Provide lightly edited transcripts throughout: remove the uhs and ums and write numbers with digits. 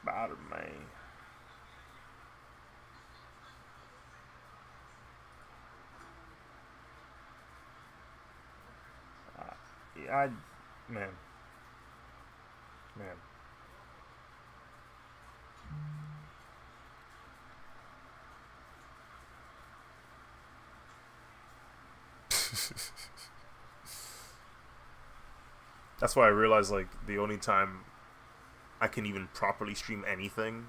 Spider-Man. Yeah, man, man. That's why I realized like the only time I can even properly stream anything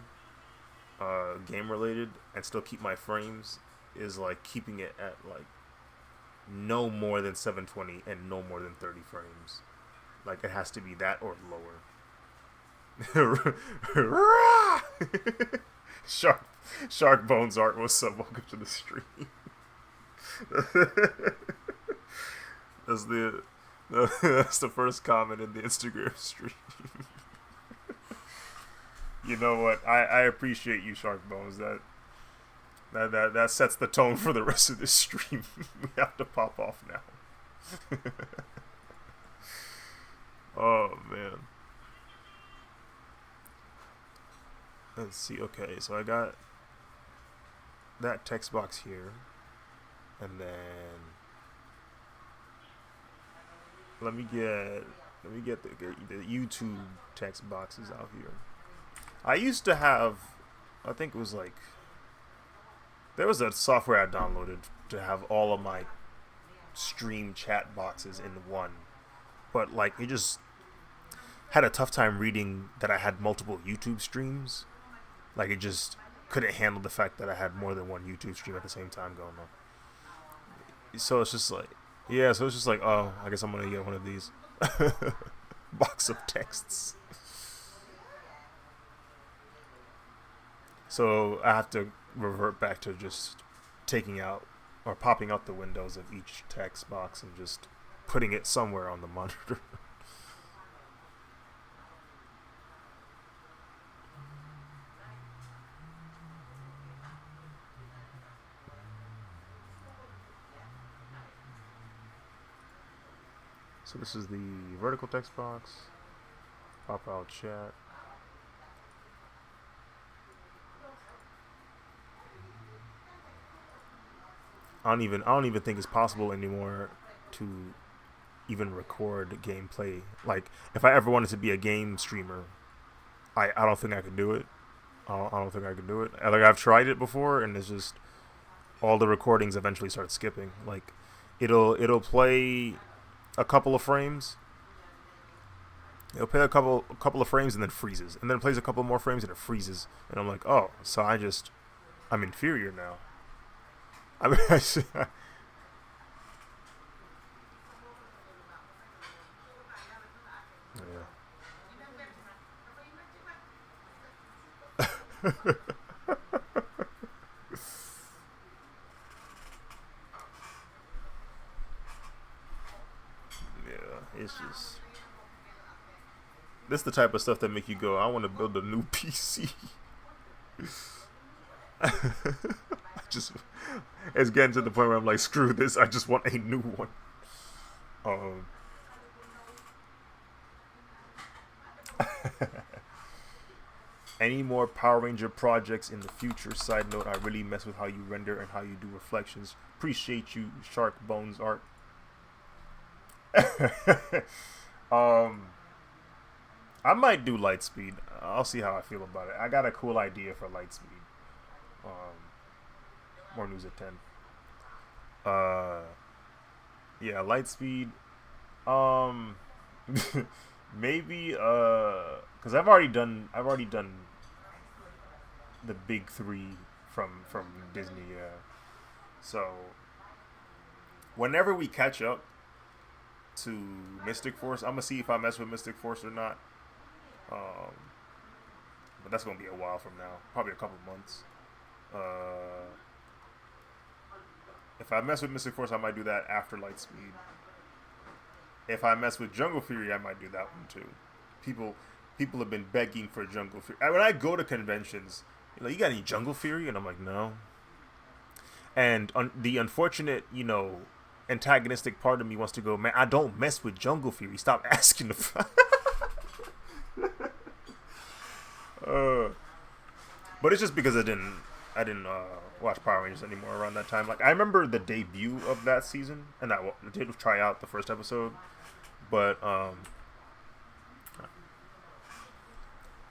game related and still keep my frames is like keeping it at like no more than 720 and no more than 30 frames. Like it has to be that or lower. Shark Shark Bones art was sub. Welcome to the stream. that's the that's the first comment in the Instagram stream. You know what? I appreciate you, Shark Bones. That sets the tone for the rest of this stream. We have to pop off now. Oh man. Let's see. Okay, so I got that text box here, and then let me get the YouTube text boxes out here. I used to have, I think it was like, there was a software I downloaded to have all of my stream chat boxes in one, but like it just had a tough time reading that I had multiple YouTube streams. Like it just couldn't handle the fact that I had more than one YouTube stream at the same time going on. So it's just like, yeah, so it's just like, oh, I guess I'm gonna get one of these box of texts. So I have to revert back to just taking out or popping out the windows of each text box and just putting it somewhere on the monitor. So this is the vertical text box. Pop out chat. I don't even think it's possible anymore to even record gameplay. Like if I ever wanted to be a game streamer, I don't think I could do it. I don't think I could do it. Like I've tried it before, and it's just all the recordings eventually start skipping. Like it'll play a couple of frames. It'll play a couple of frames and then freezes, and then it plays a couple more frames and it freezes, and I'm like, oh, so I'm inferior now. I mean, yeah. Yeah, it's just this the type of stuff that make you go, I want to build a new PC. I just it's getting to the point where I'm like, screw this, I just want a new one. Um, any more Power Ranger projects in the future? Side note, I really mess with how you render and how you do reflections. Appreciate you, Shark Bones art. um, I might do Lightspeed. I'll see how I feel about it. I got a cool idea for Lightspeed. Um, more news at 10. Uh, yeah, Lightspeed. Um, maybe because I've already done the big three from Disney. So whenever we catch up to Mystic Force, I'm gonna see if I mess with Mystic Force or not. Um, but that's gonna be a while from now, probably a couple months. Uh, if I mess with Mystic Force, I might do that after Lightspeed. If I mess with Jungle Fury, I might do that one too. People people have been begging for Jungle Fury. When I go to conventions, you got any Jungle Fury? And I'm like, no. And the unfortunate, antagonistic part of me wants to go, man, I don't mess with Jungle Fury. Stop asking the. uh, but it's just because I didn't watch Power Rangers anymore around that time. Like I remember the debut of that season, and I did try out the first episode, but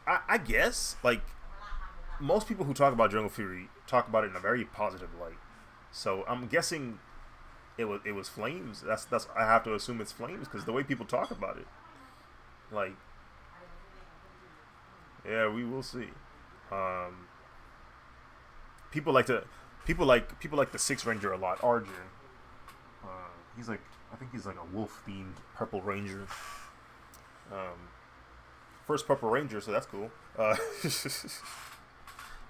I guess like most people who talk about Jungle Fury talk about it in a very positive light. So I'm guessing it was Flames. That's I have to assume it's Flames because the way people talk about it, like yeah, we will see. Um, people like the Six Ranger a lot. Arjun, uh, he's like I think he's like a wolf themed Purple Ranger. Um, first Purple Ranger, so that's cool.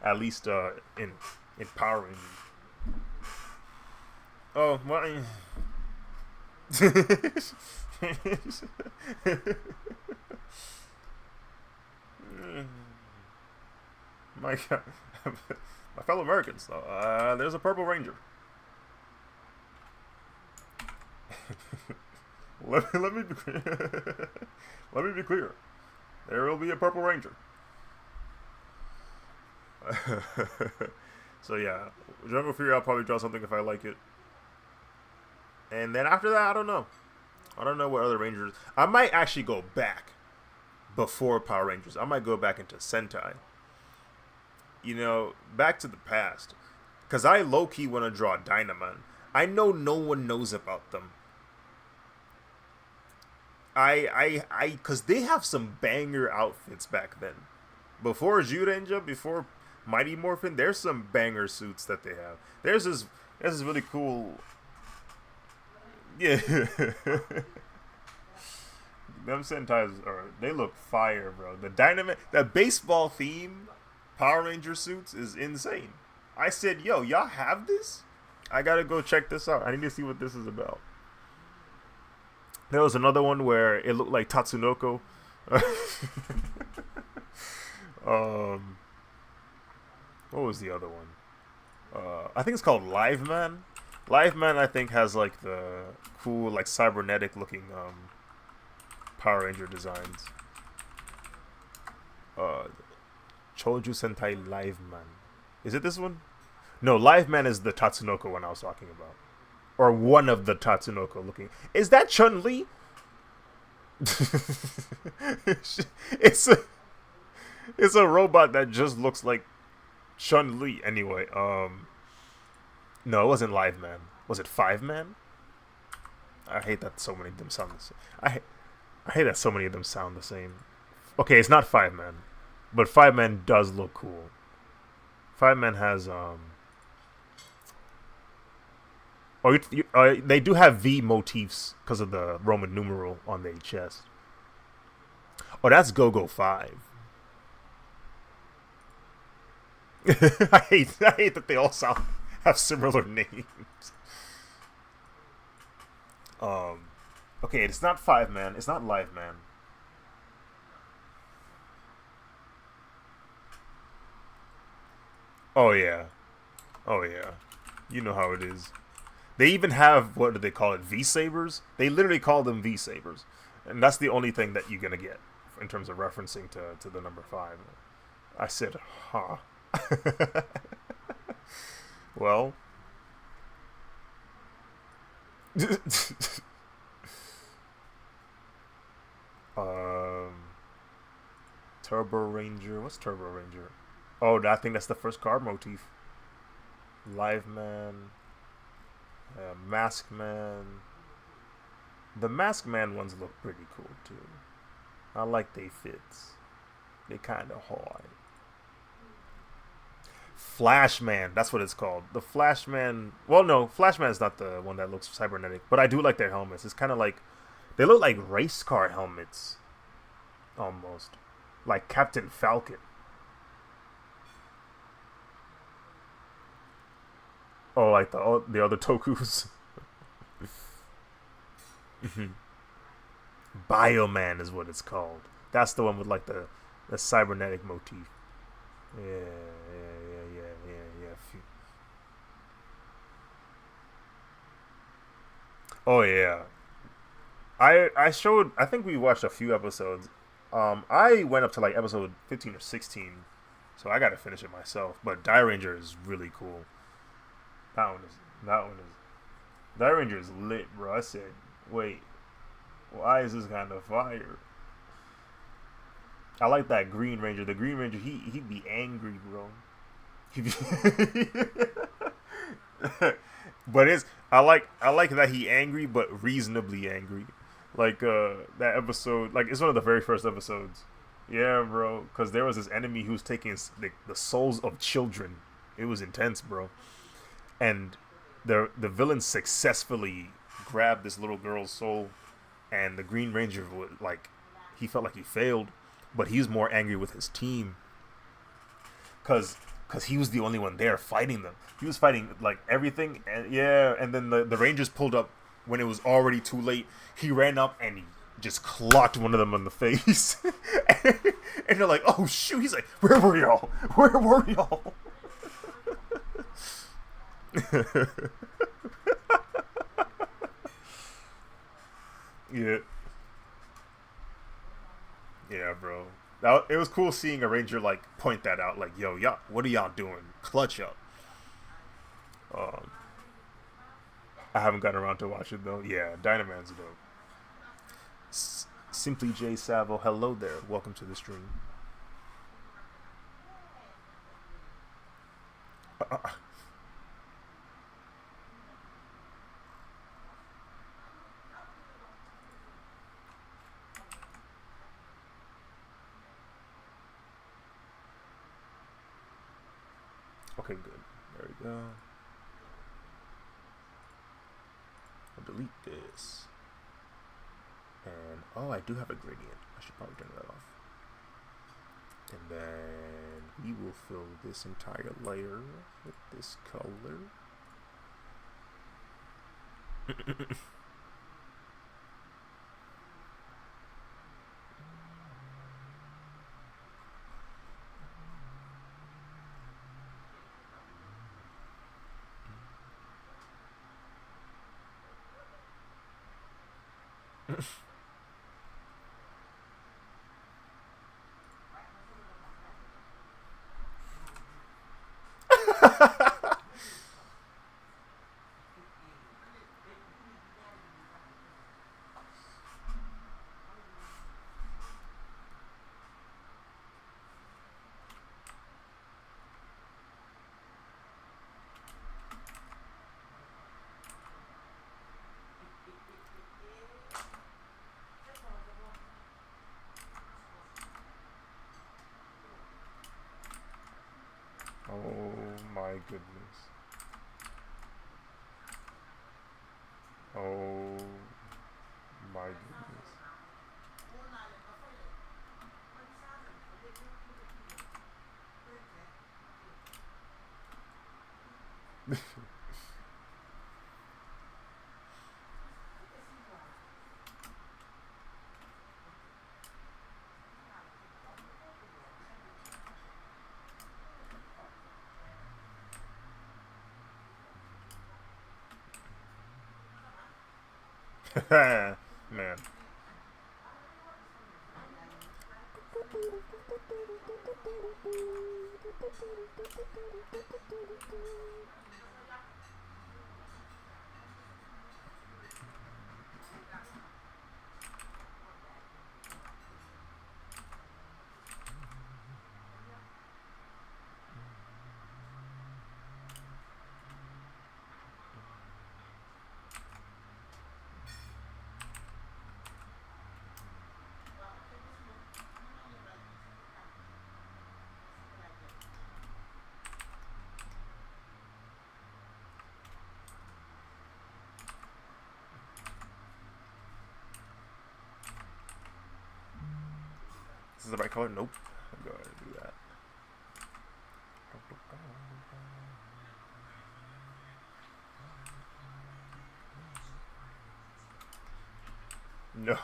At least in Power Rangers. Oh well. My God. My fellow Americans, though, there's a Purple Ranger. let me be clear. Let me be clear. There will be a Purple Ranger. So yeah, Jungle Fury. I'll probably draw something if I like it, and then after that, I don't know. I don't know what other Rangers. I might actually go back before Power Rangers. I might go back into Sentai. Back to the past. Because I low-key want to draw Dynaman. I know no one knows about them. Because they have some banger outfits back then. Before Zyuranger, before Mighty Morphin, there's some banger suits that they have. There's this really cool... Yeah. Them Sentais, they look fire, bro. The Dynamite, the baseball theme Power Ranger suits is insane. I said, yo, y'all have this? I gotta go check this out. I need to see what this is about. There was another one where it looked like Tatsunoko. What was the other one? I think it's called Live Man. Live Man, I think, has like the cool, like cybernetic looking Power Ranger designs. Choju Sentai Live Man. Is it this one? No, Live Man is the Tatsunoko one I was talking about. Or one of the Tatsunoko looking. Is that Chun-Li? It's a robot that just looks like Chun-Li anyway. No, it wasn't Live Man. Was it Five Man? I hate that so many of them sound the same. I hate that so many of them sound the same. Okay, it's not Five Man, but Five Man does look cool. Five Man has they do have V motifs because of the Roman numeral on their chest. Oh, that's Go-Go 5. I hate that they all have similar names. Okay, it's not Five Man. It's not Live Man. Oh yeah, oh yeah. You know how it is. They even have, what do they call it? V-sabers. They literally call them V-sabers, and that's the only thing that you're gonna get in terms of referencing to the number 5. I said, huh. Well. Turbo Ranger. What's Turbo Ranger? Oh, I think that's the first card motif. Live Man. Mask Man. The Mask Man ones look pretty cool too. I like they fits. They kind of hard. Flashman, that's what it's called. The Flashman. Well, no, Flashman is not the one that looks cybernetic, but I do like their helmets. It's kind of like they look like race car helmets, almost like Captain Falcon. Oh, like the other Tokus. Bioman is what it's called. That's the one with like the cybernetic motif. Yeah. Oh yeah. I think we watched a few episodes. I went up to like episode 15 or 16, so I got to finish it myself. But Die Ranger is really cool. That one is that one is Die Ranger is lit, bro. I said, wait, why is this kind of fire? I like that Green Ranger. The Green Ranger, he'd be angry, bro. He'd be but it's I like that he angry, but reasonably angry. Like that episode, like it's one of the very first episodes. Yeah, bro, because there was this enemy who was taking the souls of children. It was intense, bro. And the villain successfully grabbed this little girl's soul, and the Green Ranger would like he felt like he failed, but he was more angry with his team because he was the only one there fighting them. He was fighting like everything, and yeah. And then the Rangers pulled up when it was already too late. He ran up and he just clocked one of them in the face, and they're like, "Oh shoot!" He's like, "Where were y'all? Where were y'all?" Yeah, yeah, bro. Now it was cool seeing a Ranger like point that out, like, "Yo, y'all, what are y'all doing? Clutch up." Um, I haven't gotten around to watch it though. Yeah, Dynaman's dope. Simply J Savo, hello there. Welcome to the stream. Okay, good. There we go. I'll delete this. And oh, I do have a gradient. I should probably turn that off. And then we will fill this entire layer with this color. Oh my goodness. Oh my goodness. Man. This is the right color? Nope. I'll go ahead and do that. No.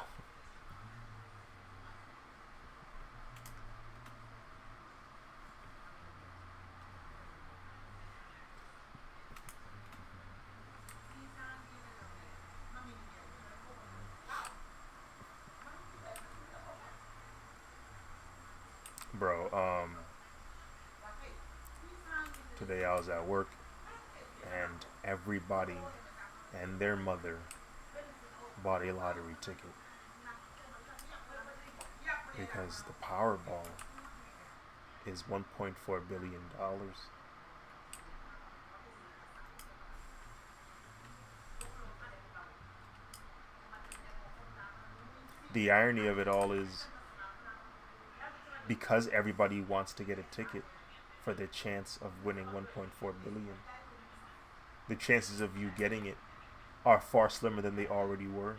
Bro, today I was at work and everybody and their mother bought a lottery ticket because the Powerball is $1.4 billion. The irony of it all is because everybody wants to get a ticket for the chance of winning 1.4 billion, the chances of you getting it are far slimmer than they already were.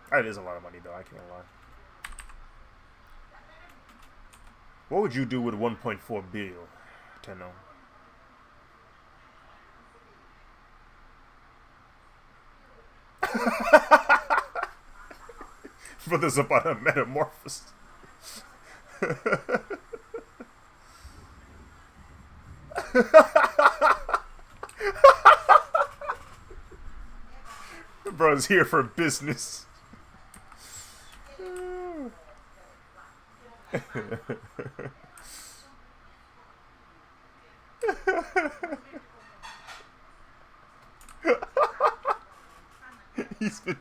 That is a lot of money, though. I can't lie. What would you do with 1.4 billion, Tenno? Brother's about a metamorphosis. Bro's here for business. he's been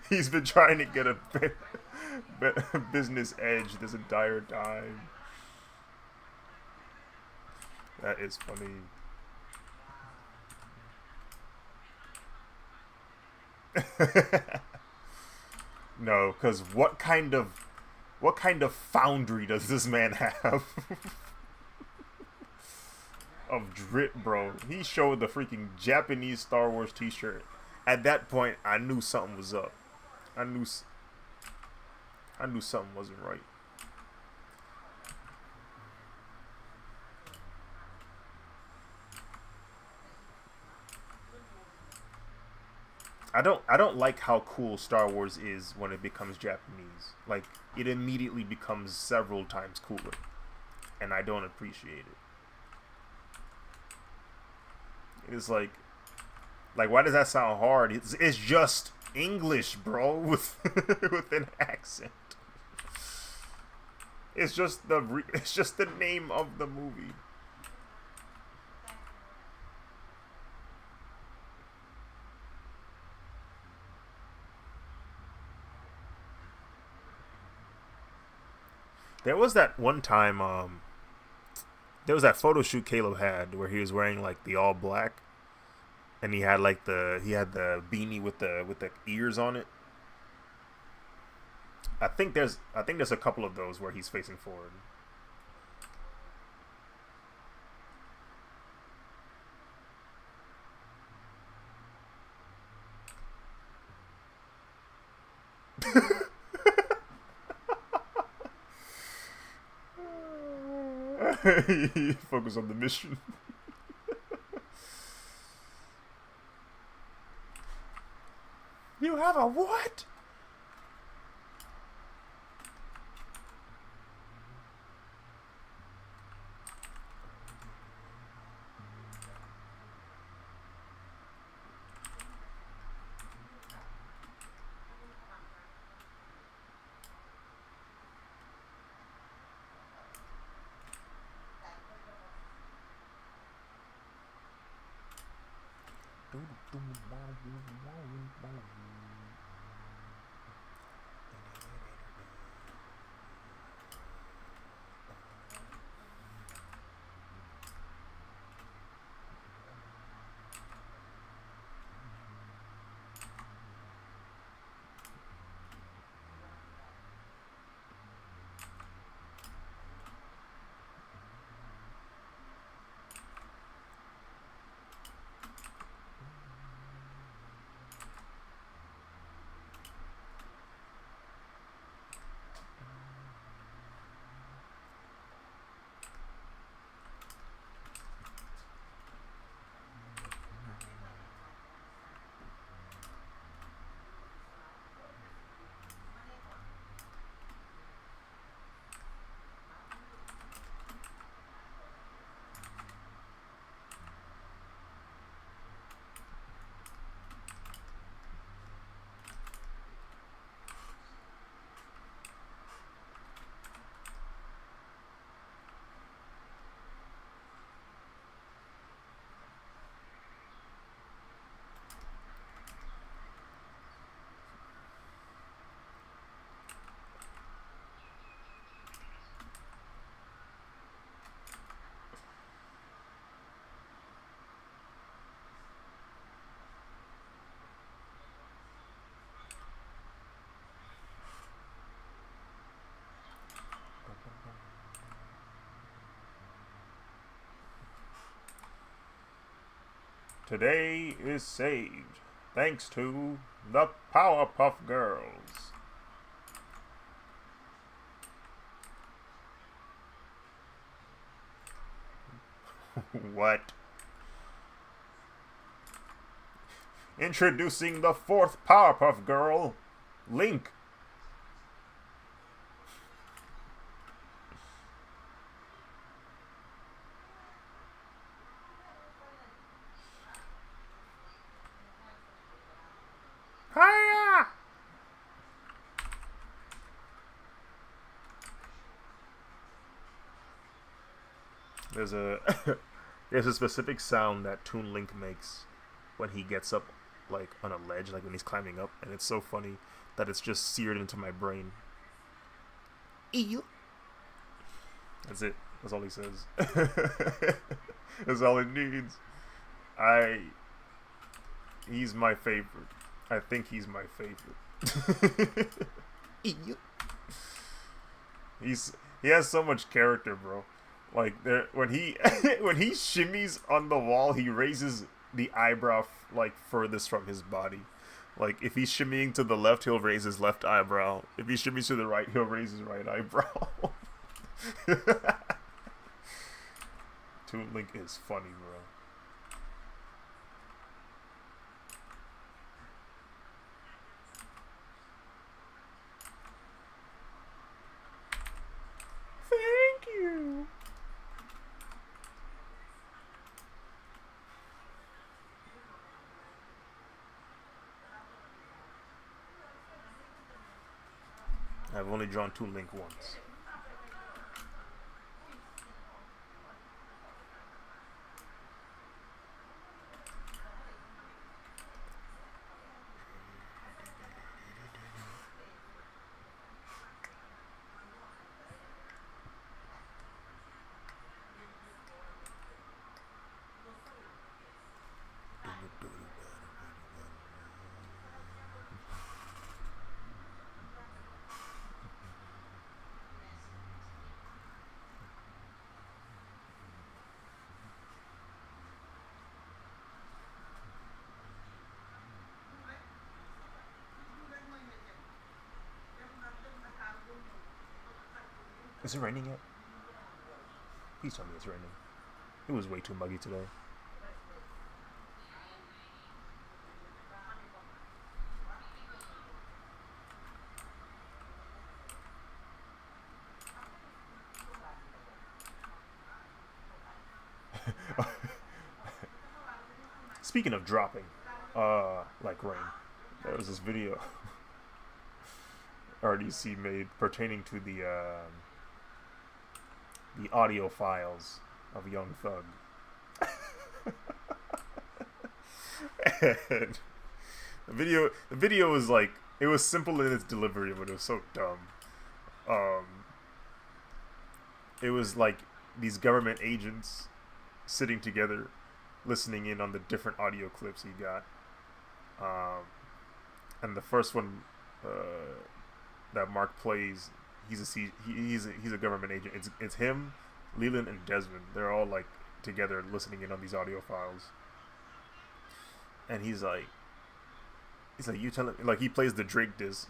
he's been trying to get a business edge this entire time. That is funny. No, because what kind of foundry does this man have? Of drip, bro. He showed the freaking Japanese Star Wars T-shirt. At that point, I knew something was up. I knew, I knew something wasn't right. I don't like how cool Star Wars is when it becomes Japanese. Like it immediately becomes several times cooler, and I don't appreciate it. It's like why does that sound hard? It's just English, bro, with with an accent. It's just the name of the movie. There was that one time there was that photo shoot Caleb had where he was wearing like the all black and he had the beanie with the ears on it. I think there's a couple of those where he's facing forward. Focus on the mission. You have a what? today is saved thanks to the Powerpuff Girls. What? Introducing the fourth Powerpuff Girl, Link. Hiya! There's a there's a specific sound that Toon Link makes when he gets up, like on a ledge, like when he's climbing up, and it's so funny that it's just seared into my brain. Ew. That's it. That's all he says. That's all it needs. He's my favorite. I think he's my favorite. Ew. He has so much character, bro. Like there, when he when he shimmies on the wall, he raises the eyebrow like furthest from his body. Like if he's shimmying to the left, he'll raise his left eyebrow. If he shimmies to the right, he'll raise his right eyebrow. Toon Link is funny, bro. Thank you. I've only drawn Toon Link once. Is it raining yet? Please tell me it's raining. It was way too muggy today. Speaking of dropping, like rain, there was this video RDC made pertaining to the audio files of Young Thug. And the video was like, it was simple in its delivery, but it was so dumb. It was like these government agents sitting together, listening in on the different audio clips he got. And the first one that Mark plays, he's a government agent. It's him, Leland, and Desmond. They're all like together listening in on these audio files. And he's like, you tell him, like he plays the Drake diss,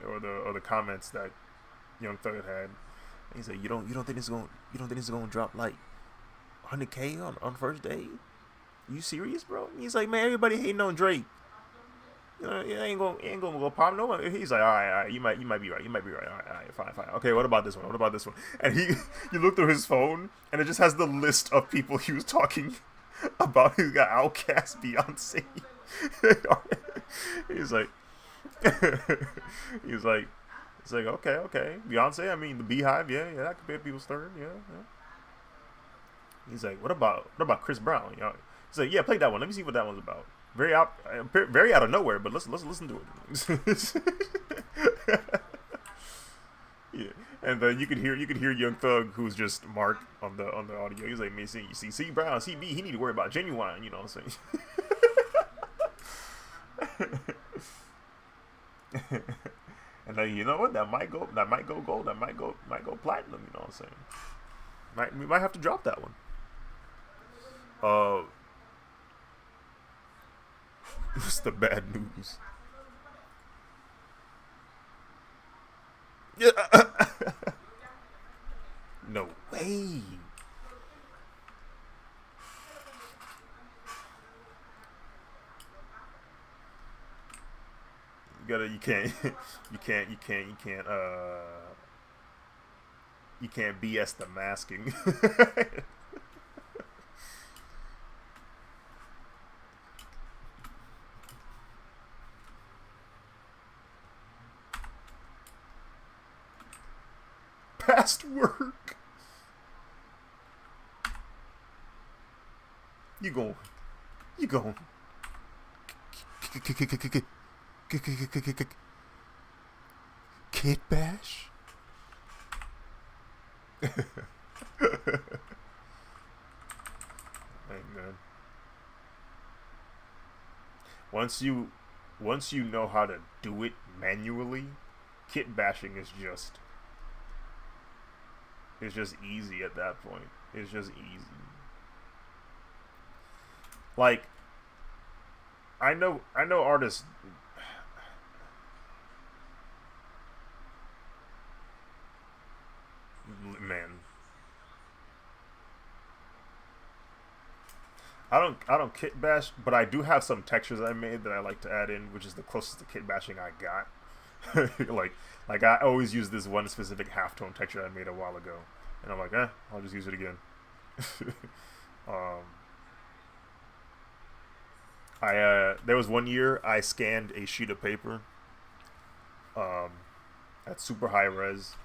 or the comments that Young Thug had. And he's like, you don't think this is gonna drop like 100K on first day? You serious, bro? And he's like, man, everybody hating on Drake. You know, it ain't gonna go pop no one. He's like, all right, you might be right. All right, fine. Okay, what about this one? And you look through his phone, and it just has the list of people he was talking about. He's got Outkast, Beyonce. He's like, okay, Beyonce. I mean, the Beehive, yeah, that could be people's third, yeah. He's like, what about Chris Brown? You know, he's like, yeah, play that one. Let me see what that one's about. Very out of nowhere, but let's listen to it. Yeah, and then you could hear Young Thug, who's just Mark on the audio. He's like, me see Brown, see B, he need to worry about Genuine. You know what I'm saying? And then you know what? That might go gold. That might go platinum. You know what I'm saying? We might have to drop that one. It's the bad news. Yeah. No way. You can't, you can't BS the masking. Past work. You gon' you gon' kid bash. Man. Once you know how to do it manually, kit bashing is just easy at that point. It's just easy. Like I know artists. Man, I don't kit bash, but I do have some textures I made that I like to add in, which is the closest to kit bashing I got. like I always use this one specific halftone texture I made a while ago, and I'm like, I'll just use it again. um, I there was one year I scanned a sheet of paper, um, at super high res,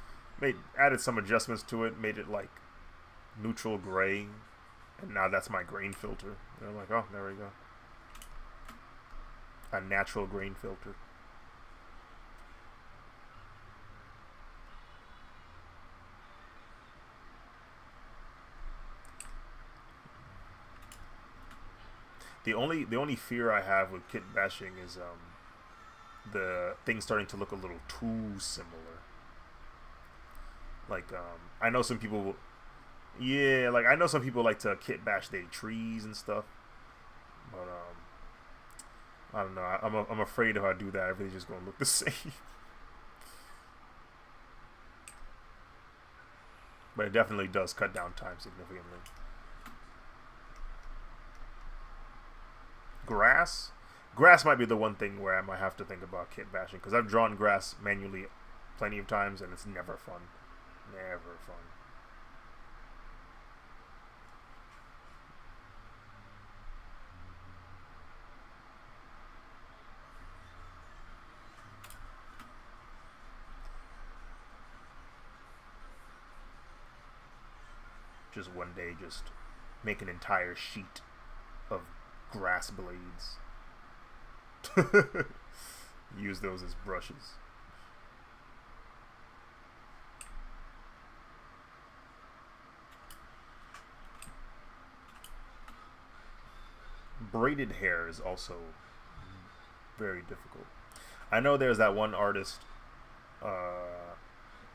added some adjustments to it, made it like neutral gray, and now that's my grain filter. And I'm like, oh, there we go, a natural grain filter. The only fear I have with kit bashing is the thing starting to look a little too similar. Like I know some people, yeah, like I know some people like to kit bash their trees and stuff, but I don't know. I'm afraid if I do that, everything's just gonna look the same. But it definitely does cut down time significantly. Grass, grass might be the one thing where I might have to think about kit bashing because I've drawn grass manually plenty of times and it's never fun. Never fun. Just one day, just make an entire sheet of grass blades. Use those as brushes. Braided hair is also very difficult. I know there's that one artist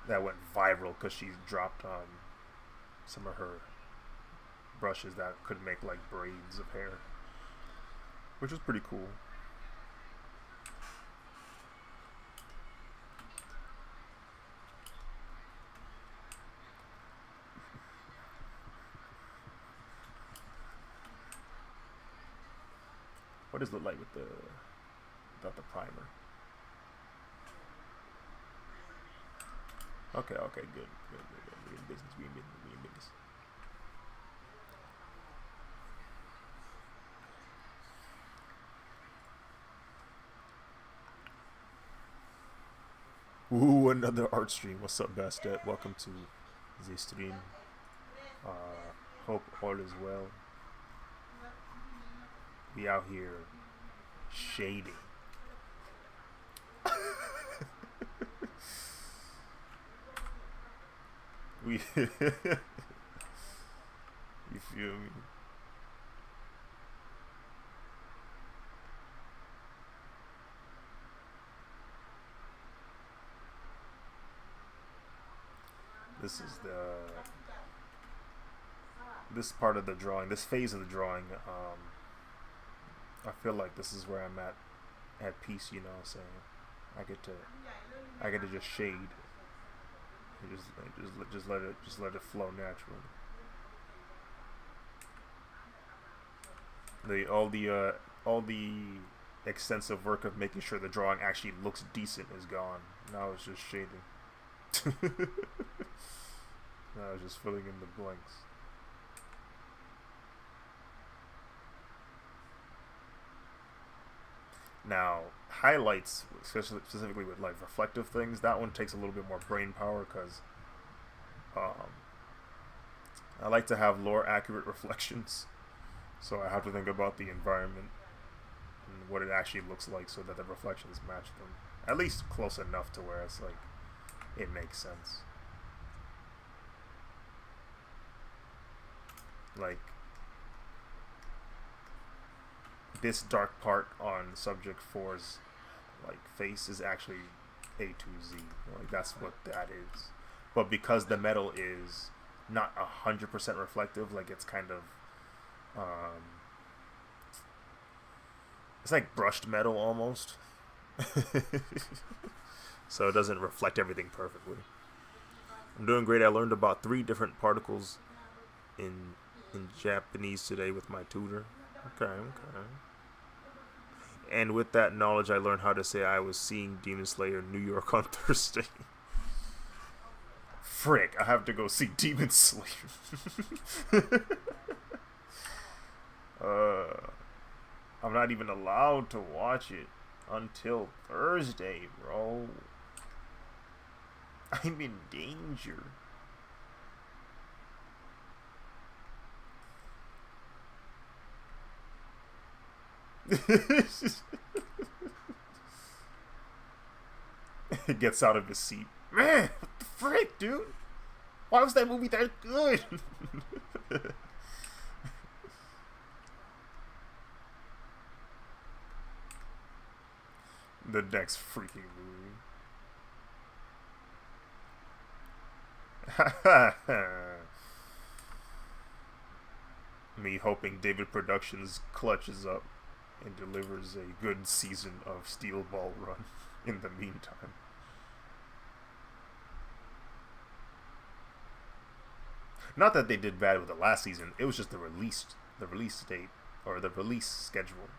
that went viral because she dropped some of her brushes that could make like braids of hair, which was pretty cool. What does it look like with the without the primer? Okay, good. We in business. We in business. Ooh, another art stream. What's up, Bastet? Welcome to the stream. Hope all is well. We out here shading. We, you feel me? This is this part of the drawing, this phase of the drawing. I feel like this is where I'm at peace, you know. So I get to I get to just shade, and just let it flow naturally. All the extensive work of making sure the drawing actually looks decent is gone. Now it's just shading. Now it's just filling in the blanks. Now, highlights, especially specifically with like reflective things, that one takes a little bit more brain power because um, I like to have lore accurate reflections. So I have to think about the environment and what it actually looks like so that the reflections match them. At least close enough to where it's like it makes sense. Like this dark part on subject 4's like face is actually A2Z. Like that's what that is. But because the metal is not 100% reflective, like it's kind of it's like brushed metal almost. So it doesn't reflect everything perfectly. I'm doing great. I learned about 3 different particles in Japanese today with my tutor. Okay. And with that knowledge, I learned how to say I was seeing Demon Slayer New York on Thursday. Frick, I have to go see Demon Slayer. I'm not even allowed to watch it until Thursday, bro. I'm in danger. He gets out of his seat. Man, what the frick, dude? Why was that movie that good? The next freaking movie. Me hoping David Productions clutches up and delivers a good season of Steel Ball Run in the meantime. Not that they did bad with the last season, it was just the release date or the release schedule.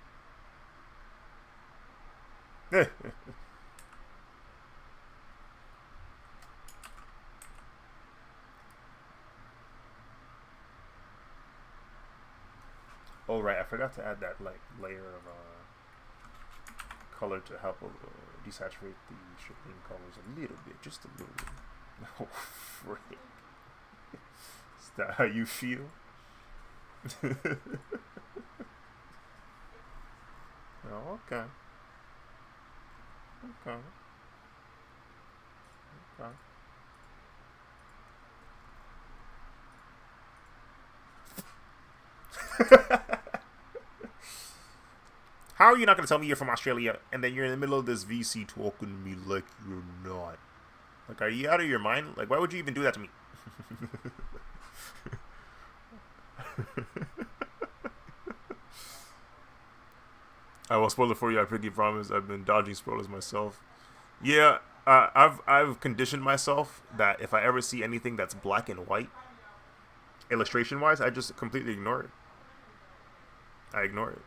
Oh right, I forgot to add that like layer of color to help desaturate the shipping colors a little bit, just a little bit. Oh frick! Is that how you feel? Oh, okay. Okay. Okay. How are you not going to tell me you're from Australia and then you're in the middle of this VC talking to me like you're not? Like, are you out of your mind? Like, why would you even do that to me? I won't spoil it for you. I pretty promise. I've been dodging spoilers myself. Yeah, I've conditioned myself that if I ever see anything that's black and white, illustration wise, I just completely ignore it. I ignore it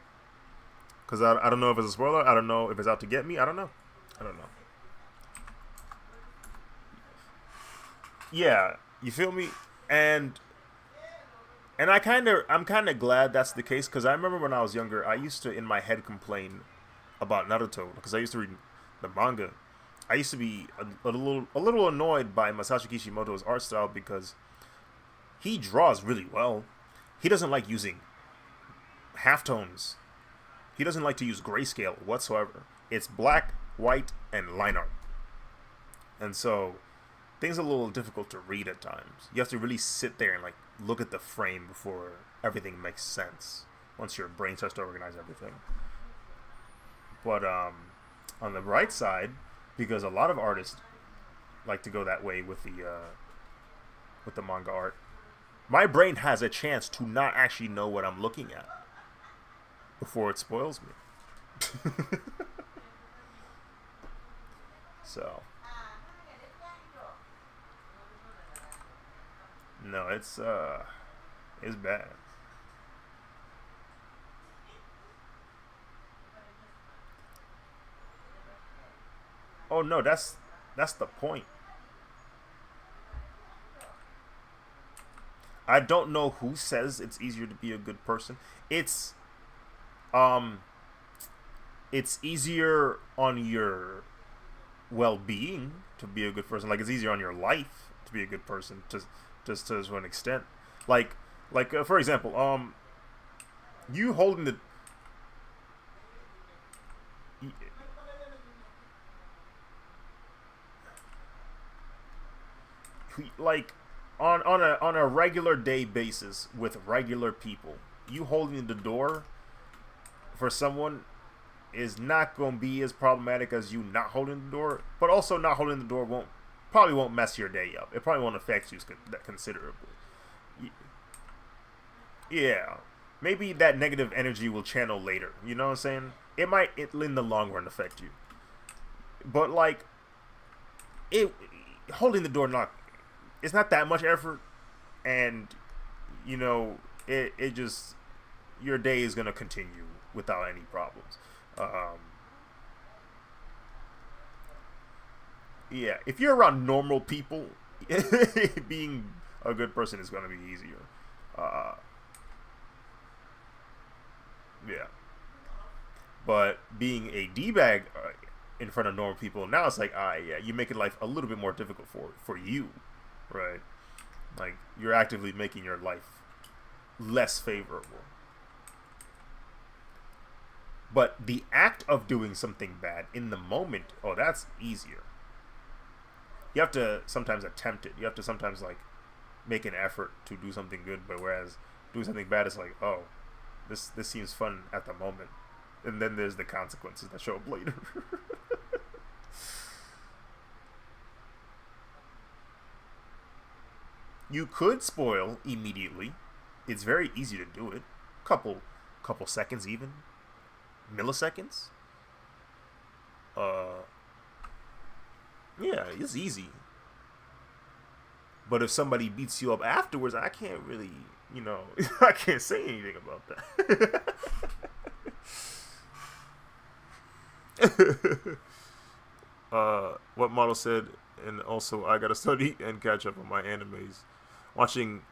because I don't know if it's a spoiler. I don't know if it's out to get me. I don't know. Yeah, you feel me? And I'm kind of glad that's the case because I remember when I was younger, I used to in my head complain about Naruto because I used to read the manga. I used to be a little annoyed by Masashi Kishimoto's art style because he draws really well. He doesn't like using halftones. He doesn't like to use grayscale whatsoever. It's black, white, and line art. And so things are a little difficult to read at times. You have to really sit there and like look at the frame before everything makes sense. Once your brain starts to organize everything. But on the bright side, because a lot of artists like to go that way with the manga art, my brain has a chance to not actually know what I'm looking at. before it spoils me. So no, it's bad. Oh no, that's the point. I don't know who says it's easier to be a good person. It's um it's easier on your well-being to be a good person. Like it's easier on your life to be a good person, just to an extent. Like for example, you holding the like on a regular day basis with regular people, you holding the door for someone is not going to be as problematic as you not holding the door. But also, not holding the door won't mess your day up. It probably won't affect you considerably. Yeah, maybe that negative energy will channel later. You know what I'm saying? It might in the long run affect you. But like it holding the door, not it's not that much effort, and you know it just your day is gonna continue without any problems. Um, yeah, if you're around normal people, being a good person is gonna be easier. Uh, yeah, but being a d bag in front of normal people, now it's like, yeah, you're making life a little bit more difficult for you, right? Like you're actively making your life less favorable. But the act of doing something bad in the moment, oh, that's easier. You have to sometimes attempt it. You have to sometimes like make an effort to do something good. But whereas doing something bad is like, oh, this seems fun at the moment, and then there's the consequences that show up later. You could spoil immediately. It's very easy to do it. Couple seconds even, milliseconds. Uh, yeah, it's easy. But if somebody beats you up afterwards, I can't really, I can't say anything about that. What model said, and also I gotta study and catch up on my animes. Watching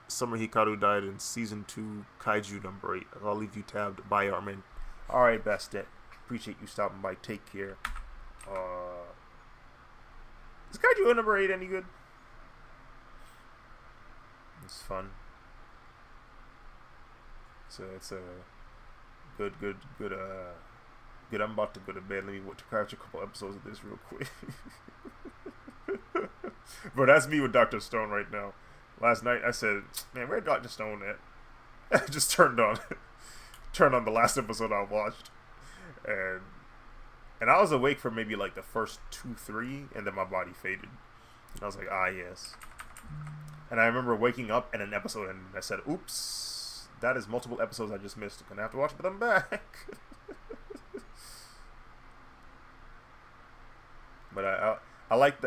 Summer Hikaru died in season 2, Kaiju number 8. I'll leave you tabbed. Bye, Armin. Alright, Bastet. Appreciate you stopping by. Take care. Is Kaiju number 8 any good? It's fun. So it's a good. Good. I'm about to go to bed. Let me catch a couple episodes of this real quick. Bro, that's me with Dr. Stone right now. Last night I said, man, where Dr. Stone at? I just turned on the last episode I watched, and I was awake for maybe like the first 2, 3, and then my body faded, and I was like, yes. And I remember waking up and an episode, and I said, oops, that is multiple episodes I just missed. I'm gonna have to watch them back. But I like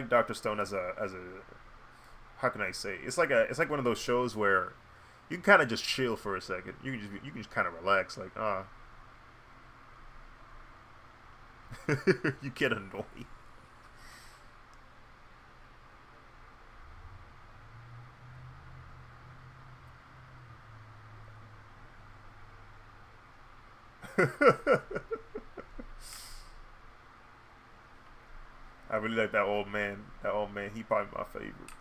Dr. Stone as a how can I say, it's like one of those shows where you can kind of just chill for a second. You can just kind of relax, like you get annoyed. I really like that old man. That old man, he probably my favorite.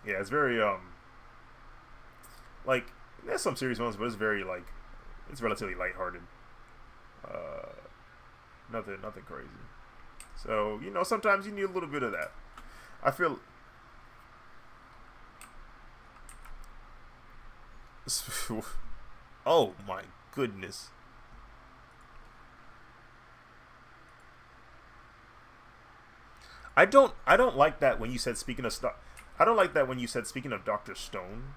Yeah, it's very like there's some serious ones, but it's very like it's relatively lighthearted. Uh, nothing crazy. So sometimes you need a little bit of that. I feel. Oh my goodness. I don't like that when you said speaking of stuff. I don't like that when you said, speaking of Dr. Stone,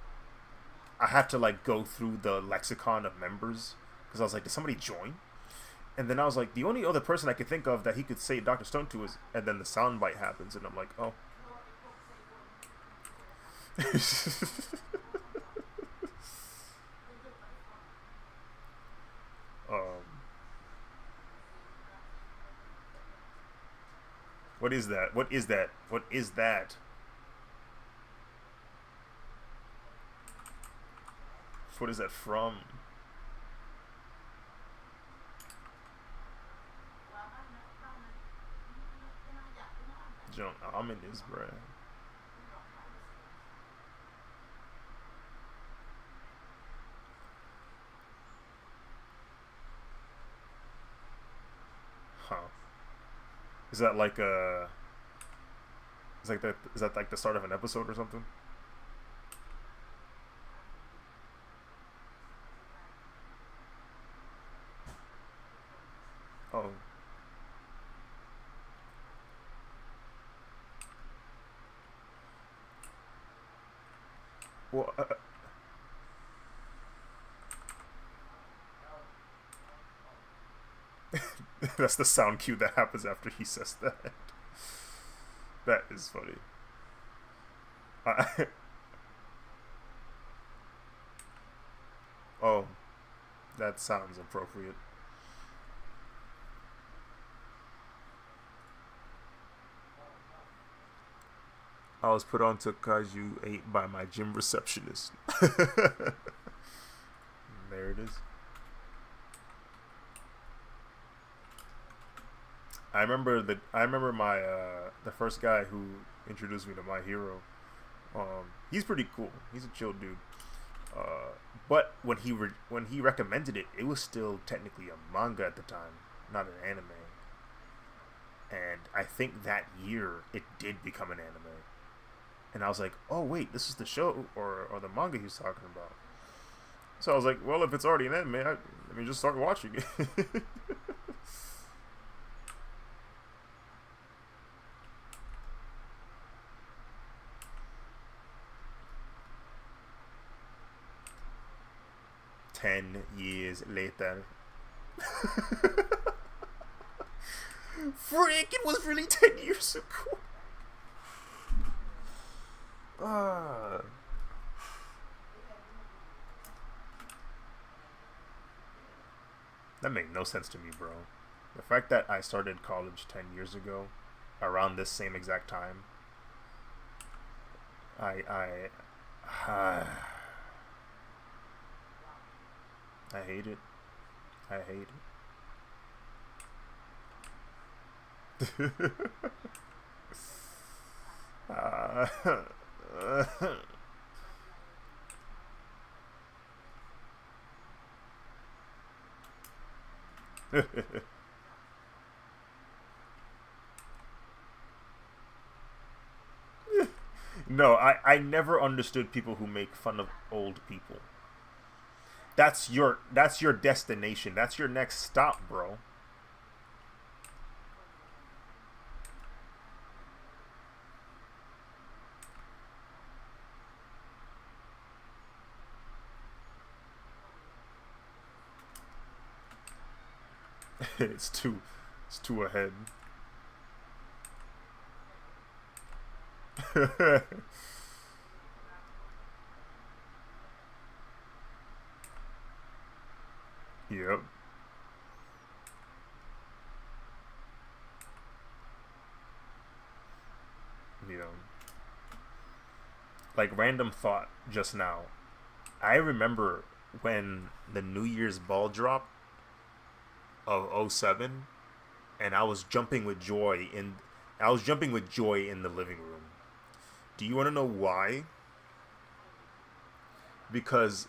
I had to like go through the lexicon of members because I was like, did somebody join? And then I was like, the only other person I could think of that he could say Dr. Stone to is, and then the soundbite happens, and I'm like, oh. um, what is that? What is that? What is that? What is that from? John Almond is brand. Huh. Is that like a? Is like that? Is that like the start of an episode or something? Oh. Well, that's the sound cue that happens after he says that. That is funny. I, oh, that sounds appropriate. I was put on to Kaiju 8 by my gym receptionist. There it is. I remember my the first guy who introduced me to My Hero. He's pretty cool. He's a chill dude. But when he recommended it, it was still technically a manga at the time, not an anime. And I think that year it did become an anime. And I was like, oh wait, this is the show or the manga he was talking about. So I was like, well, if it's already an anime, let me just start watching it. 10 years later. Frick, it was really 10 years ago. Ah. That made no sense to me, bro. The fact that I started college 10 years ago, around this same exact time, I I hate it. I hate it. uh, no, I never understood people who make fun of old people. That's your destination. That's your next stop, bro. it's too it's too ahead. Yep. You know, like random thought just now. I remember when the New Year's ball drop of '07, and I was jumping with joy in the living room. Do you want to know why? Because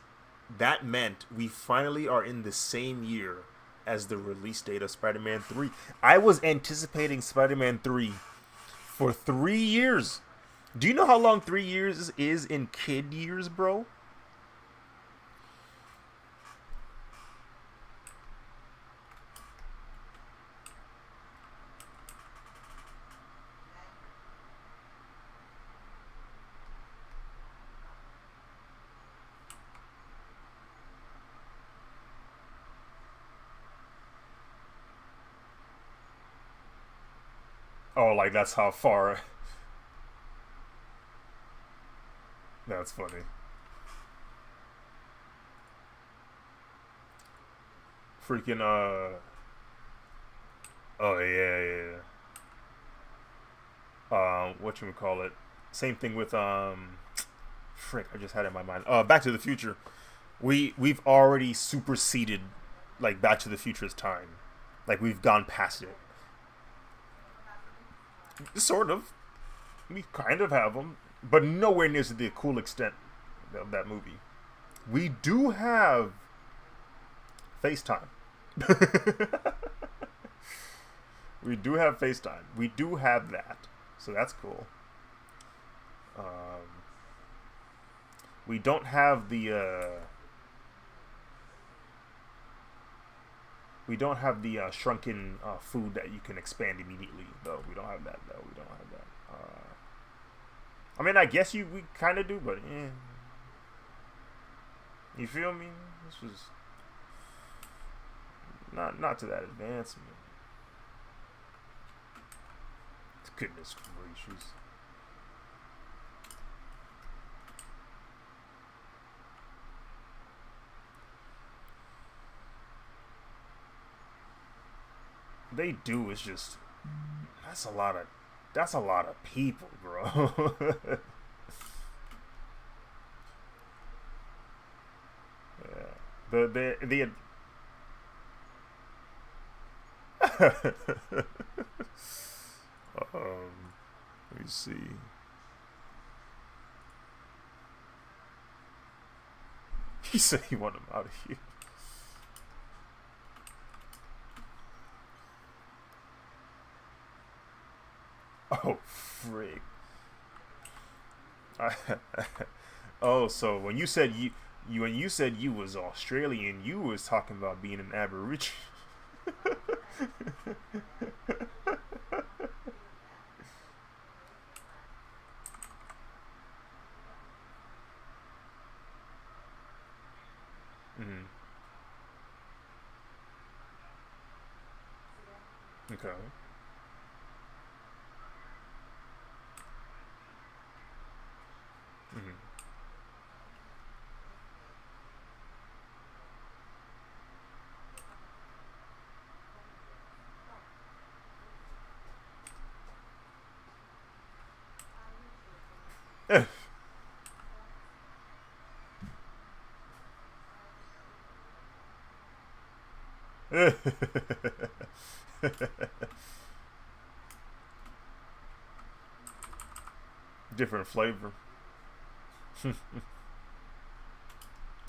that meant we finally are in the same year as the release date of Spider-Man 3. I was anticipating Spider-Man 3 for 3 years. Do you know how long 3 years is in kid years, bro? Oh, like that's how far. That's funny. Freaking Oh yeah, yeah. What you would call it? Same thing with frick. I just had it in my mind. Back to the Future. We've already superseded like Back to the Future's time. Like we've gone past it. Sort of. We kind of have them, but nowhere near to the cool extent of that movie. We do have FaceTime. We do have FaceTime. We do have that, so that's cool. Um, we don't have the shrunken food that you can expand immediately, though. We don't have that, though. We don't have that. I mean, I guess we kind of do, but you feel me? This was not to that advancement. Goodness gracious. They do. It's just that's a lot of people, bro. Yeah. The let me see. He said he wanted him out of here. Oh, frig. Oh, so when you said when you said you was Australian, you was talking about being an Aborigine. Mm-hmm. Okay. Mm-hmm. Different flavor.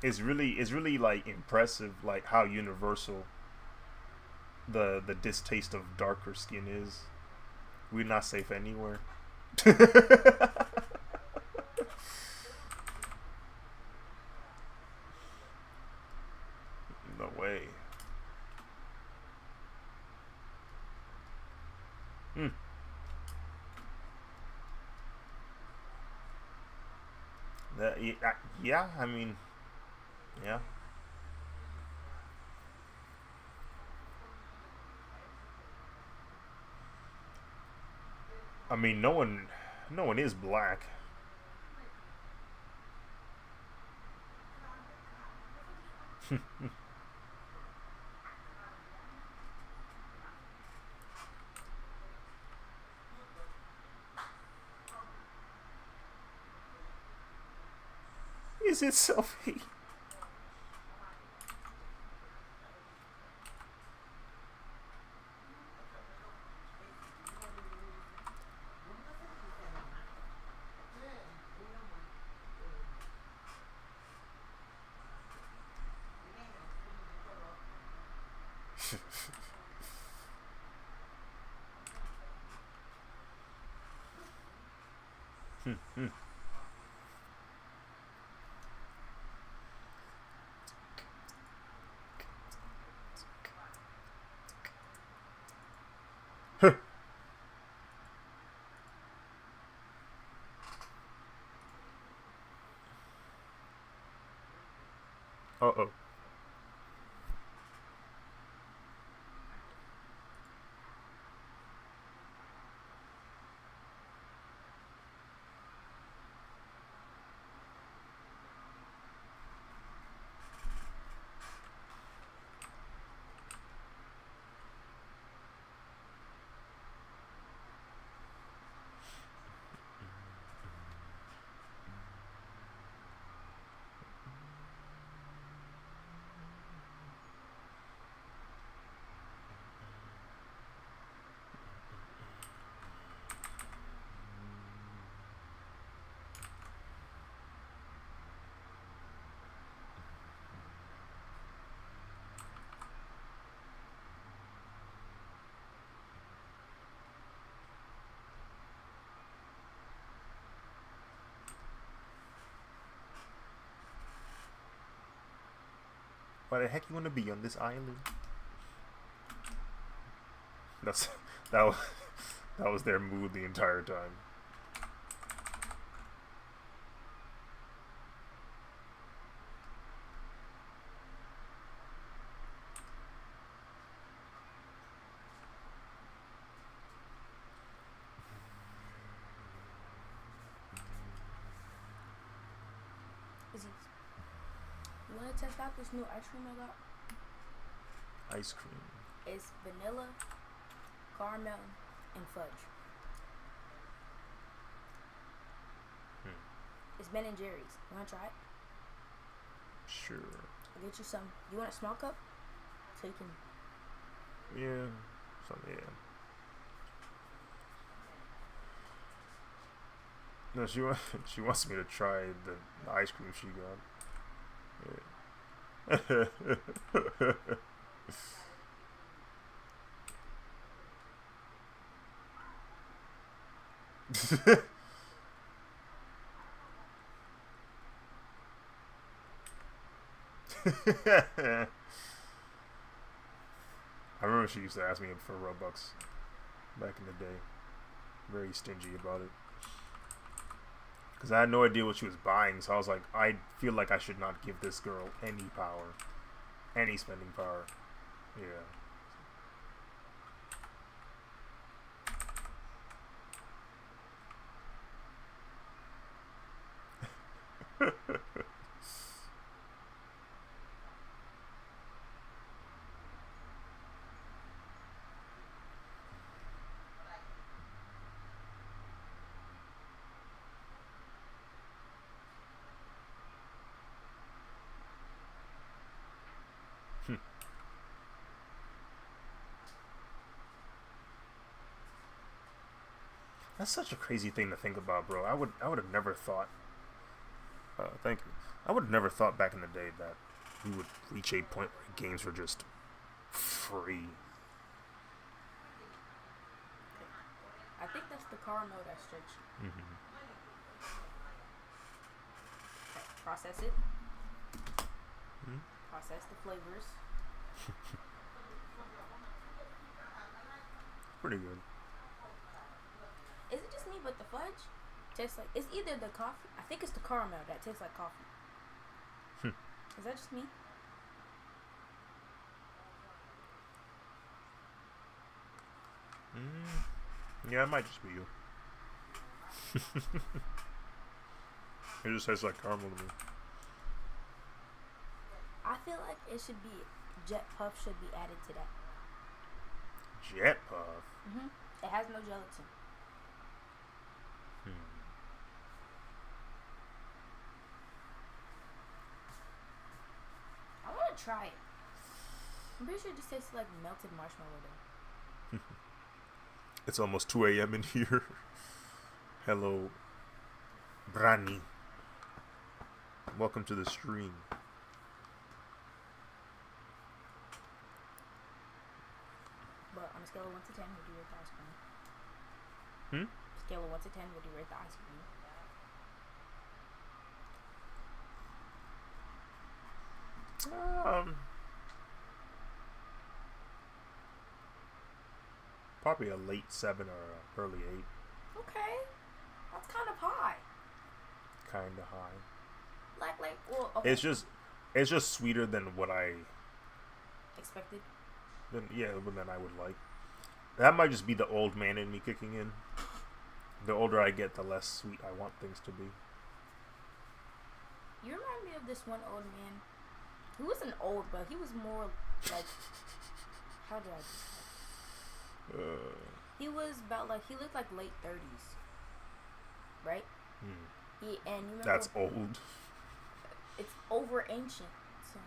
It's really like impressive like how universal the distaste of darker skin is. We're not safe anywhere. No way. Hmm. Yeah, I mean, yeah. I mean, no one is black. Is it Sophie? Uh oh. Why the heck you want to be on this island? That's that was that was their mood the entire time. You want to test out this new ice cream I got? Ice cream. It's vanilla, caramel, and fudge. It's Ben and Jerry's. You want to try it? Sure. I'll get you some. You want a small cup? So you can... Yeah. Some, yeah. No, she wants me to try the ice cream she got. Yeah. I remember she used to ask me for Robux back in the day. Very stingy about it. Because I had no idea what she was buying, so I was like, I feel like I should not give this girl any power. Any spending power. Yeah. That's such a crazy thing to think about, bro. I would have never thought. Thank you. I would have never thought back in the day that we would reach a point where games were just free. I think that's the caramel that stretched. Mm-hmm. Okay, process it. Mm-hmm. Process the flavors. Pretty good. Is it just me, but the fudge tastes like... It's either the coffee... I think it's the caramel that tastes like coffee. Is that just me? Yeah, it might just be you. It just tastes like caramel to me. I feel like it should be... Jet Puff should be added to that. Jet Puff? Mm-hmm. It has no gelatin. I want to try it. I'm pretty sure it just tastes like melted marshmallow though. It's almost 2 a.m. in here. Hello, Brani. Welcome to the stream. But on a scale of 1 to 10, would you rate the ice cream? Scale of 1 to 10, would you rate the ice cream? Probably a late 7 or a early 8. Okay, that's kind of high. Kind of high. Well, okay. It's just sweeter than what I expected. Than I would like. That might just be the old man in me kicking in. The older I get, the less sweet I want things to be. You remind me of this one old man. He wasn't old, but he was more like... How do I describe? He was about like... He looked like late 30s. Right? And you remember... That's old. It's over ancient. So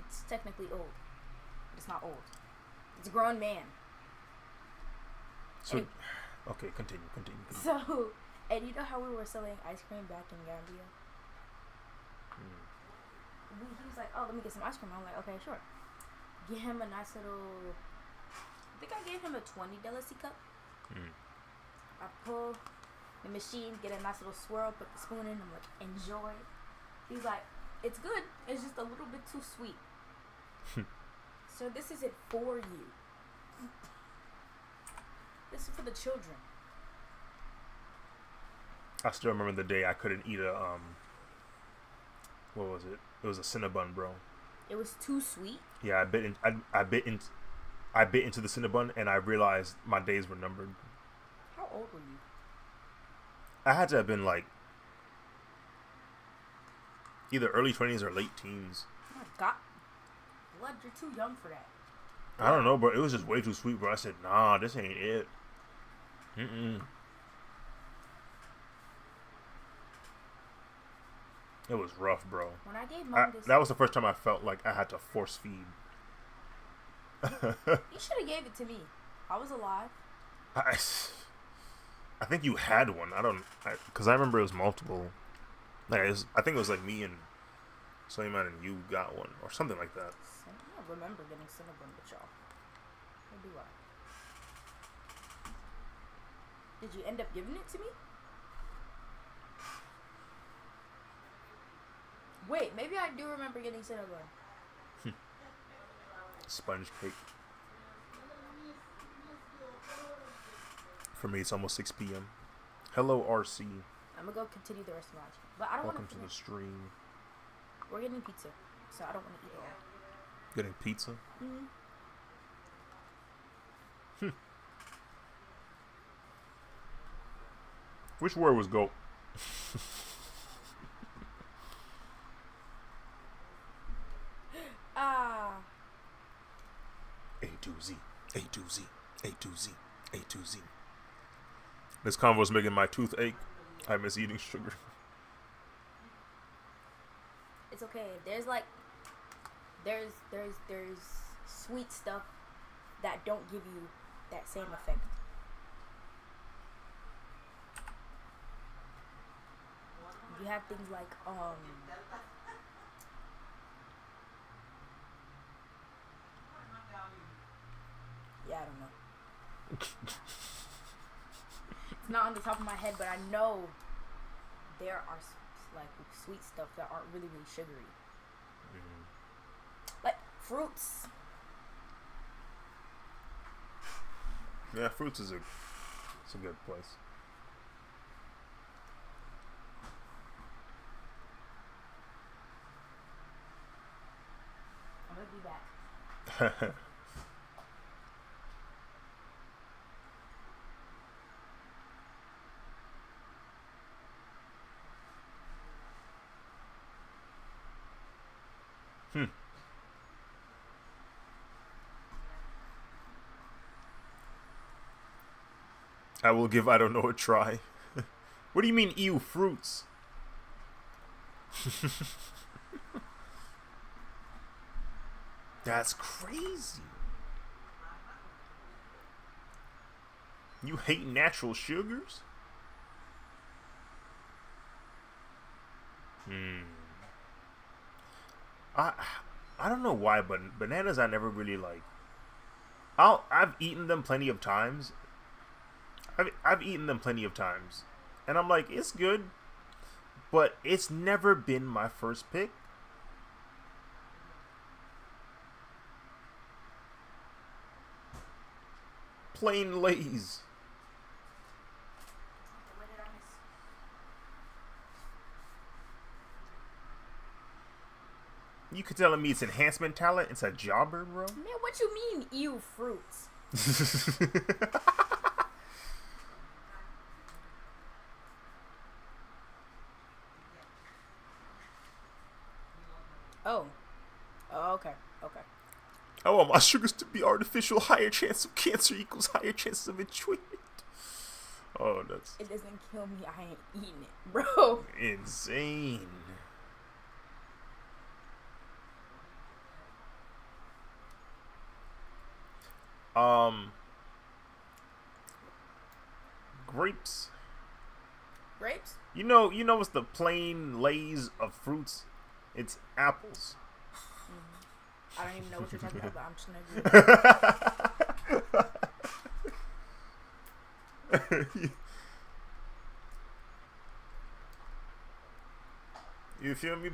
it's technically old. But it's not old. It's a grown man. So... Okay, continue. So... And you know how we were selling ice cream back in Gambia? He was like, oh, let me get some ice cream. I'm like, okay, sure. Get him a nice little... I think I gave him a $20 delicacy cup. I pull the machine, get a nice little swirl, put the spoon in. I'm like, enjoy. He's like, It's good. It's just a little bit too sweet. So this isn't for you. This is for the children. I still remember the day I couldn't eat a what was it? It was a Cinnabon, bro. It was too sweet. Yeah, I bit into the Cinnabon and I realized my days were numbered. How old were you? I had to have been like either early 20s or late teens. Oh my God. Blood, you're too young for that. I don't know, bro. It was just way too sweet, bro. I said, nah, this ain't it. It was rough, bro. When I gave Mom this... That was the first time I felt like I had to force feed. You should have gave it to me. I was alive. I think you had one. Because I remember it was multiple. Like, I think it was like me and Suleiman and you got one. Or something like that. I don't remember getting Cinnabon with y'all. Or do I? Did you end up giving it to me? Wait, maybe I do remember getting Cinnabon. Sponge cake. For me, it's almost 6 p.m. Hello, RC. I'm gonna go continue the rest of my life. But I don't Welcome to the stream. We're getting pizza, so I don't want to eat it all. Getting pizza? Which word was goat? A2Z, A2Z, A2Z, A2Z. This convo is making my tooth ache. I miss eating sugar. It's okay. There's sweet stuff that don't give you that same effect. You have things like yeah, I don't know. It's not on the top of my head, but I know there are like sweet stuff that aren't really sugary. Like fruits. Yeah, fruits is it's a good place. I'm gonna be back. I will give I don't know a try. What do you mean, ew, fruits? That's crazy. You hate natural sugars? I don't know why, but bananas I never really like. I've eaten them plenty of times. I've eaten them plenty of times, and I'm like, it's good, but it's never been my first pick. Plain Lay's. You could telling me it's enhancement talent? It's a jobber, bro? Man, what you mean, ew, fruits? Oh, okay. I want my sugars to be artificial. Higher chance of cancer equals higher chances of treatment. Oh, that's... It doesn't kill me. I ain't eating it, bro. Insane. Grapes. Grapes? You know what's the plain Lay's of fruits? It's apples. I don't even know what you're talking about, but I'm just gonna agree. You feel me?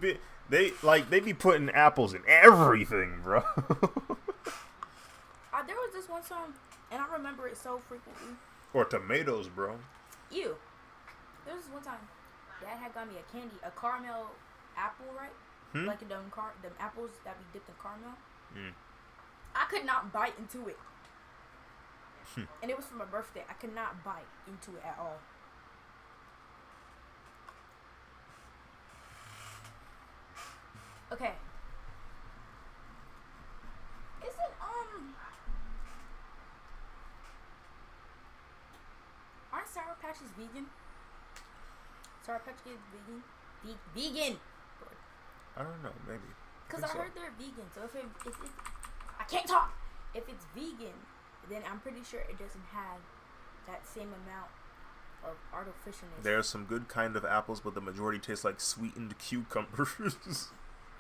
They be putting apples in everything, bro. There was this one song, and I remember it so frequently. Or tomatoes, bro. Ew. There was this one time, Dad had got me a caramel apple, right? Like them apples that we dipped in caramel. I could not bite into it. And it was for my birthday. I could not bite into it at all. Okay. Isn't aren't Sour Patches vegan? Sour Patch Kids vegan? Vegan. I don't know, maybe. Because I heard they're vegan. So if it I can't talk. If it's vegan, then I'm pretty sure it doesn't have that same amount of artificialness. There are some good kind of apples, but the majority taste like sweetened cucumbers.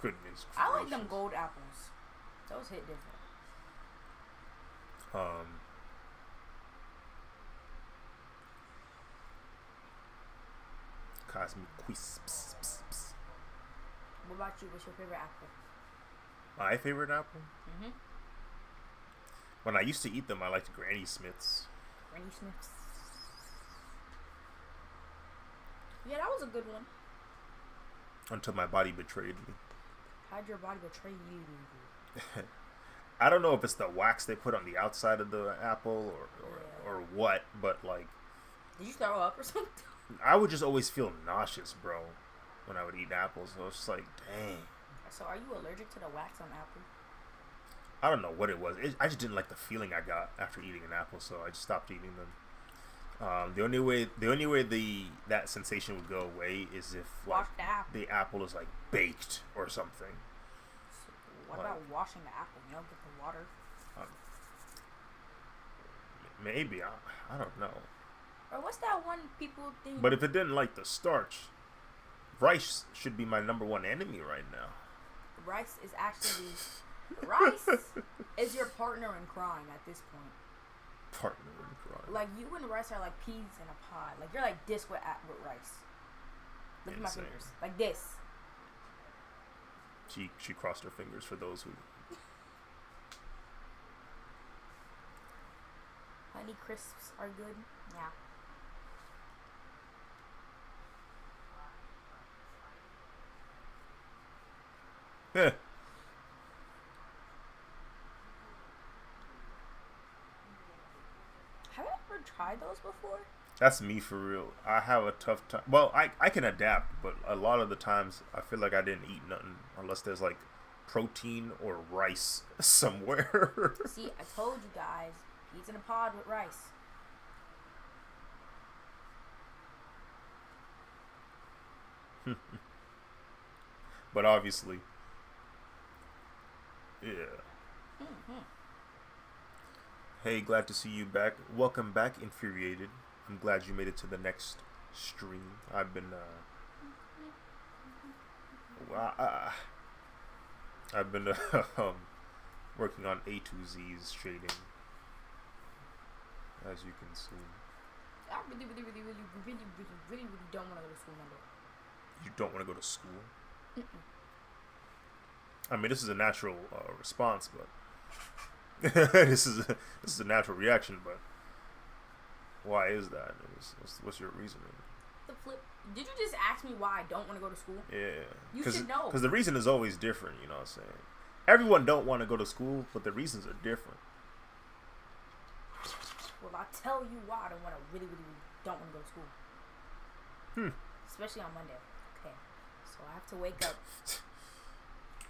Goodness. I like them gold apples. Those hit different. Cosmic Crisps. What about you? What's your favorite apple? My favorite apple? Mm-hmm. When I used to eat them, I liked Granny Smiths. Granny Smiths. Yeah, that was a good one. Until my body betrayed me. How'd your body betray you? I don't know if it's the wax they put on the outside of the apple or what, but like... Did you throw up or something? I would just always feel nauseous, bro, when I would eat apples. So I was just like, dang. So are you allergic to the wax on apple? I don't know what it was. I just didn't like the feeling I got after eating an apple, so I just stopped eating them. The only way that sensation would go away is if like the apple is like baked or something. So what about washing the apple? You don't get the water. Maybe I don't know. Or what's that one people think? But if it didn't like the starch, rice should be my number one enemy right now. Rice is actually rice is your partner in crime at this point. Partner in crime. Like you and rice are like peas in a pod. Like you're like this with rice. Look at my fingers, like this. She crossed her fingers for those who. Honey crisps are good. Yeah. Yeah. Have I ever tried those before? That's me for real. I have a tough time. Well, I can adapt, but a lot of the times I feel like I didn't eat nothing unless there's like protein or rice somewhere. See, I told you guys, peas in a pod with rice. But obviously, yeah. Mm-hmm. Hey, glad to see you back. Welcome back, Infuriated. I'm glad you made it to the next stream. I've been, I've been working on A2Z's trading, as you can see. I really don't want to go to school Monday. You don't want to go to school? Mm-mm. I mean, this is a natural response, but this is a natural reaction. But why is that? What's your reasoning? The flip. Did you just ask me why I don't want to go to school? Yeah. You should know. Because the reason is always different. You know what I'm saying? Everyone don't want to go to school, but the reasons are different. Well, I'll tell you why I don't want to really don't want to go to school. Especially on Monday. Okay. So I have to wake up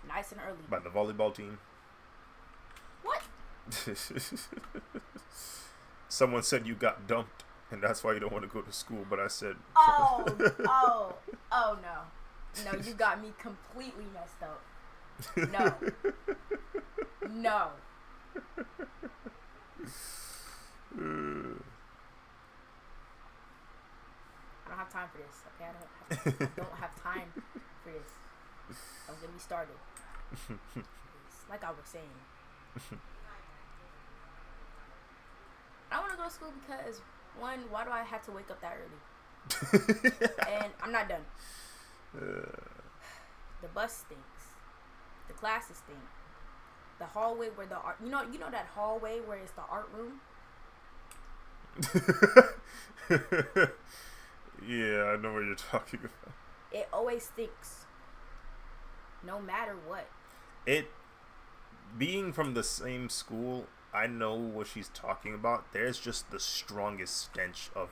nice and early. By the volleyball team. What? Someone said you got dumped, and that's why you don't want to go to school. But I said, oh no, you got me completely messed up. No. I don't have time for this. Okay, I don't have time for this. Don't get me started. Like I was saying. I want to go to school because, one, why do I have to wake up that early? And I'm not done. The bus stinks. The classes stink. The hallway where the art, you know that hallway where it's the art room. Yeah, I know what you're talking about. It always stinks. No matter what. It being from the same school, I know what she's talking about. There's just the strongest stench of,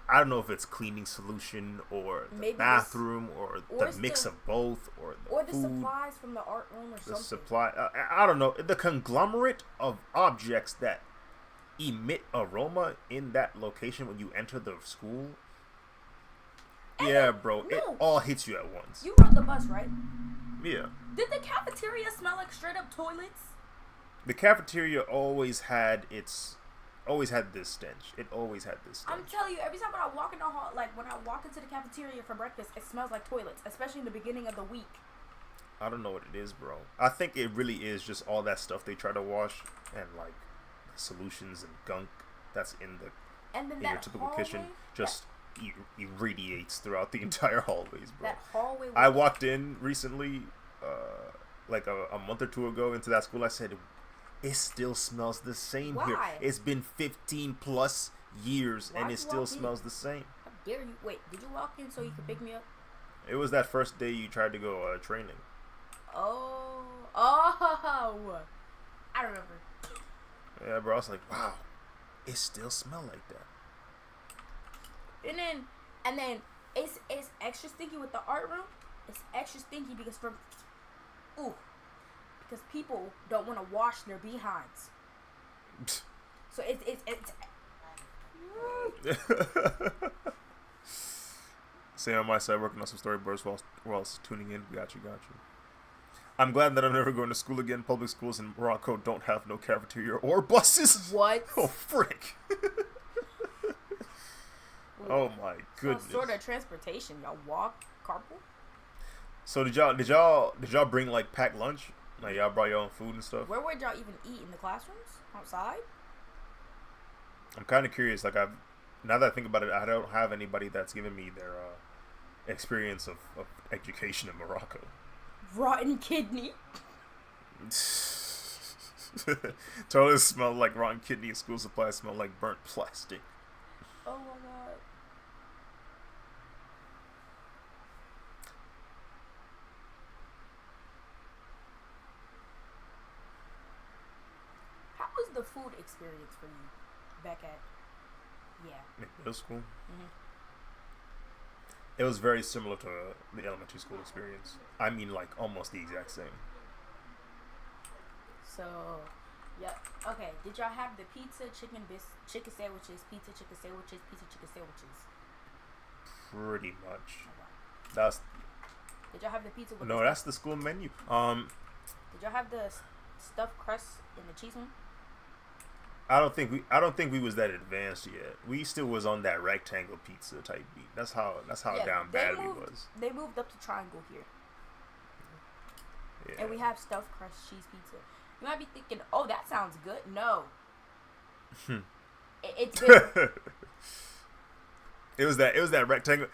I don't know if it's cleaning solution or the Maybe bathroom or the mix of both or the food, supplies from the art room or something. the supply. I don't know, the conglomerate of objects that emit aroma in that location when you enter the school. Yeah, bro, it all hits you at once. You rode the bus, right? Yeah. Did the cafeteria smell like straight up toilets? The cafeteria always had this stench. It always had this stench. I'm telling you, every time when I walk in the hall, like when I walk into the cafeteria for breakfast, it smells like toilets, especially in the beginning of the week. I don't know what it is, bro. I think it really is just all that stuff they try to wash and like solutions and gunk that's in your typical kitchen just irradiates throughout the entire hallways, bro. That hallway. I walked in recently, like a month or two ago into that school. I said, it still smells the same here. It's been 15 plus years and it still smells the same. How dare you? Wait, did you walk in so you could pick me up? It was that first day you tried to go training. Oh, I remember. Yeah, bro. I was like, wow, it still smells like that. And then it's extra stinky with the art room. It's extra stinky because because people don't want to wash their behinds. So it's Say on my side, working on some storyboards while tuning in. Got you. I'm glad that I'm never going to school again. Public schools in Morocco don't have no cafeteria or buses. What? Oh, frick. Oh my goodness. So sort of transportation. Y'all walk, carpool? So did y'all bring like packed lunch? Like y'all brought your own food and stuff? Where would y'all even eat? In the classrooms? Outside? I'm kind of curious. Like now that I think about it, I don't have anybody that's given me their experience of education in Morocco. Rotten kidney. Toilets smell like rotten kidney and school supplies smell like burnt plastic. Oh my god. How was the food experience for you back at middle school? Mm-hmm. It was very similar to the elementary school experience. I mean, like, almost the exact same. So, yeah. Okay, did y'all have the pizza, chicken sandwiches, pizza, chicken sandwiches? Pretty much. Oh, wow. Did y'all have the pizza with No, that's the school menu. Did y'all have the stuffed crust and the cheese one? I don't think we was that advanced yet. We still was on that rectangle pizza type beat. That's how down bad we was. They moved up to triangle here. Yeah. And we have stuffed crust cheese pizza. You might be thinking, oh, that sounds good. No. It's been... It was that rectangle.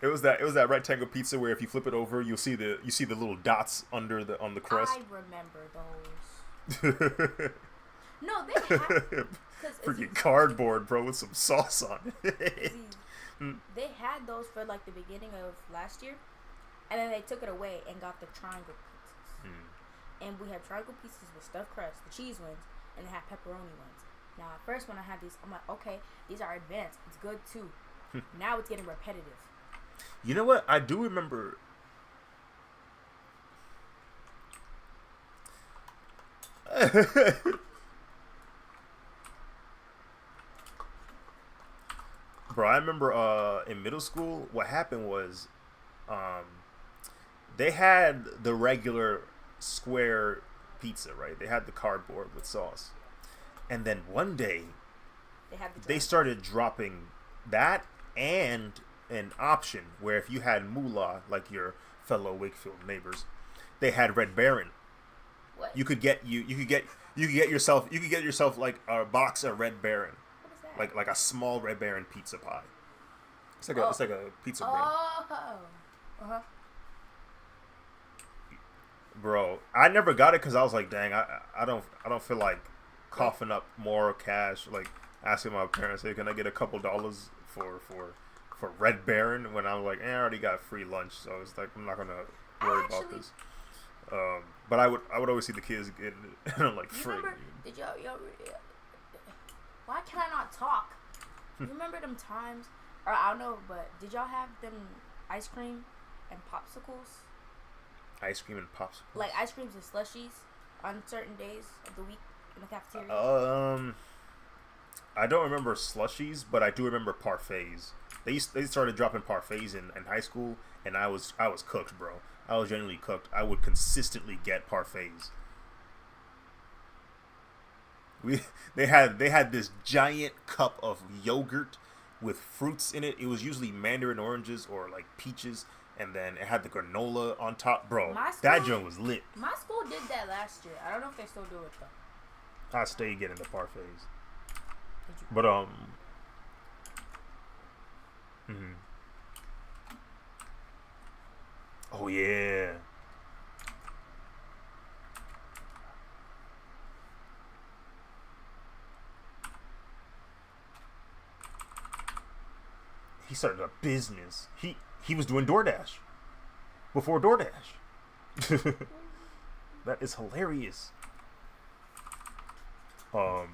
It was that rectangle pizza where if you flip it over, you see the little dots on the crust. I remember those. No, they had freaking cardboard, bro, with some sauce on it. They had those for like the beginning of last year, and then they took it away and got the triangle pizzas. And we have triangle pizzas with stuffed crust, the cheese ones, and they have pepperoni ones. Now, at first when I had these, I'm like, okay, these are advanced. It's good too. Now it's getting repetitive. You know what? I do remember. Bro, I remember in middle school, what happened was they had the regular square pizza, right? They had the cardboard with sauce. And then one day, they started dropping that and an option where if you had moolah, like your fellow Wakefield neighbors, they had Red Baron. What? You could get yourself like a box of Red Baron. What is that? Like a small Red Baron pizza pie. Oh. it's like a pizza bread. Oh. Uh-huh. Bro, I never got it because I was like, dang, I don't feel like coughing up more cash, like asking my parents, hey, can I get a couple dollars for Red Baron when I was like, I already got free lunch, so it's like I'm not gonna worry about this. But I would always see the kids getting it, and I'm like, free. Did y'all why can I not talk? You remember them times, or I don't know, but did y'all have them ice cream and popsicles? Ice cream and popsicles. Like ice creams and slushies on certain days of the week in the cafeteria. I don't remember slushies, but I do remember parfaits. They started dropping parfaits in high school, and I was cooked, bro. I was genuinely cooked. I would consistently get parfaits. They had this giant cup of yogurt with fruits in it. It was usually mandarin oranges or like peaches, and then it had the granola on top, bro. That joint was lit. My school did that last year. I don't know if they still do it though. I stayed getting the parfaits, but oh yeah. He started a business. He was doing DoorDash before DoorDash. That is hilarious. Oh.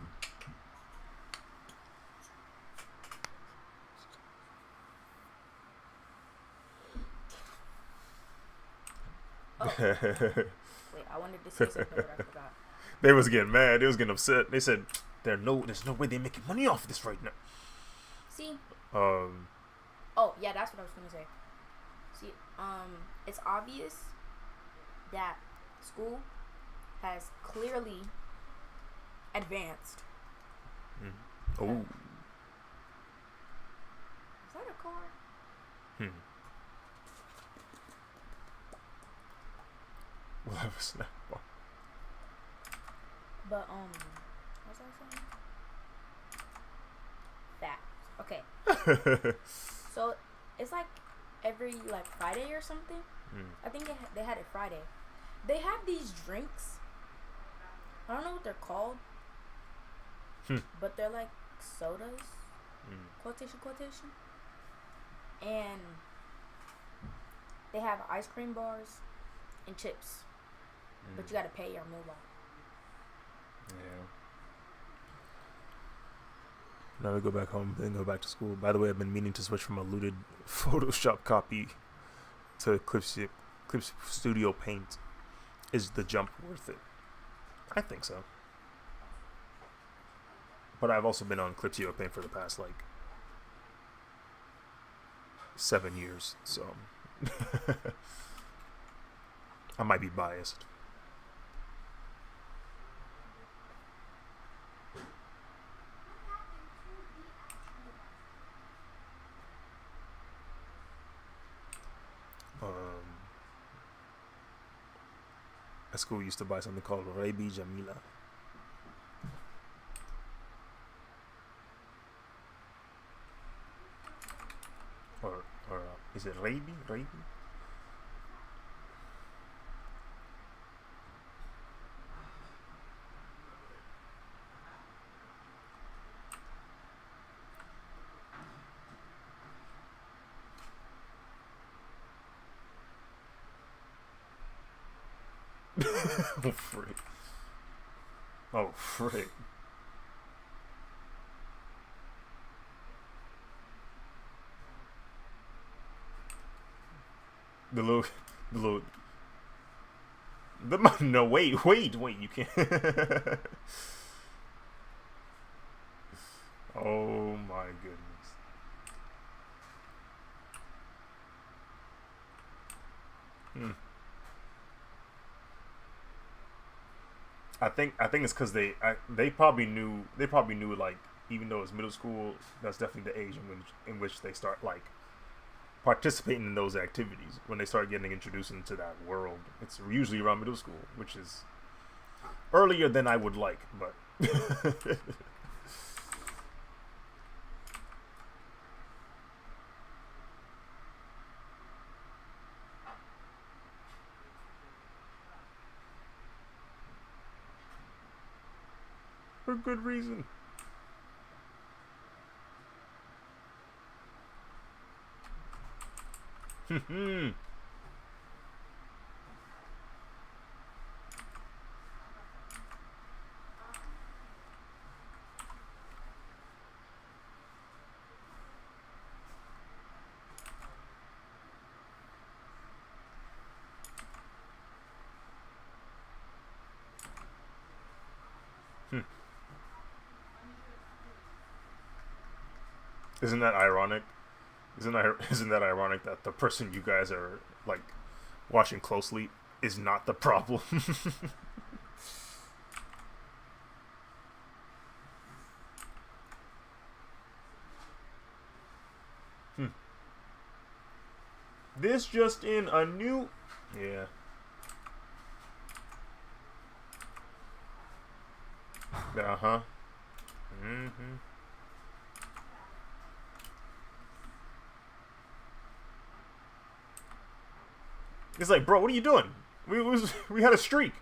Wait, I wanted to say something, but I forgot. They was getting mad. They was getting upset. They said, there's no way they're making money off this right now. See? Oh, yeah, that's what I was going to say. See, it's obvious that school has clearly advanced. Oh. Is that a car? Well, that was not far. But, what was I saying? Facts. Okay. So, it's like every, like, Friday or something. I think they had it Friday. They have these drinks. I don't know what they're called. But they're like sodas. Quotation. And they have ice cream bars and chips. But you gotta pay your meal out. Yeah. Now we go back home, then go back to school. By the way, I've been meaning to switch from a looted Photoshop copy to Clips Studio Paint. Is the jump worth it? I think so. But I've also been on Clips Studio Paint for the past, like, 7 years, so I might be biased. At school, we used to buy something called Rebi Jamila. Or is it Rebi? Rebi? Oh, frick. Oh, frick. No, wait, you can't. Oh my goodness. I think it's because they probably knew like, even though it's middle school, that's definitely the age in which they start like participating in those activities. When they start getting introduced into that world, it's usually around middle school, which is earlier than I would like, but for good reason. Isn't that ironic? Isn't that ironic that the person you guys are like watching closely is not the problem? This just in a new, yeah. Uh-huh. Mm-hmm. It's like, bro, what are you doing? We had a streak.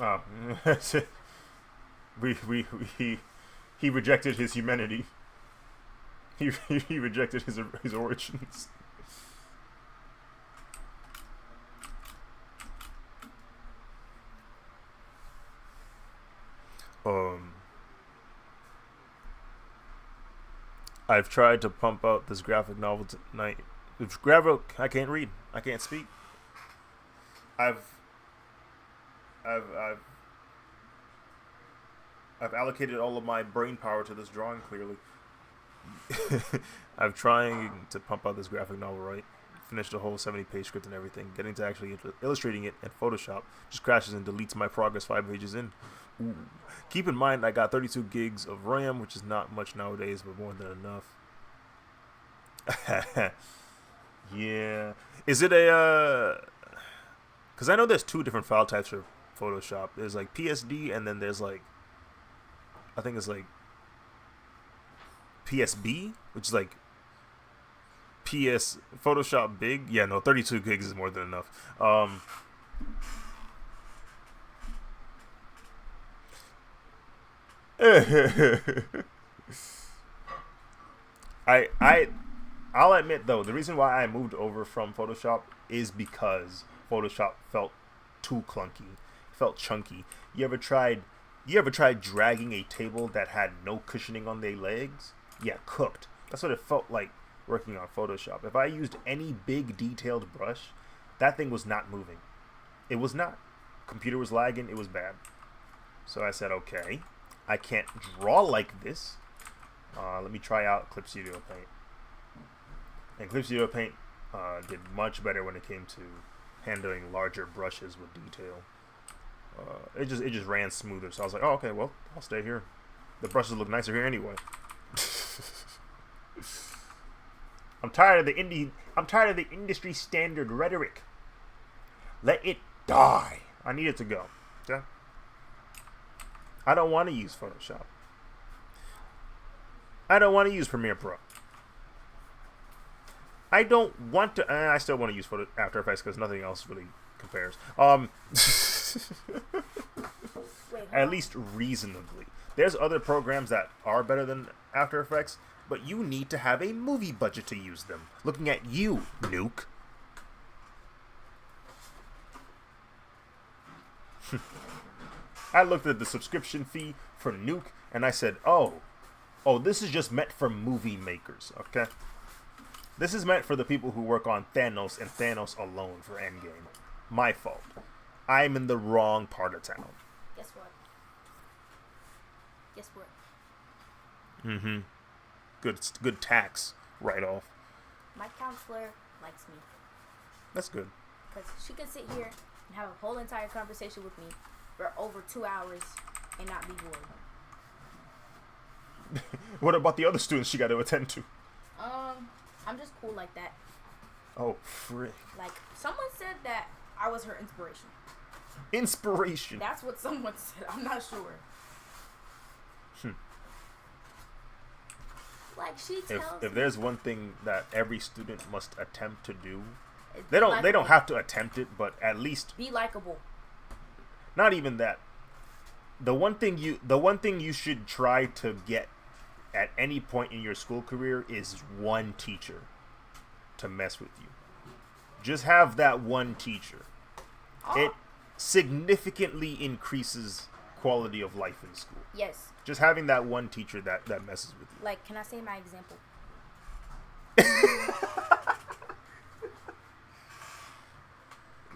Oh, he rejected his humanity. He rejected his origins. I've tried to pump out this graphic novel tonight. I can't read. I can't speak. I've I've I've allocated all of my brain power to this drawing. Clearly, I'm trying to pump out this graphic novel. Right, finished a whole 70-page script and everything. Getting to actually illustrating it in Photoshop just crashes and deletes my progress 5 pages in. Ooh. Keep in mind, I got 32 gigs of RAM, which is not much nowadays, but more than enough. Yeah. Is it a... Because I know there's two different file types for Photoshop. There's like PSD, and then there's like... I think it's like PSB, which is like PS Photoshop Big. Yeah, no, 32 gigs is more than enough. I'll admit though, the reason why I moved over from Photoshop is because Photoshop felt too clunky, felt chunky. You ever tried dragging a table that had no cushioning on their legs? Yeah, cooked. That's what it felt like working on Photoshop. If I used any big detailed brush, that thing was not moving. It was not. Computer was lagging, it was bad. So I said, okay, I can't draw like this. Let me try out Clip Studio Paint. And Clip Studio Paint did much better when it came to handling larger brushes with detail. It just ran smoother. So I was like, oh, okay, well, I'll stay here. The brushes look nicer here anyway. I'm tired of the industry standard rhetoric. Let it die. I need it to go. Okay? I don't want to use Photoshop. I don't want to use Premiere Pro. I don't want to. I still want to use After Effects because nothing else really compares. At least reasonably. There's other programs that are better than After Effects, but you need to have a movie budget to use them. Looking at you, Nuke. I looked at the subscription fee for Nuke, and I said, oh, this is just meant for movie makers, okay? This is meant for the people who work on Thanos and Thanos alone for Endgame. My fault. I'm in the wrong part of town. Guess what? Guess what? Mm-hmm. Good tax write-off. My counselor likes me. That's good. Because she could sit here and have a whole entire conversation with me for over 2 hours and not be bored. What about the other students she got to attend to? I'm just cool like that. Oh, frick. Like, someone said that I was her inspiration. Inspiration? That's what someone said. I'm not sure. Like, she tells if there's one thing that every student must attempt to do, me, they don't have to attempt it, but at least be likable. Not even that. The one thing you should try to get at any point in your school career is one teacher to mess with you. Just have that one teacher. Oh. It significantly increases quality of life in school. Yes. Just having that one teacher that messes with you. Like, can I say my example?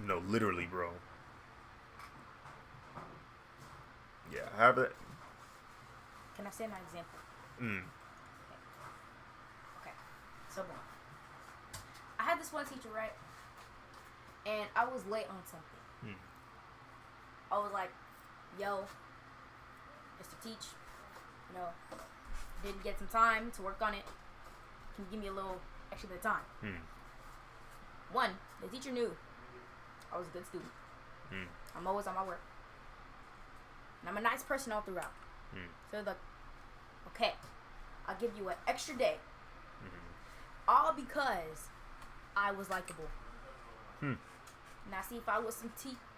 No, literally, bro. Yeah, have it. Can I say my example? Okay. So, boom. I had this one teacher, right? And I was late on something. I was like, yo, Mr. Teach, didn't get some time to work on it. Can you give me a little extra bit of time? One, the teacher knew I was a good student. I'm always on my work. And I'm a nice person all throughout. So they're like, okay, I'll give you an extra day. All because I was likable. Now see, if I was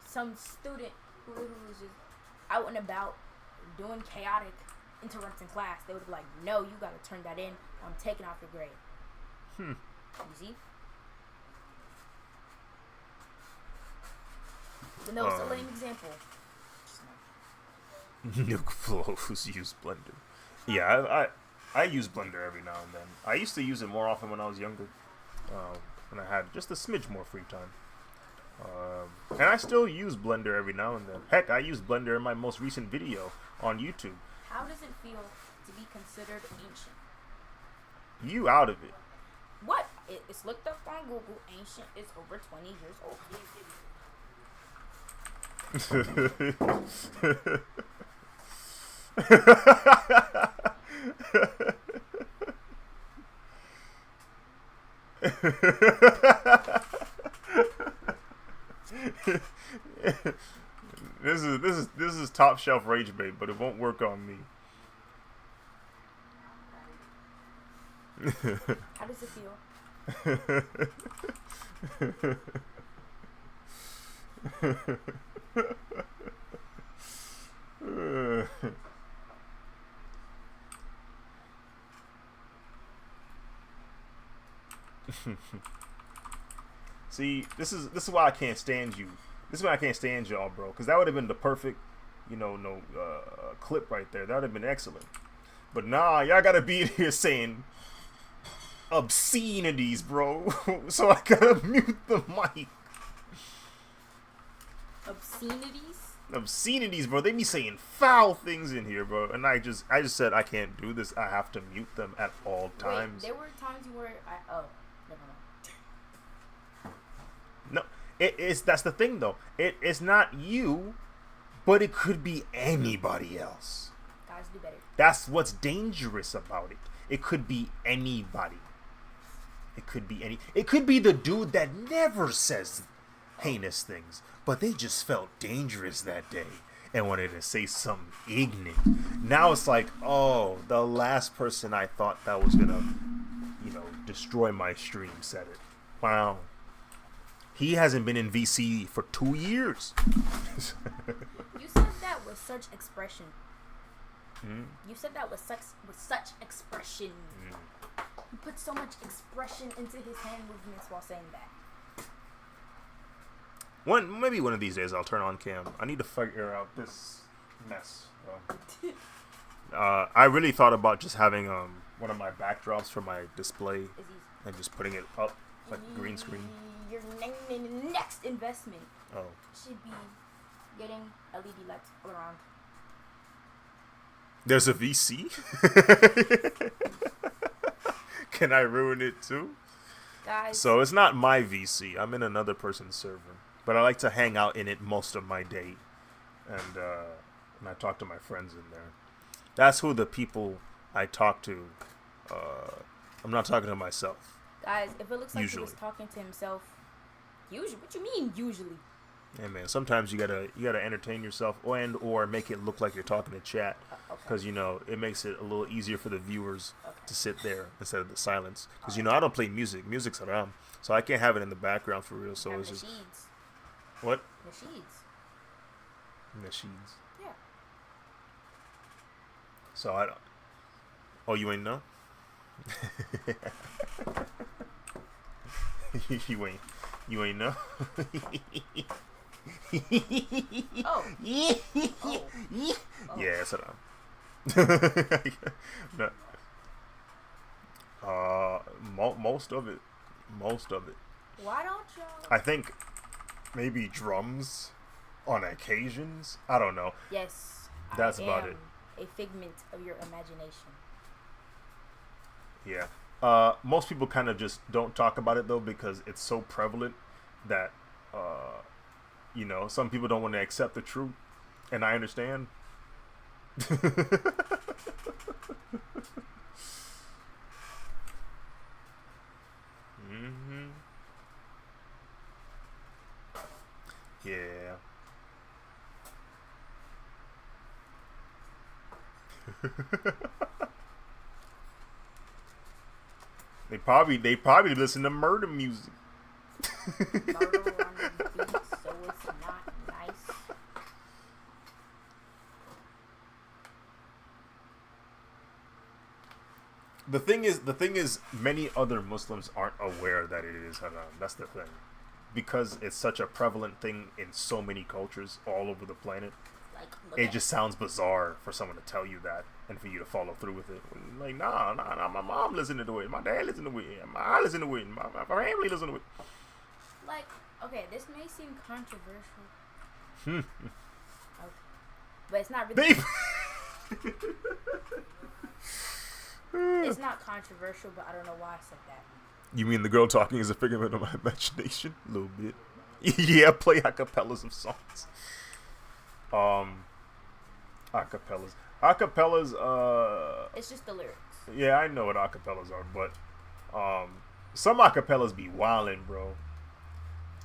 some student who was just out and about doing chaotic, interrupting class, they would be like, no, you gotta turn that in, or I'm taking off your grade. You see? But no, it's a lame example. Nuke flows use Blender. Yeah, I use Blender every now and then. I used to use it more often when I was younger, when I had just a smidge more free time. And I still use Blender every now and then. Heck, I use Blender in my most recent video on YouTube. How does it feel to be considered ancient? You out of it. What? It's looked up on Google. Ancient is over 20 years old. This is top shelf rage bait, but it won't work on me. How does it feel? See, this is why I can't stand you. This is why I can't stand y'all, bro. Because that would have been the perfect, clip right there. That would have been excellent. But nah, y'all gotta be in here saying obscenities, bro. So I gotta mute the mic. Obscenities, bro. They be saying foul things in here, bro. And I just said I can't do this. I have to mute them at all times. Wait, there were times you were. Never mind. No, that's the thing though. It's not you, but it could be anybody else. Guys, do better. That's what's dangerous about it. It could be anybody. It could be the dude that never says heinous things, but they just felt dangerous that day and wanted to say something ignorant. Now it's like, oh, the last person I thought that was gonna, destroy my stream said it. Wow. He hasn't been in VC for 2 years. You said that with such expression. You said that with such expression. You put so much expression into his hand movements while saying that. Maybe one of these days I'll turn on cam. I need to figure out this mess. I really thought about just having one of my backdrops for my display and just putting it up like green screen. Your next investment should be getting LED lights all around. There's a VC? Can I ruin it too? Guys. So it's not my VC. I'm in another person's server. But I like to hang out in it most of my day. And I talk to my friends in there. That's who the people I talk to. I'm not talking to myself. Guys, if it looks like Usually. he was talking to himself. Usually? What you mean, usually? Hey man, sometimes you gotta entertain yourself or make it look like you're talking to chat, because it makes it a little easier for the viewers to sit there instead of the silence. Because I don't play music. Music's haram, so I can't have it in the background for real. So it's just Nasheeds. what? Nasheeds. Nasheeds. Yeah. So I don't. Oh, you ain't know? you ain't. You ain't know? Oh. Oh. Oh. Yeah, that's what I'm. No. Most of it. Most of it. Why don't y'all? I think maybe drums on occasions. I don't know. Yes. That's I about am it. a figment of your imagination. Yeah. Most people kind of just don't talk about it though because it's so prevalent that some people don't want to accept the truth, and I understand. hmm Yeah. they probably listen to murder music. Murder on the beat, so it's not nice. The thing is, many other Muslims aren't aware that it is haram. That's the thing, because it's such a prevalent thing in so many cultures all over the planet. Like, look It at just sounds bizarre for someone to tell you that and for you to follow through with it. Like, nah. My mom listened to it. My dad listened to it. I listen to it. My family listened to it. like, okay, this may seem controversial. Okay. But it's not really. It's not controversial, but I don't know why I said that. You mean the girl talking is a figment of my imagination? A little bit. Yeah, play acapellas of songs. Acapellas. Acapellas, It's just the lyrics. yeah, I know what acapellas are, but some acapellas be wildin', bro.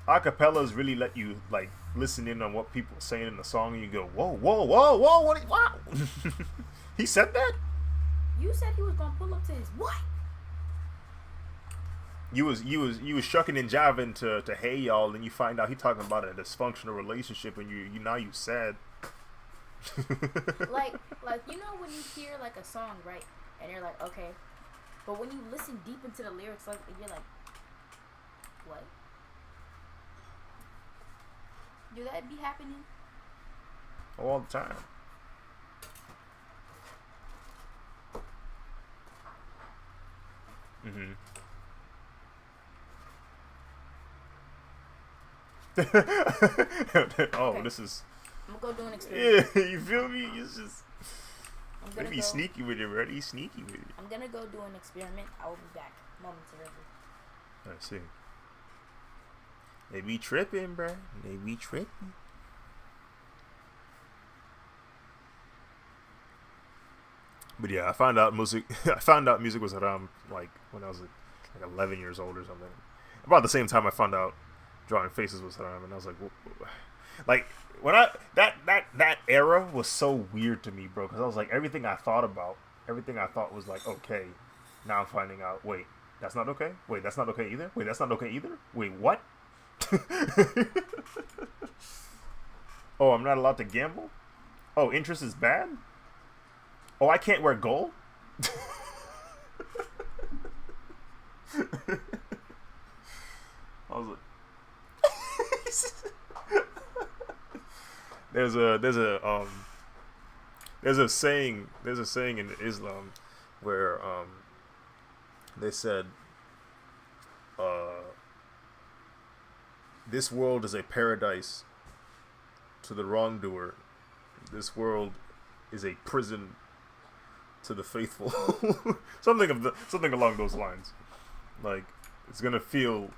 Acapellas really let you like listen in on what people are saying in the song, and you go, whoa, whoa, whoa, whoa, wow. He said that? You said he was gonna pull up to his what? You was shucking and jiving to hey y'all, and you find out he talking about a dysfunctional relationship, and you now you sad. like you know when you hear like a song, right? And you're like, okay, but when you listen deep into the lyrics, like you're like, what? Do that be happening? All the time. Mm-hmm. Oh, Okay. this is. I'm gonna go do an experiment. Yeah, you feel me? It's just. I'm gonna Maybe go. sneaky with it, ready? Sneaky with it. I'm gonna go do an experiment. I will be back momentarily. I see. They be tripping, bruh. They be tripping. But yeah, I found out music. I found out music was haram like when I was like 11 years old or something. About the same time I found out drawing faces was haram, and I was like, like when I that era was so weird to me, bro. Because I was like, everything I thought was like okay. Now I'm finding out. Wait, that's not okay. Wait, that's not okay either. Wait, that's not okay either. Wait, what? Oh, I'm not allowed to gamble. Oh, interest is bad. Oh, I can't wear gold. I was like, there's a saying in Islam where they said this world is a paradise to the wrongdoer. This world is a prison to the faithful. something along those lines. Like you're gonna feel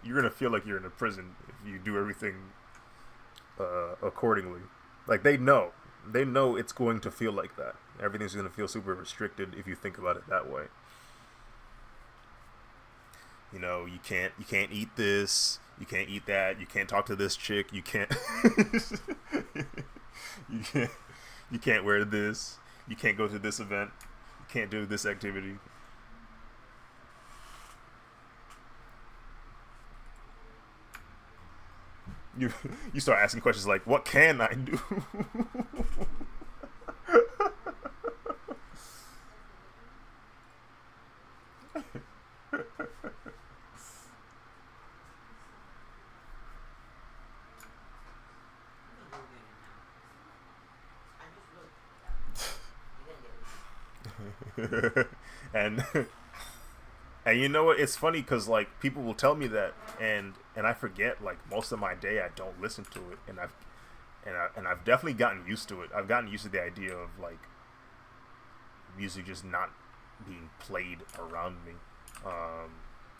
like you're in a prison if you do everything accordingly. Like they know it's going to feel like that. Everything's gonna feel super restricted if you think about it that way. You can't eat this, you can't eat that, you can't talk to this chick, you can't you can't wear this, you can't go to this event, you can't do this activity. You you start asking questions like, "What can I do?" and and you know what? It's funny because like people will tell me that, and I forget like most of my day I don't listen to it, and I've definitely gotten used to it. I've gotten used to the idea of like music just not being played around me.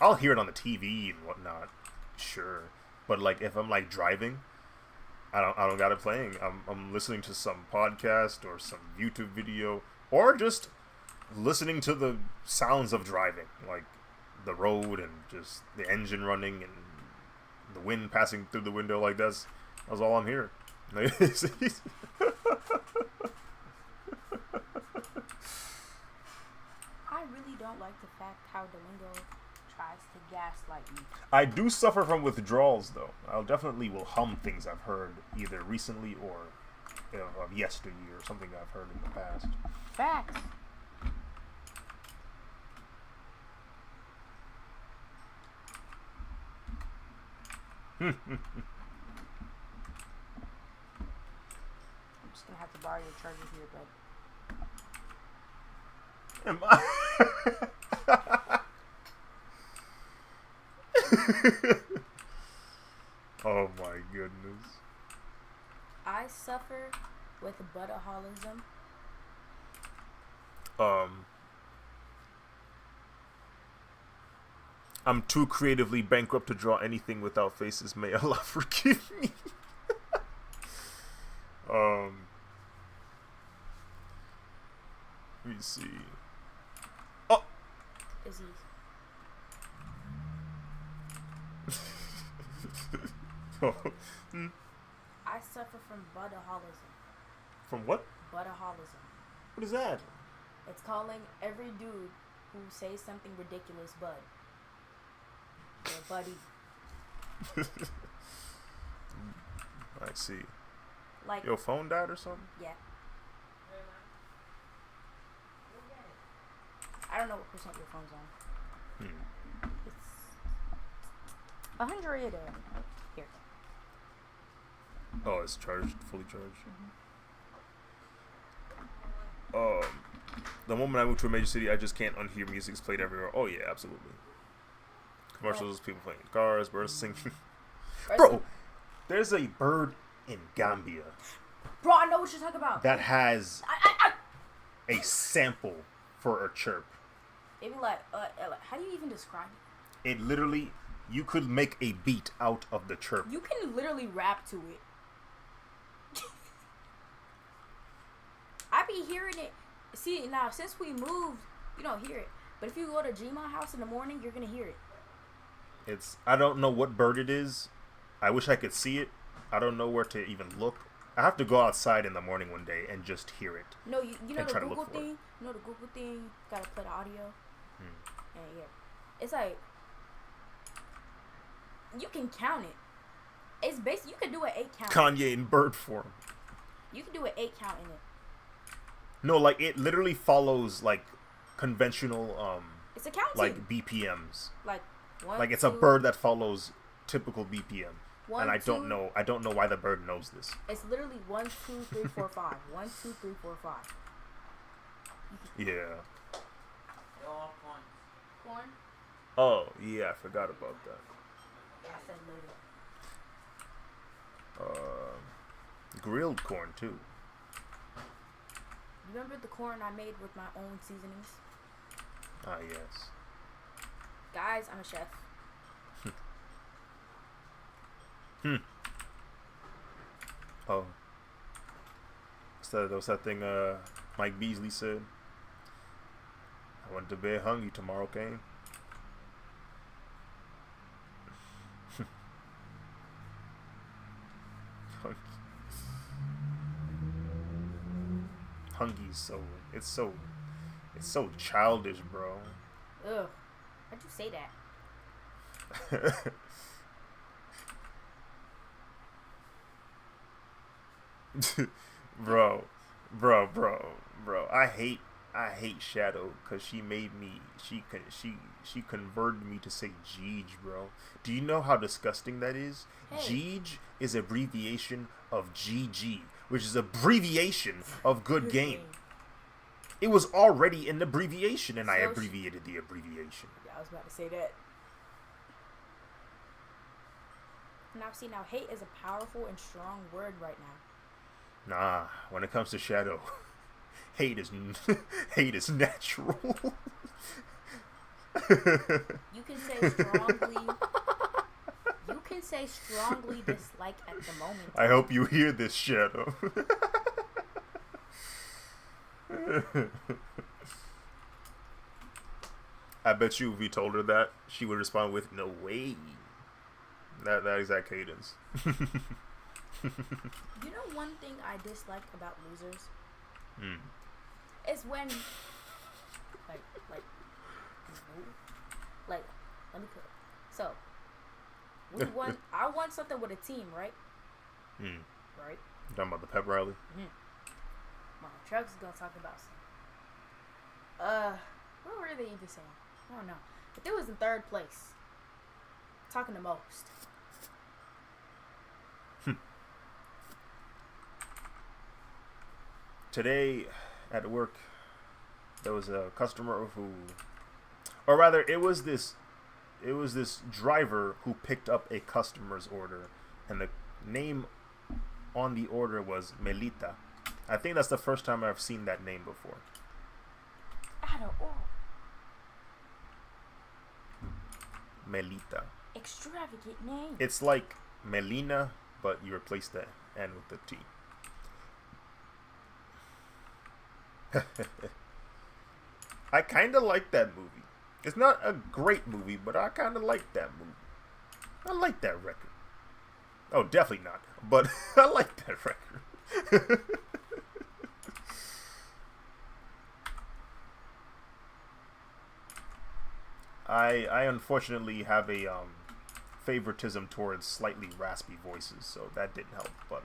I'll hear it on the TV and whatnot, sure, but like if I'm like driving, I don't got it playing. I'm listening to some podcast or some YouTube video or just listening to the sounds of driving, like the road and just the engine running and the wind passing through the window. Like that's all I'm hearing. I really don't like the fact how Domingo tries to gaslight me. I do suffer from withdrawals, though. I'll definitely will hum things I've heard either recently or of yesteryear, or something I've heard in the past. Facts. I'm just gonna have to borrow your charger here, bud. Am I? Oh my goodness. I suffer with buttaholism. I'm too creatively bankrupt to draw anything without faces. May Allah forgive me. Let me see. Oh. Is he? Oh. I suffer from buttaholism. From what? Buttaholism. What is that? It's calling every dude who says something ridiculous bud. Yeah, buddy. I see. Like, your phone died or something? Yeah. I don't know what percent your phone's on. It's 100. Here. Oh, it's charged, fully charged. The moment I moved to a major city, I just can't unhear music's played everywhere. Oh yeah, absolutely. Commercials, people playing cars, birds singing. Bro, there's a bird in Gambia. Bro, I know what you're talking about. That has a sample for a chirp. It'd be like, how do you even describe it? It literally, you could make a beat out of the chirp. You can literally rap to it. I be hearing it. See, now, since we moved, you don't hear it. But if you go to Gma's house in the morning, you're going to hear it. I don't know what bird it is. I wish I could see it. I don't know where to even look. I have to go outside in the morning one day and just hear it. No, you know the Google thing? You know the Google thing? Gotta play the audio. And yeah. It's like, you can count it. It's basically, you can do an 8 count. Kanye in bird form. You can do an 8 count in it. No, like it literally follows like conventional it's a counting. like BPMs. Like one, like it's two, a bird that follows typical BPM. One, and I two, don't know why the bird knows this. It's literally 1, 2, 3, 4, 5. 1, 2, 3, 4, 5. Yeah. Corn? Oh, yeah, I forgot about that. I said later. Grilled corn too. Remember the corn I made with my own seasonings? Ah, yes. Guys, I'm a chef. Oh. What's that thing Mike Beasley said? I went to bed hungry, tomorrow came. Hungry it's so childish, bro. Ugh. Why'd you say that? bro, bro. I hate Shadow because she made me. She converted me to say Jeej, bro. Do you know how disgusting that is? Hey, Jeej is abbreviation of GG, which is abbreviation of good good game. game. It was already an abbreviation, and I So abbreviated the abbreviation. yeah, I was about to say that. Now, see, now hate is a powerful and strong word right now. Nah, when it comes to Shadow, hate is hate is natural. You can say strongly. You can say strongly dislike at the moment. I hope you hear this, Shadow. I bet you if we told her that, she would respond with "No way." That exact cadence. You know one thing I dislike about losers Mm. is when, like, no, like, let me put it. So, we want. I want something with a team, right? Mm. Right. You talking about the pep rally? My Trucks is gonna talk about some. What were they even saying? I don't know. But they was in third place, talking the most. Today at work, there was a customer who, or rather, it was this driver who picked up a customer's order, and the name on the order was Melita. I think that's the first time I've seen that name before. Out of all, Melita. extravagant name. It's like Melina, but you replace the N with the T. I kind of like that movie. It's not a great movie, but I kind of like that movie. I like that record. Oh, definitely not. But I like that record. I unfortunately have a favoritism towards slightly raspy voices, so that didn't help. But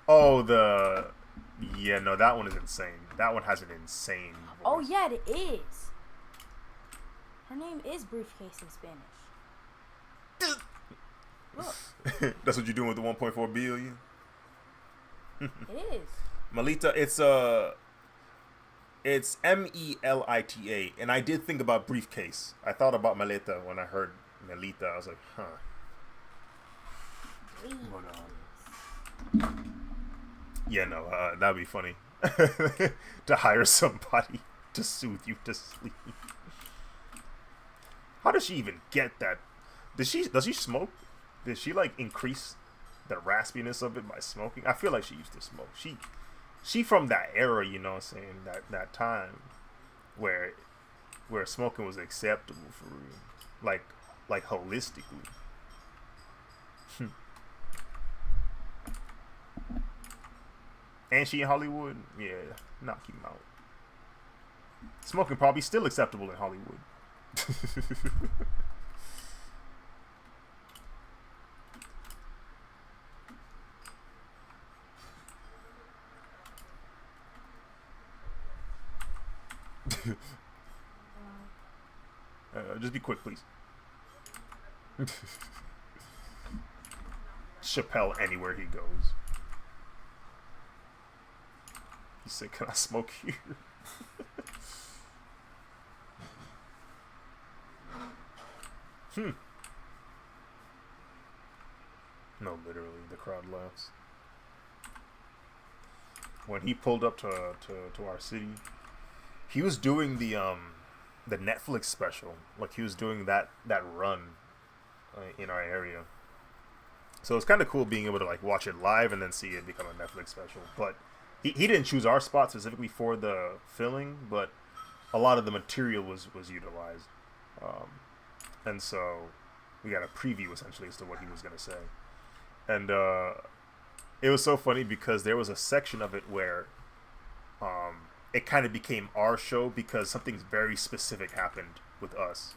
oh, yeah, no, that one is insane. That one has an insane voice. Oh yeah, it is. Her name is Briefcase in Spanish. Look, That's what you're doing with the 1.4 billion. it is. Melita, it's Melita, and I did think about briefcase. I thought about Melita when I heard Melita. I was like, huh. But, yeah, no, that'd be funny to hire somebody to soothe you to sleep. How does she even get that? Does she smoke? Did she like increase the raspiness of it by smoking? I feel like she used to smoke. She from that era, you know what I'm saying? That time where smoking was acceptable for real. Like holistically. And she in Hollywood? Yeah, knock him out. Smoking probably still acceptable in Hollywood. Just be quick, please. Chappelle anywhere he goes. He said, "Can I smoke here?" No, literally, the crowd laughs. When he pulled up to our city, he was doing the Netflix special. Like he was doing that run in our area. So it's kind of cool being able to like watch it live and then see it become a Netflix special. But he didn't choose our spot specifically for the filming, but a lot of the material was utilized. And so we got a preview essentially as to what he was going to say. And it was so funny because there was a section of it where it kind of became our show because something very specific happened with us.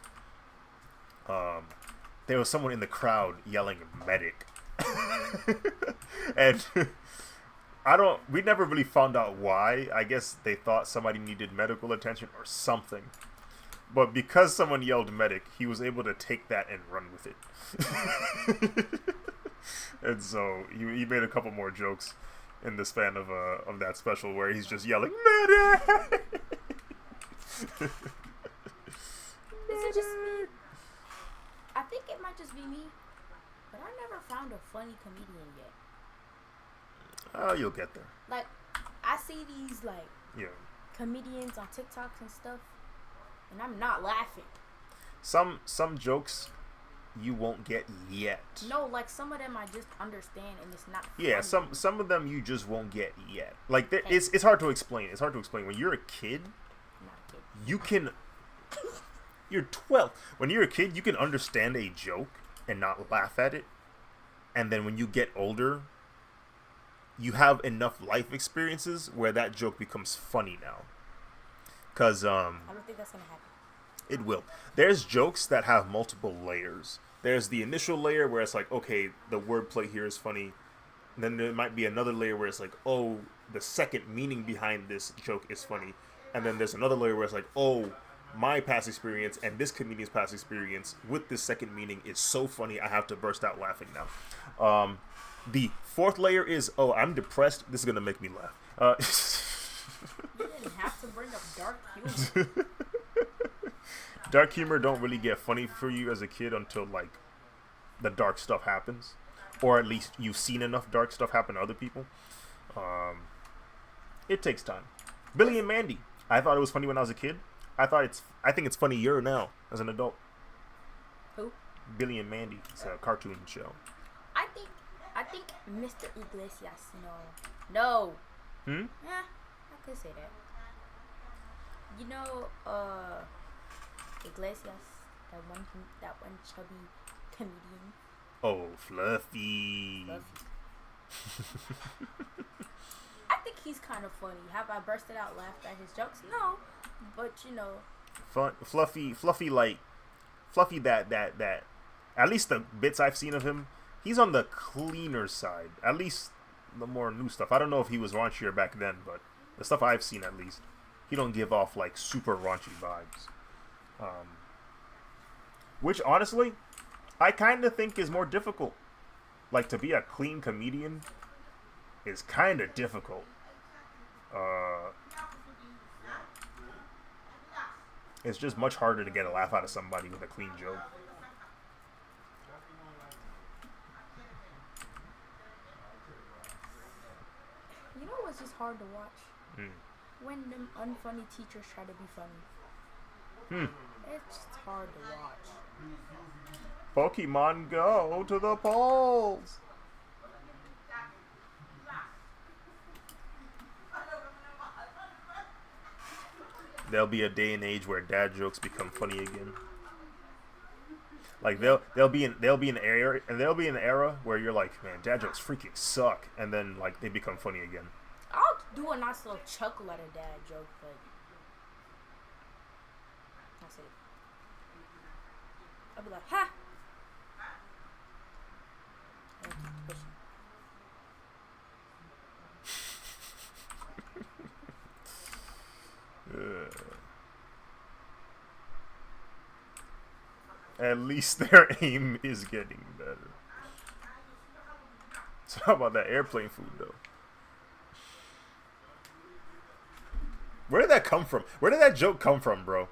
there was someone in the crowd yelling medic. And we never really found out why. I guess they thought somebody needed medical attention or something. But because someone yelled medic, he was able to take that and run with it. And so he made a couple more jokes in the span of that special where he's just yelling medic. Is it just me? I think it might just be me, but I never found a funny comedian yet. Oh, you'll get there. Like, I see these like Yeah. comedians on TikToks and stuff, and I'm not laughing. Some jokes you won't get yet. No, like some of them I just understand and it's not funny. Yeah, some of them you just won't get yet. Like it's hard to explain. It's hard to explain. When you're a kid, I'm not a kid. you can. You're 12. When you're a kid, you can understand a joke and not laugh at it. And then when you get older, you have enough life experiences where that joke becomes funny now. Cause I don't think that's gonna happen. It will. There's jokes that have multiple layers. There's the initial layer where it's like, okay, the wordplay here is funny. And then there might be another layer where it's like, oh, the second meaning behind this joke is funny. And then there's another layer where it's like, oh, my past experience and this comedian's past experience with this second meaning is so funny I have to burst out laughing now. The fourth layer is, oh, I'm depressed. This is going to make me laugh. You didn't have to bring up dark humor. Dark humor don't really get funny for you as a kid until, like, the dark stuff happens. Or at least you've seen enough dark stuff happen to other people. It takes time. Billy and Mandy. I thought it was funny when I was a kid. I think it's funnier now as an adult. Who? Billy and Mandy. It's a cartoon show. I think Mr. Iglesias. No. Hmm? Yeah, I could say that. You know, Iglesias, that one chubby comedian. Oh, Fluffy. I think he's kind of funny. Have I bursted out laughed at his jokes? No, but Fluffy that at least the bits I've seen of him, he's on the cleaner side. At least the more new stuff. I don't know if he was raunchier back then, but the stuff I've seen at least, he don't give off like super raunchy vibes. Which honestly, I kind of think is more difficult. Like, to be a clean comedian is kind of difficult. It's just much harder to get a laugh out of somebody with a clean joke. You know what's just hard to watch? When them unfunny teachers try to be funny. It's just hard to watch. Pokemon Go to the polls. There'll be a day and age where dad jokes become funny again. Like there'll be an era where you're like, man, dad jokes freaking suck, and then like they become funny again. I'll do a nice little chuckle at a dad joke, but that's it. I'll be like, ha! And keep pushing. At least their aim is getting better. So how about that airplane food though? Where did that come from? Where did that joke come from, bro?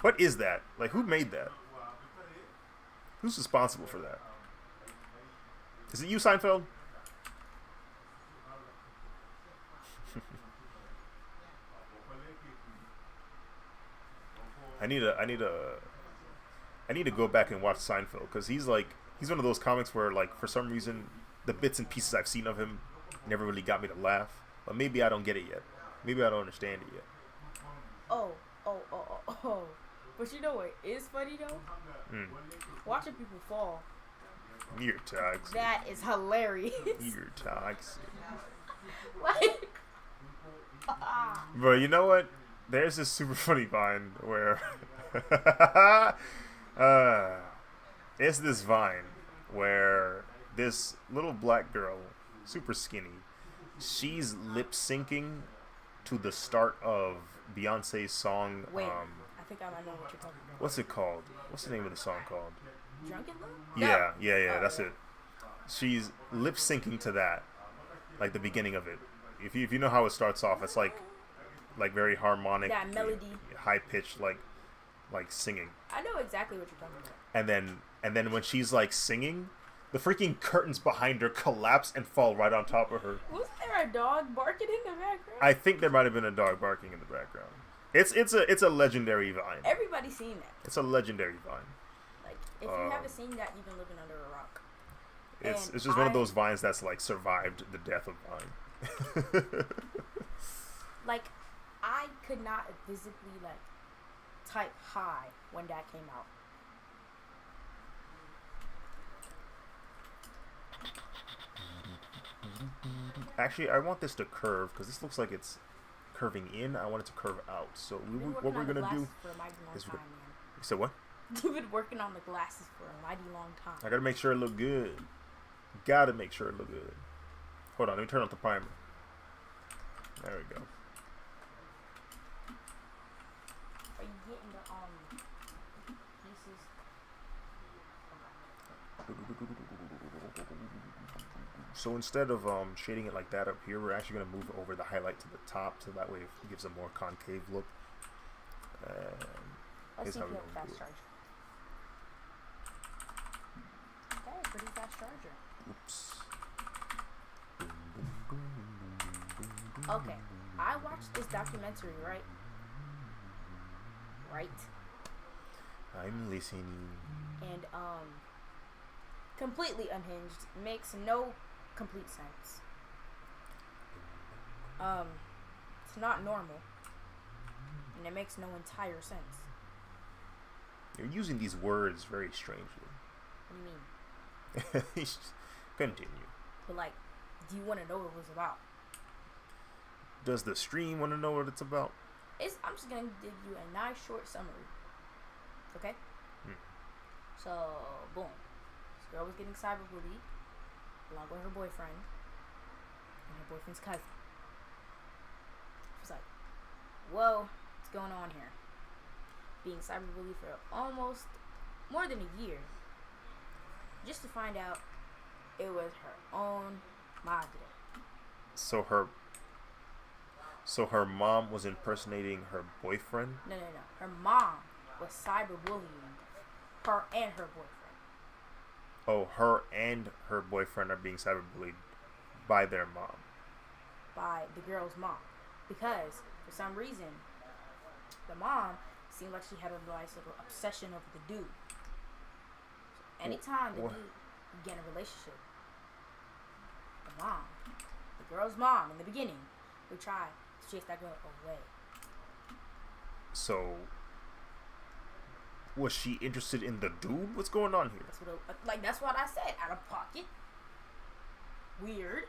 What is that? Like, who made that? Who's responsible for that? Is it you, Seinfeld? I need to go back and watch Seinfeld, because he's one of those comics where, like, for some reason the bits and pieces I've seen of him never really got me to laugh. But maybe I don't get it yet. Maybe I don't understand it yet. Oh. But you know what is funny though? Watching people fall. You're toxic. That is hilarious. You're toxic. Like, But you know what? There's this super funny vine where It's this Vine where this little black girl, super skinny, she's lip syncing to the start of Beyonce's song. Wait, I think I might know what you're talking about. What's it called? What's the name of the song called? Drunken Love? Yeah, Oh, that's yeah. it. She's lip syncing to that, like the beginning of it. If you know how it starts off, it's like very harmonic, That melody. high pitched, like singing. I know exactly what you're talking about. And then when she's like singing, the freaking curtains behind her collapse and fall right on top of her. Wasn't there a dog barking in the background? I think there might have been a dog barking in the background. It's a legendary Vine. Everybody's seen that. It's a legendary Vine. Like, if you haven't seen that, you've been living under a rock. It's just one of those vines that's like survived the death of Vine. Like, I could not visibly like type hi when that came out. Actually, I want this to curve because this looks like it's curving in. I want it to curve out. So what we're gonna do for a mighty long is time, man. you said what? You've been working on the glasses for a mighty long time. I gotta make sure it look good. Gotta make sure it look good. Hold on, let me turn off the primer. There we go. Are you getting the pieces? So instead of shading it like that up here, we're actually gonna move over the highlight to the top, so that way it gives a more concave look. Let's Here's see how if we you have a gonna fast do it. charger. Okay, pretty fast charger. Oops. Okay, I watched this documentary, right? Right? I'm listening. And completely unhinged. Makes no complete sense. It's not normal. And it makes no entire sense. You're using these words very strangely. What do you mean? Continue. But like, do you want to know what it was about? Does the stream want to know what it's about? I'm just gonna give you a nice short summary. Okay? So, boom. This girl was getting cyberbullied along with her boyfriend and her boyfriend's cousin. She was like, whoa, what's going on here? Being cyberbullied for almost more than a year. Just to find out it was her own mother. So her mom was impersonating her boyfriend? No. Her mom was cyberbullying her and her boyfriend. Oh, her and her boyfriend are being cyberbullied by their mom. By the girl's mom. Because, for some reason, the mom seemed like she had a nice little obsession over the dude. So anytime the dude would get in a relationship, the mom, the girl's mom in the beginning, would try to chase that girl away. So, was she interested in the dude? What's going on here? That's what I said. Out of pocket. Weird.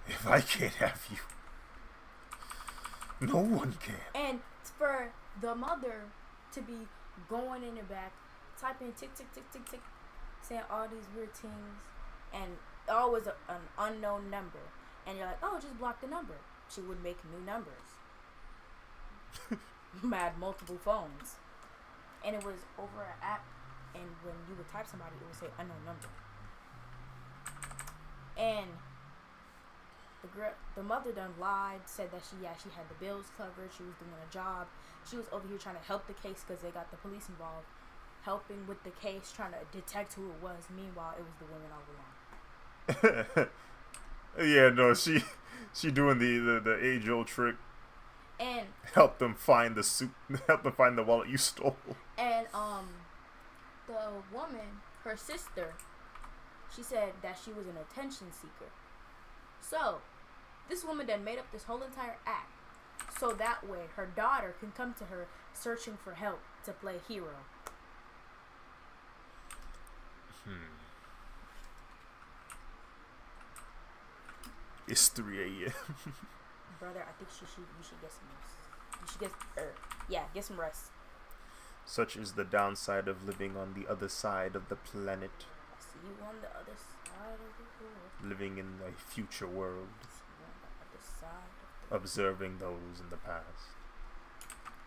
If I can't have you, no one can. And for the mother to be going in the back, typing tick, tick, tick, tick, tick, saying all these weird things, and always an unknown number. And you're like, oh, just block the number. She would make new numbers. Had multiple phones. And it was over an app, and when you would type somebody, it would say unknown number. And the mother done lied, said that she had the bills covered, she was doing a job. She was over here trying to help the case because they got the police involved, helping with the case, trying to detect who it was. Meanwhile, it was the women all along. Yeah, no, she doing the age old trick. And help them find the suit. Help them find the wallet you stole. And the woman, her sister, she said that she was an attention seeker. So, this woman then made up this whole entire act so that way her daughter can come to her searching for help to play hero. It's 3 a.m. Brother, I think you should get some rest. You should get some rest. Such is the downside of living on the other side of the planet. I see you on the other side of the world. Living in a future world. I see you on the other side of the Observing those in the past.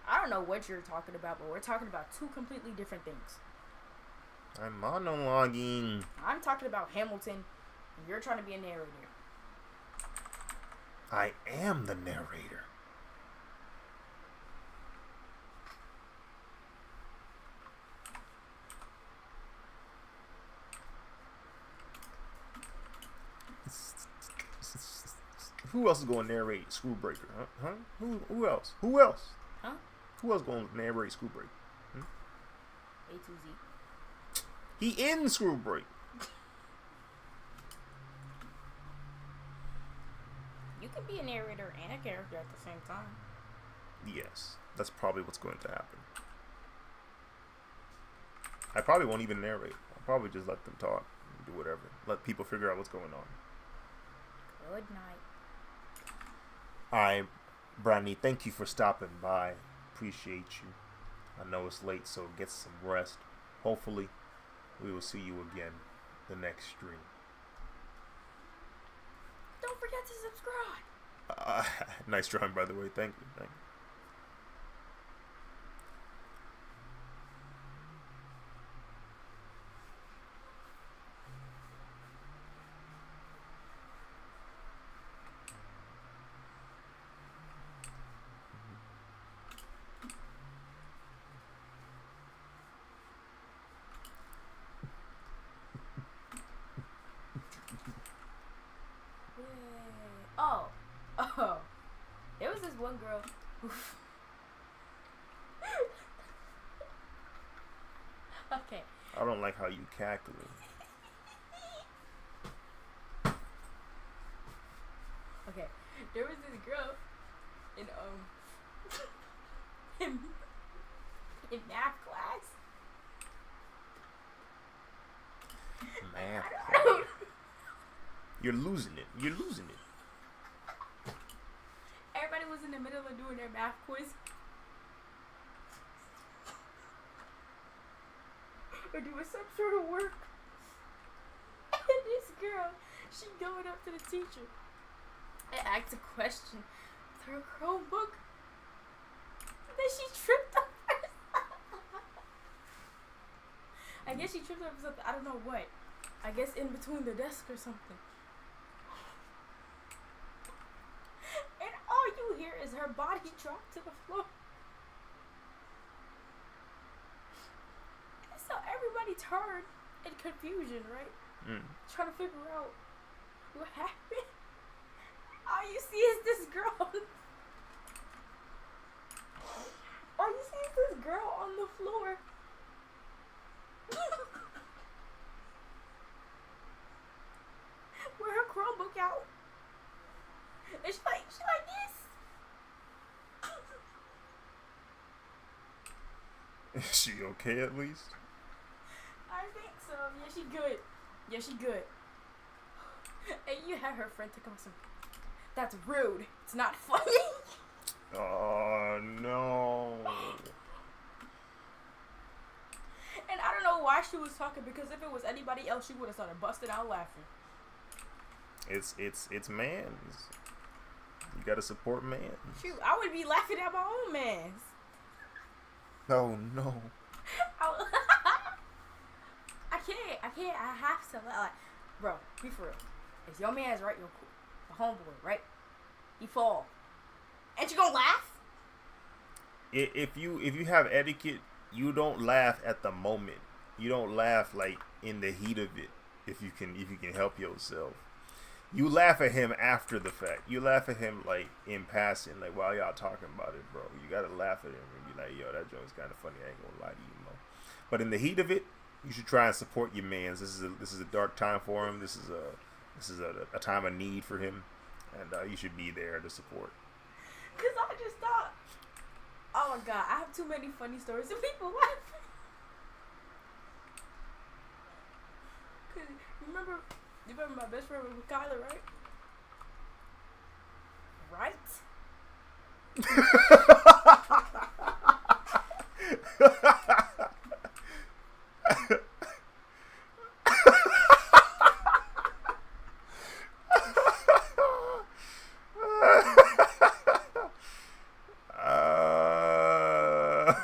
I don't know what you're talking about, but we're talking about two completely different things. I'm monologuing. I'm talking about Hamilton, and you're trying to be a narrator. I am the narrator. Who else is going to narrate Screwbreaker? Huh? Who else? Who else? Huh? Who else going to narrate Screwbreaker? A2Z. He in Screwbreaker. You can be a narrator and a character at the same time. Yes, that's probably what's going to happen. I probably won't even narrate. I'll probably just let them talk and do whatever. Let people figure out what's going on. Good night. Alright, Brandy, thank you for stopping by. Appreciate you. I know it's late, so get some rest. Hopefully, we will see you again the next stream. Don't forget to subscribe. Nice drawing, by the way. Thank you. Thank you. Oh, there was this one girl who okay. I don't like how you cackling. Okay, there was this girl in in math class. Math class. You're losing it. You're losing it. Everybody was in the middle of doing their math quiz. Or doing some sort of work. And this girl, she going up to the teacher and asked a question with her Chromebook. And then she tripped up herself. I guess she tripped up something. I don't know what. I guess in between the desk or something. And all you hear is her body drop to the floor. And so everybody turned in confusion, right? Trying to figure out what happened. All you see is this girl. All you see is this girl on the floor. With her Chromebook out. And she like this. Is she okay at least? I think so. Yeah, she good. Yeah, she good. And you had her friend to come some. That's rude. It's not funny. Oh no. And I don't know why she was talking, because if it was anybody else, she would have started busting out laughing. It's mans. You gotta support mans. Shoot, I would be laughing at my own mans. Oh no. I can't. I have to. Like, bro, be for real. If your man's right, your homeboy, right? He fall. And you gonna laugh? If you have etiquette, you don't laugh at the moment. You don't laugh like in the heat of it. If you can help yourself. You laugh at him after the fact. You laugh at him like in passing, like while y'all talking about it, bro. You gotta laugh at him and be like, yo, that joke's kind of funny. I ain't gonna lie to you, Mo. But in the heat of it, you should try and support your mans. This is a dark time for him. This is a time of need for him, and you should be there to support. Cause I just thought, oh my god, I have too many funny stories of people laughing. Cause you remember my best friend with Kyler, right? Right?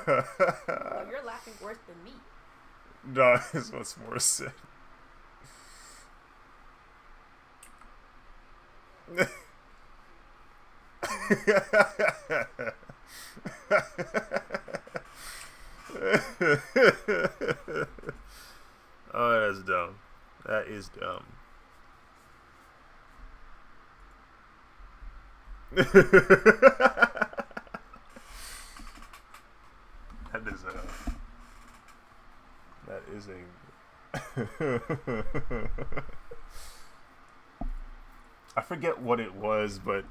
you're laughing worse than me. No, it's what's more said. Oh, that's dumb. That is dumb. That is a. That is a. I forget what it was, but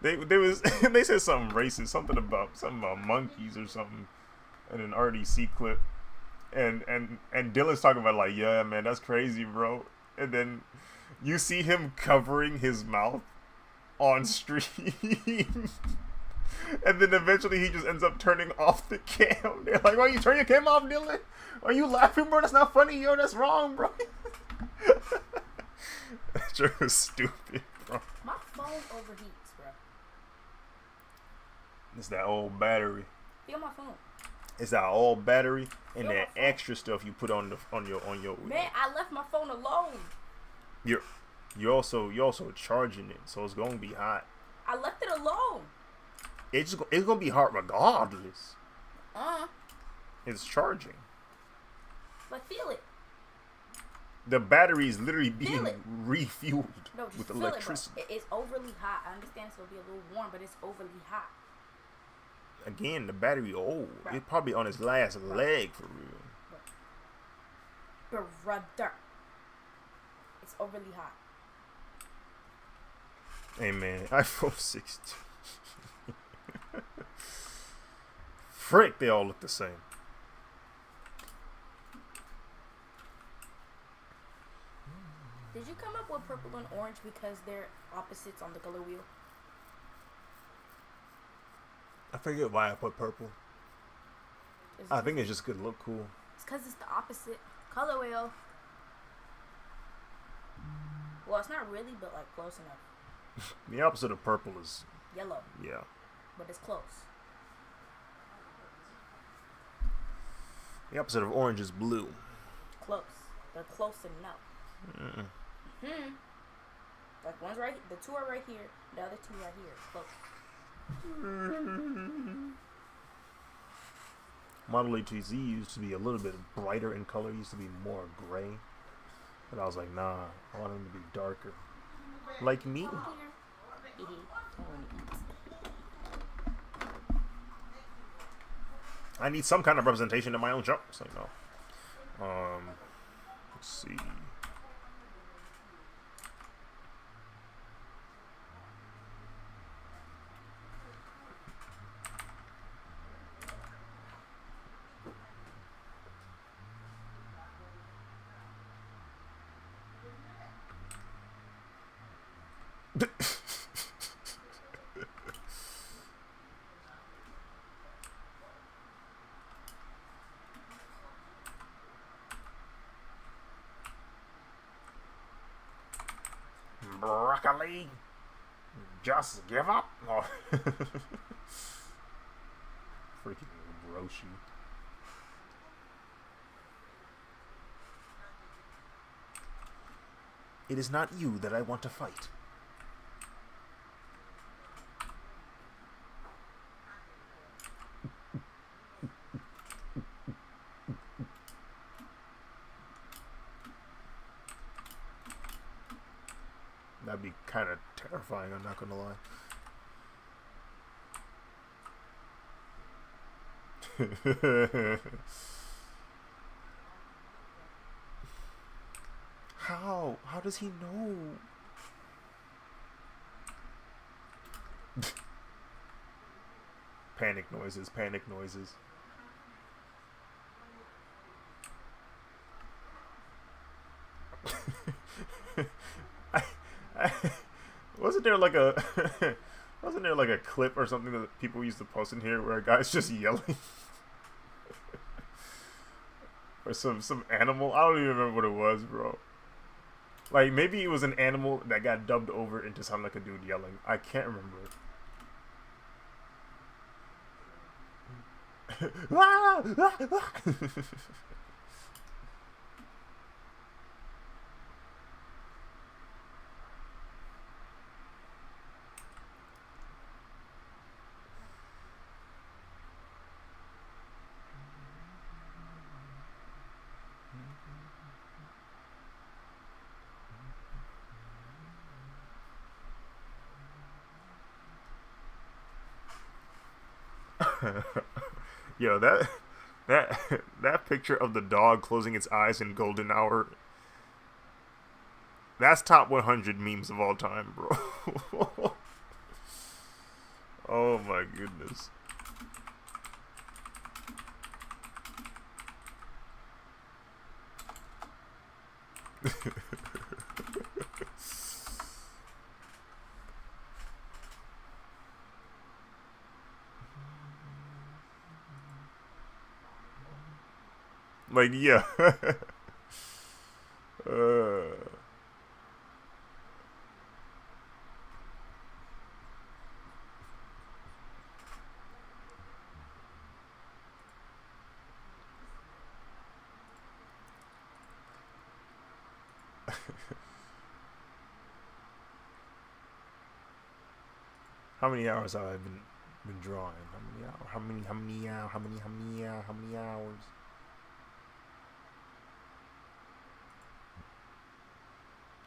they was they said something racist, something about monkeys or something, in an RDC clip, and Dylan's talking about like, yeah, man, that's crazy, bro, and then you see him covering his mouth on stream. And then eventually he just ends up turning off the cam. They're like, why you turn your cam off, Dylan? Are you laughing, bro? That's not funny, yo. That's wrong, bro. That joke was stupid, bro. My phone overheats, bro. It's that old battery. Feel my phone. It's that old battery and Feel that extra stuff you put on your. Man, I left my phone alone. You're also charging it, so it's gonna be hot. I left it alone. It's gonna be hot regardless. It's charging. Like, feel it. The battery is literally being refueled with feel electricity. It's overly hot. I understand it's gonna be a little warm, but it's overly hot. Again, the battery old. Bro. It's probably on its last leg for real. Brother. It's overly hot. Hey man, iPhone 16. Frick, they all look the same. Did you come up with purple and orange because they're opposites on the color wheel? I forget why I put purple. I think it's just gonna look cool. It's because it's the opposite color wheel. Well, it's not really, but like close enough. The opposite of purple is yellow. Yeah. But it's close. The opposite of orange is blue. Close. They're close enough. Like one's right, the two are right here, the other two right here. Close. Model A2Z used to be a little bit brighter in color. Used to be more gray. But I was like, nah, I want him to be darker. Like me. I need some kind of representation in my own show. So no. Let's see. Broccoli, just give up. Oh. Freaking Roshi. It is not you that I want to fight. That'd be kind of terrifying, I'm not gonna lie. How? How does he know? Panic noises, panic noises. Wasn't there like a wasn't there like a clip or something that people used to post in here where a guy's just yelling? Or some animal? I don't even remember what it was, bro. Like maybe it was an animal that got dubbed over into sound like a dude yelling. I can't remember. Yo, that that picture of the dog closing its eyes in golden hour. That's top 100 memes of all time, bro. Oh my goodness. Like, yeah. uh, how many hours have I been drawing? How many hours? How many hours?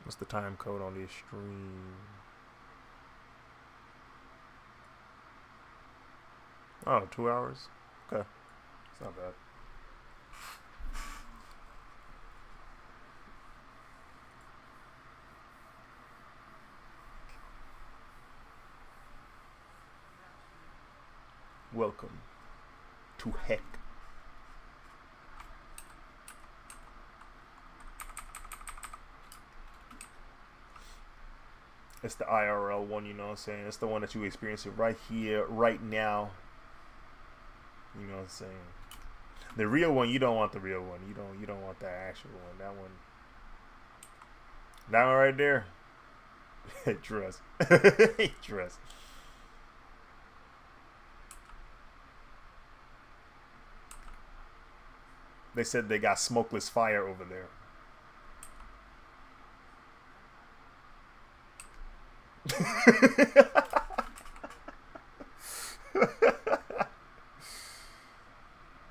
What's the time code on this stream? Oh, 2 hours? Okay. It's not bad. Welcome to Heck. It's the IRL one, you know what I'm saying? It's the one that you experience it right here, right now. You know what I'm saying? The real one, you don't want the real one. You don't want that actual one. That one right there. Trust. Trust. They said they got smokeless fire over there.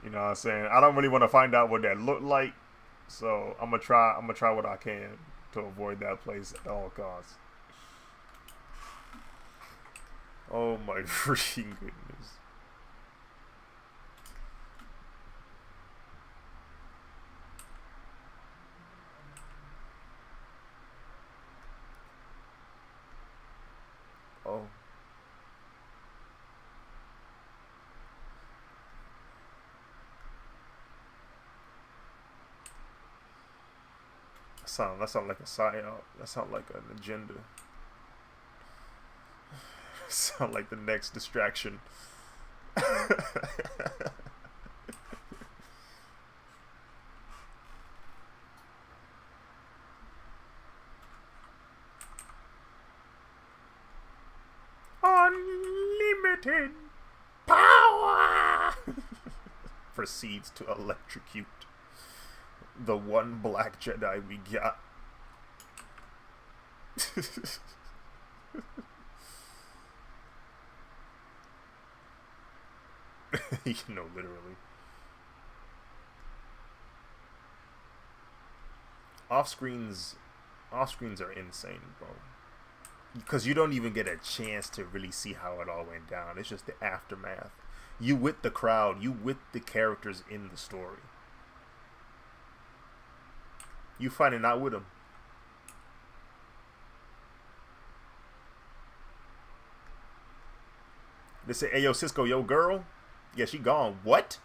You know what I'm saying? I don't really want to find out what that looked like, so I'm gonna try what I can to avoid that place at all costs. Oh my freaking goodness. Oh. That sound like a psyop. That sound like an agenda. Sound like the next distraction. Unlimited power proceeds to electrocute the one black Jedi we got. You know, literally. Off screens are insane, bro. Because you don't even get a chance to really see how it all went down. It's just the aftermath. You with the crowd. You with the characters in the story. You finding out with them. They say, "Hey, yo, Cisco, yo, girl." Yeah, she gone. What?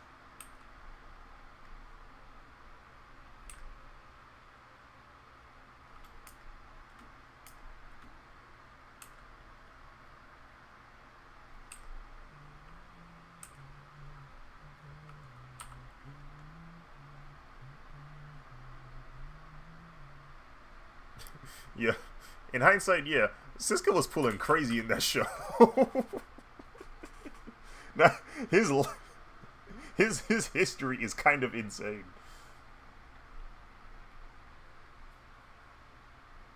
Yeah. In hindsight, yeah, Cisco was pulling crazy in that show. Now, his history is kind of insane.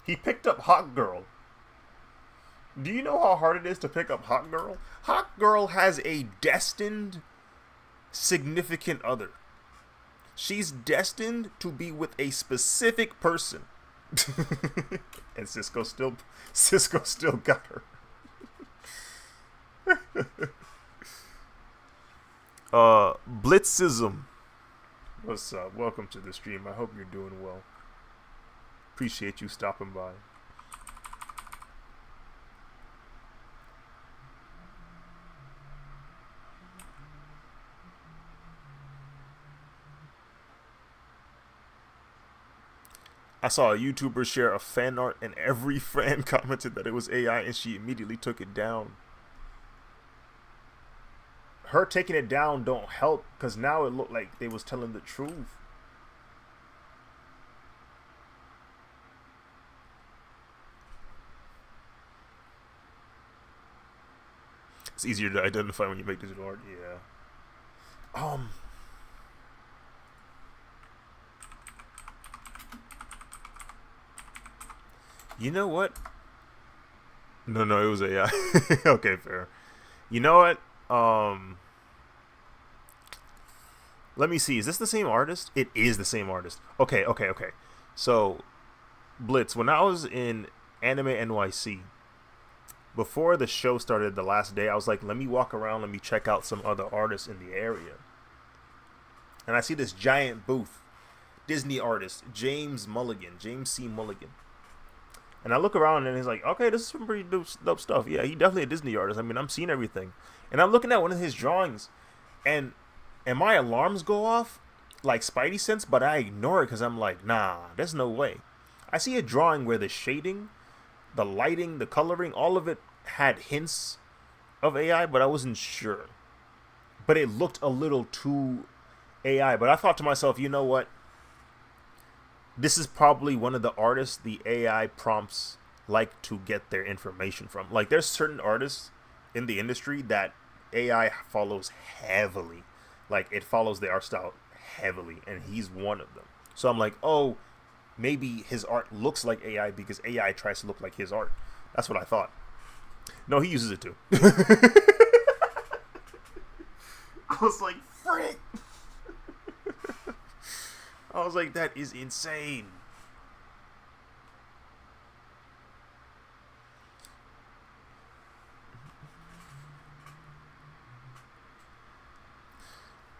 He picked up Hot Girl. Do you know how hard it is to pick up Hot Girl? Hot Girl has a destined significant other. She's destined to be with a specific person. And Cisco still got her. Blitzism. What's up? Welcome to the stream. I hope you're doing well. Appreciate you stopping by. I saw a YouTuber share a fan art and every fan commented that it was AI and she immediately took it down. Her taking it down don't help because now it looked like they was telling the truth. It's easier to identify when you make digital art, yeah. You know what? No, it was AI. Okay, fair. You know what? Let me see. Is this the same artist? It is the same artist. Okay. So, Blitz, when I was in Anime NYC, before the show started the last day, I was like, let me walk around, let me check out some other artists in the area. And I see this giant booth. Disney artist, James C. Mulligan. And I look around and he's like, okay, this is some pretty dope stuff. Yeah, he's definitely a Disney artist. I mean, I'm seeing everything. And I'm looking at one of his drawings and my alarms go off like Spidey sense, but I ignore it because I'm like, nah, there's no way. I see a drawing where the shading, the lighting, the coloring, all of it had hints of AI, but I wasn't sure. But it looked a little too AI. But I thought to myself, you know what? This is probably one of the artists the AI prompts like to get their information from. Like, there's certain artists in the industry that AI follows heavily. Like, it follows the art style heavily, and he's one of them. So I'm like, oh, maybe his art looks like AI because AI tries to look like his art. That's what I thought. No, he uses it too. I was like, frick! I was like, that is insane.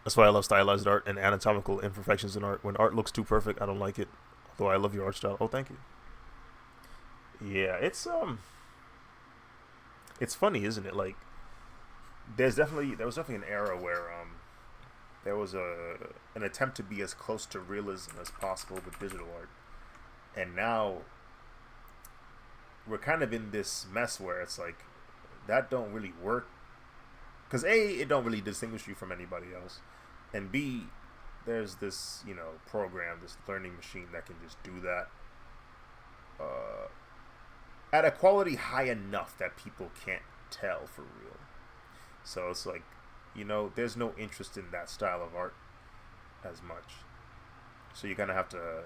That's why I love stylized art and anatomical imperfections in art. When art looks too perfect, I don't like it. Although I love your art style. Oh, thank you. Yeah, it's funny, isn't it? Like, there was definitely an era where there was an attempt to be as close to realism as possible with digital art, and now we're kind of in this mess where it's like that don't really work because A, it don't really distinguish you from anybody else, and B, there's this program, this learning machine that can just do that at a quality high enough that people can't tell for real. So it's like, there's no interest in that style of art as much. So you kind of have to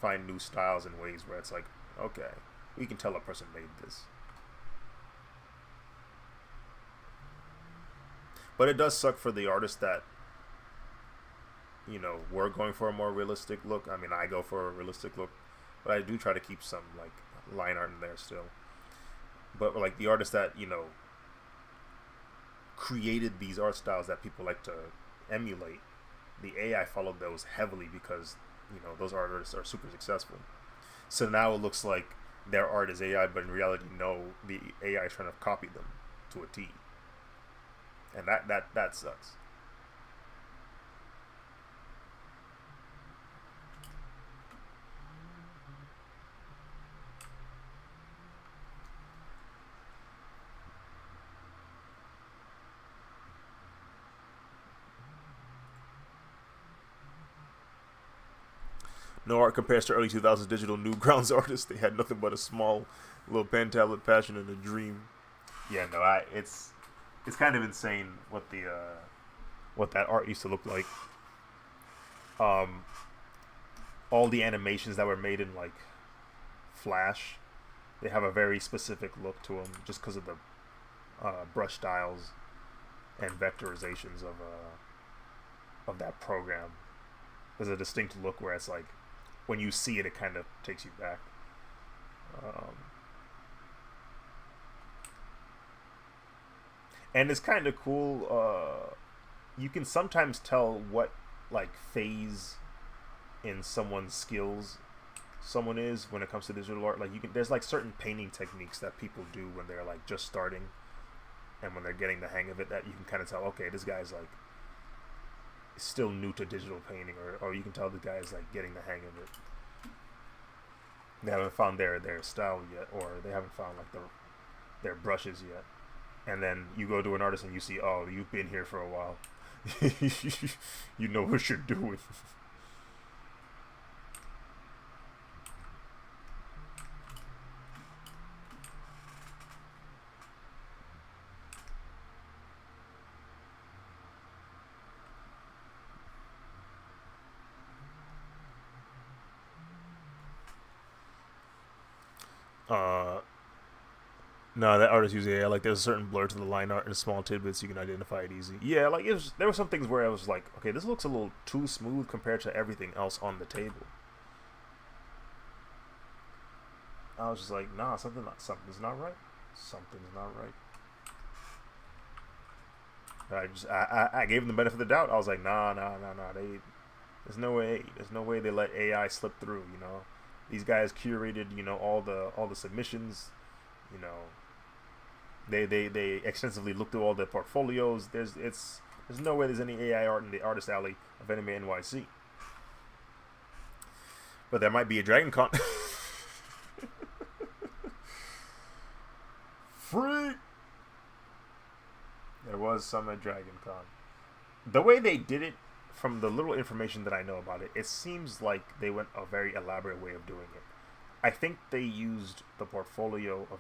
find new styles and ways where it's like, okay, we can tell a person made this. But it does suck for the artists that, were going for a more realistic look. I mean, I go for a realistic look, but I do try to keep some, like, line art in there still. But, like, the artists that, created these art styles that people like to emulate, the AI followed those heavily because those artists are super successful. So now it looks like their art is AI, but in reality, no, the AI is trying to copy them to a T, and that sucks. No art compares to early 2000s digital Newgrounds artists. They had nothing but a small little pen tablet, passion, and a dream. Yeah, no, it's kind of insane what the what that art used to look like. Um, all the animations that were made in like Flash, they have a very specific look to them just because of the brush styles and vectorizations of that program. There's a distinct look where it's like when you see it, it kind of takes you back. Um, and it's kind of cool. You can sometimes tell what like phase in someone's skills someone is when it comes to digital art. Like you can, there's like certain painting techniques that people do when they're like just starting, and when they're getting the hang of it, that you can kind of tell, okay, this guy's like still new to digital painting, or you can tell the guy's like getting the hang of it. They haven't found their style yet, or they haven't found like their brushes yet. And then you go to an artist and you see, oh, you've been here for a while. You know what you're doing. Uh, no, that artist usually, yeah, like there's a certain blur to the line art and small tidbits you can identify it easy. Yeah, like there were some things where I was like, okay, this looks a little too smooth compared to everything else on the table. I was just like, nah, something's not right. Something's not right. I gave them the benefit of the doubt. I was like, nah. There's no way they let AI slip through. You know, these guys curated, you know, all the submissions. You know, they extensively looked through all the portfolios. There's no way there's any AI art in the artist alley of Anime NYC. But there might be a Dragon Con. Freak. There was some at Dragon Con. The way they did it, from the little information that I know about it, it seems like they went a very elaborate way of doing it. I think they used the portfolio of,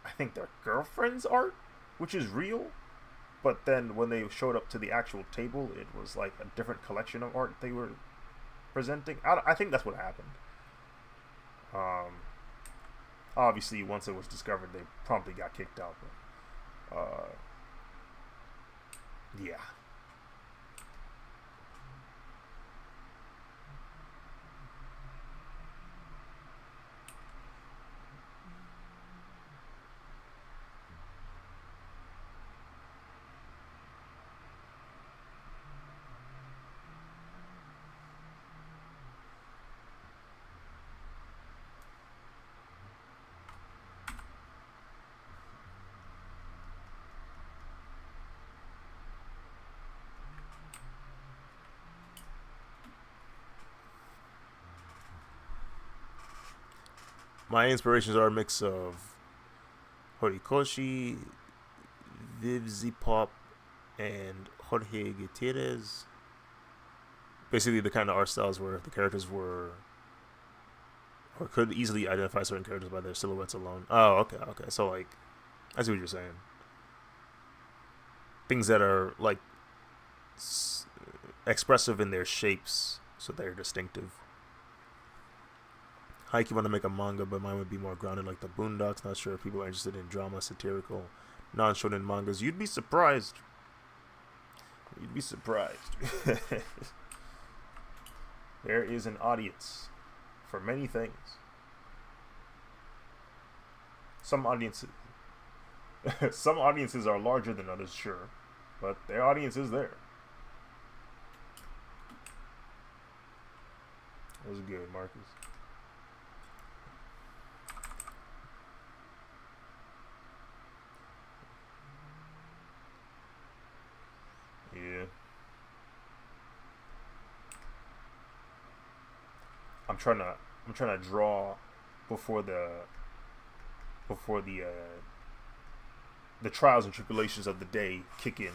I think, their girlfriend's art, which is real. But then when they showed up to the actual table, it was like a different collection of art they were presenting. I think that's what happened. Obviously, once it was discovered, they promptly got kicked out. But, yeah. My inspirations are a mix of Horikoshi, Viv Pop, and Jorge Gutierrez. Basically, the kind of art styles where the characters were, or could easily identify certain characters by their silhouettes alone. Oh, okay. So, like, I see what you're saying. Things that are, like, expressive in their shapes, so they're distinctive. Hike, you want to make a manga, but mine would be more grounded like the Boondocks. Not sure if people are interested in drama, satirical, non-shonen mangas. You'd be surprised. You'd be surprised. There is an audience for many things. Some audiences are larger than others, sure, but their audience is there. That was good, Marcus. Yeah. I'm trying to draw before the trials and tribulations of the day kick in.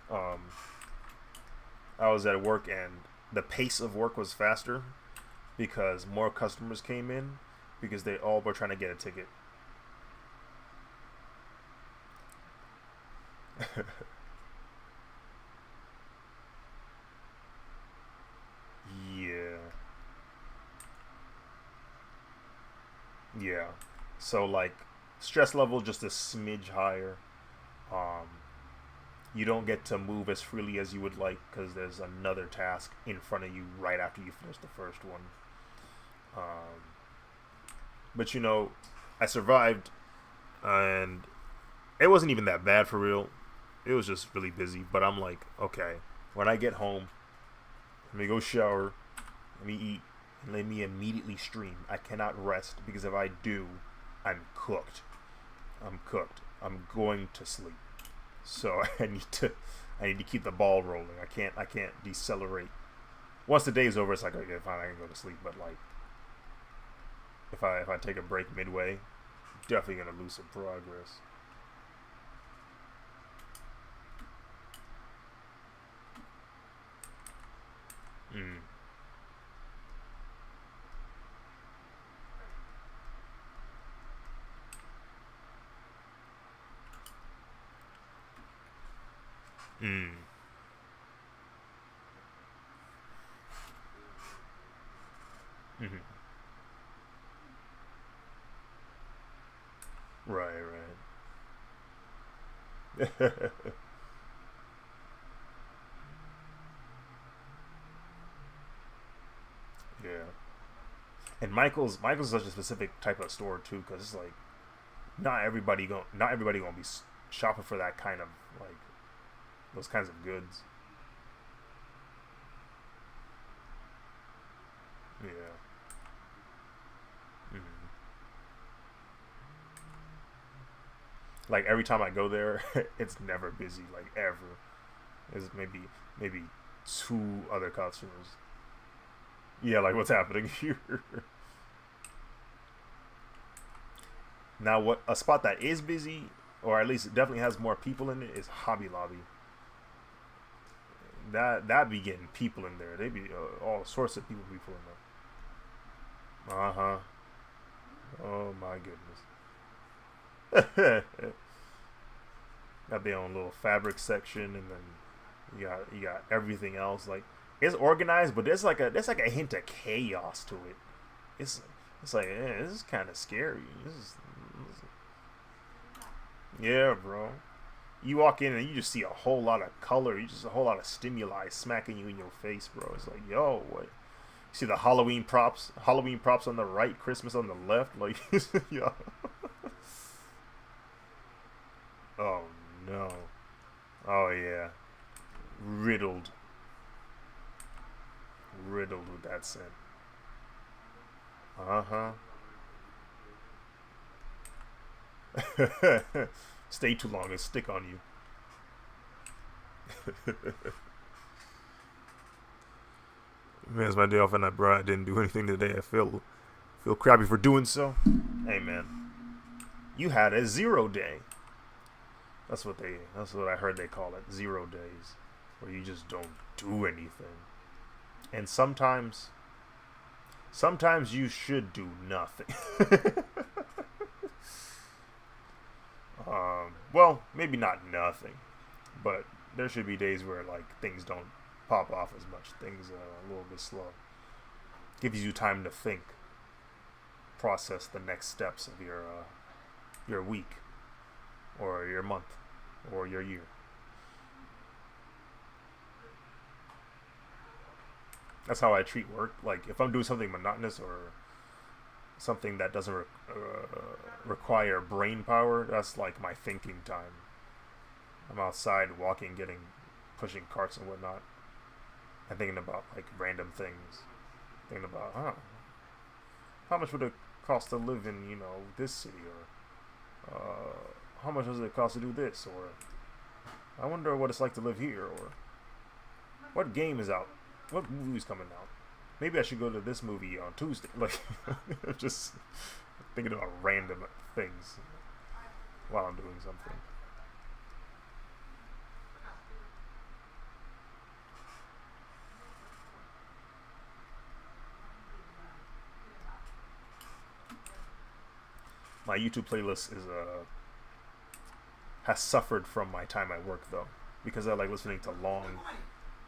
Um, I was at work and the pace of work was faster because more customers came in because they all were trying to get a ticket. Yeah. So like stress level just a smidge higher. Um, you don't get to move as freely as you would like because there's another task in front of you right after you finish the first one. Um, but you know, I survived, and it wasn't even that bad for real. It was just really busy. But I'm like, okay, when I get home, let me go shower, let me eat, and let me immediately stream. I cannot rest because if I do, I'm cooked. I'm cooked. I'm going to sleep. So I need to keep the ball rolling. I can't decelerate. Once the day is over, it's like okay, fine, I can go to sleep. But like if I take a break midway, definitely gonna lose some progress. Mm. Mm. Mm-hmm. Right, right. Yeah. And Michael's such a specific type of store too, because it's like not everybody gonna be shopping for that kind of like those kinds of goods. Yeah. Hmm. Like every time I go there, it's never busy. Like ever. There's maybe two other customers. Yeah, like what's happening here? Now, what a spot that is busy, or at least definitely has more people in it, is Hobby Lobby. That be getting people in there. They be all sorts of people in there. Uh huh. Oh my goodness. Got their own little fabric section, and then you got everything else. Like it's organized, but there's like a hint of chaos to it. It's it's like this is kind of scary. Yeah, bro. You walk in and you just see a whole lot of color. You just a whole lot of stimuli smacking you in your face, bro. It's like, yo, what? You see the Halloween props on the right, Christmas on the left. Like, yo. Oh no. Oh yeah. Riddled, riddled with that scent. Uh huh. Stay too long, and stick on you. Man, it's my day off, and I didn't do anything today. I feel crappy for doing so. Hey man, you had a 0 day. That's what I heard they call it, 0 days, where you just don't do anything. And sometimes you should do nothing. Well, maybe not nothing, but there should be days where like things don't pop off as much. Things are a little bit slow. Gives you time to think, process the next steps of your week, or your month, or your year. That's how I treat work. Like if I'm doing something monotonous or something that doesn't require brain power, that's like my thinking time. I'm outside walking, pushing carts and whatnot, and thinking about like random things. Thinking about, how much would it cost to live in this city, or how much does it cost to do this, or I wonder what it's like to live here, or what game is out, what movie's coming out. Maybe I should go to this movie on Tuesday. Like, just thinking about random things while I'm doing something. My YouTube playlist is has suffered from my time at work though, because I like listening to long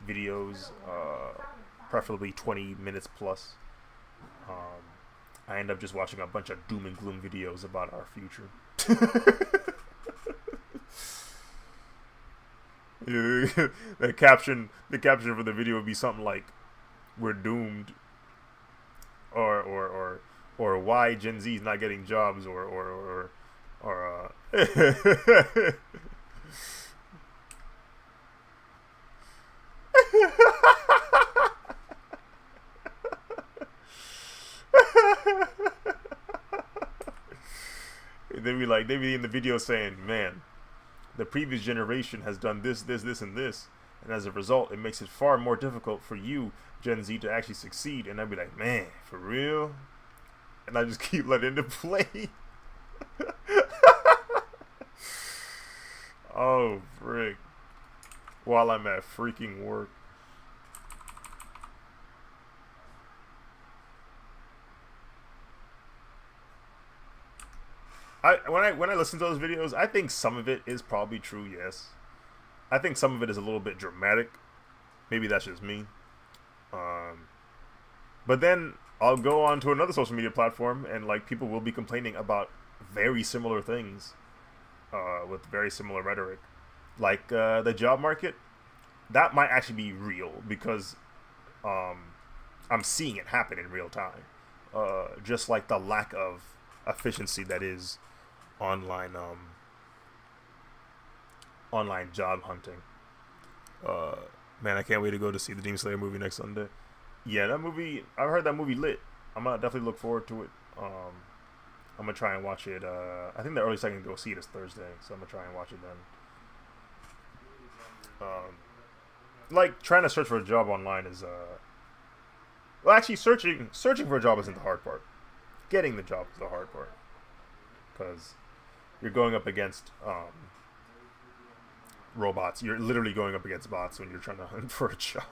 videos, preferably 20 minutes plus. Um, I end up just watching a bunch of doom and gloom videos about our future. The caption for the video would be something like, "We're doomed," or "Why Gen Z is not getting jobs," or they be in the video saying, "Man, the previous generation has done this, this, this, and this, and as a result, it makes it far more difficult for you, Gen Z, to actually succeed." And I'd be like, "Man, for real?" And I just keep letting it play. Oh, frick. While I'm at freaking work. When I listen to those videos, I think some of it is probably true, yes. I think some of it is a little bit dramatic. Maybe that's just me. Um, but then I'll go on to another social media platform, and like people will be complaining about very similar things, with very similar rhetoric, like the job market. That might actually be real because um, I'm seeing it happen in real time. Just like the lack of efficiency that is online online job hunting. Uh, Man, I can't wait to go to see the Demon Slayer movie next Sunday. Yeah, that movie. I've heard that movie lit. I'm gonna definitely look forward to it. I'm gonna try and watch it. I think the earliest I can go see it is Thursday, so I'm gonna try and watch it then. Like trying to search for a job online is well, actually searching for a job isn't the hard part. Getting the job is the hard part because you're going up against robots. You're literally going up against bots when you're trying to hunt for a job.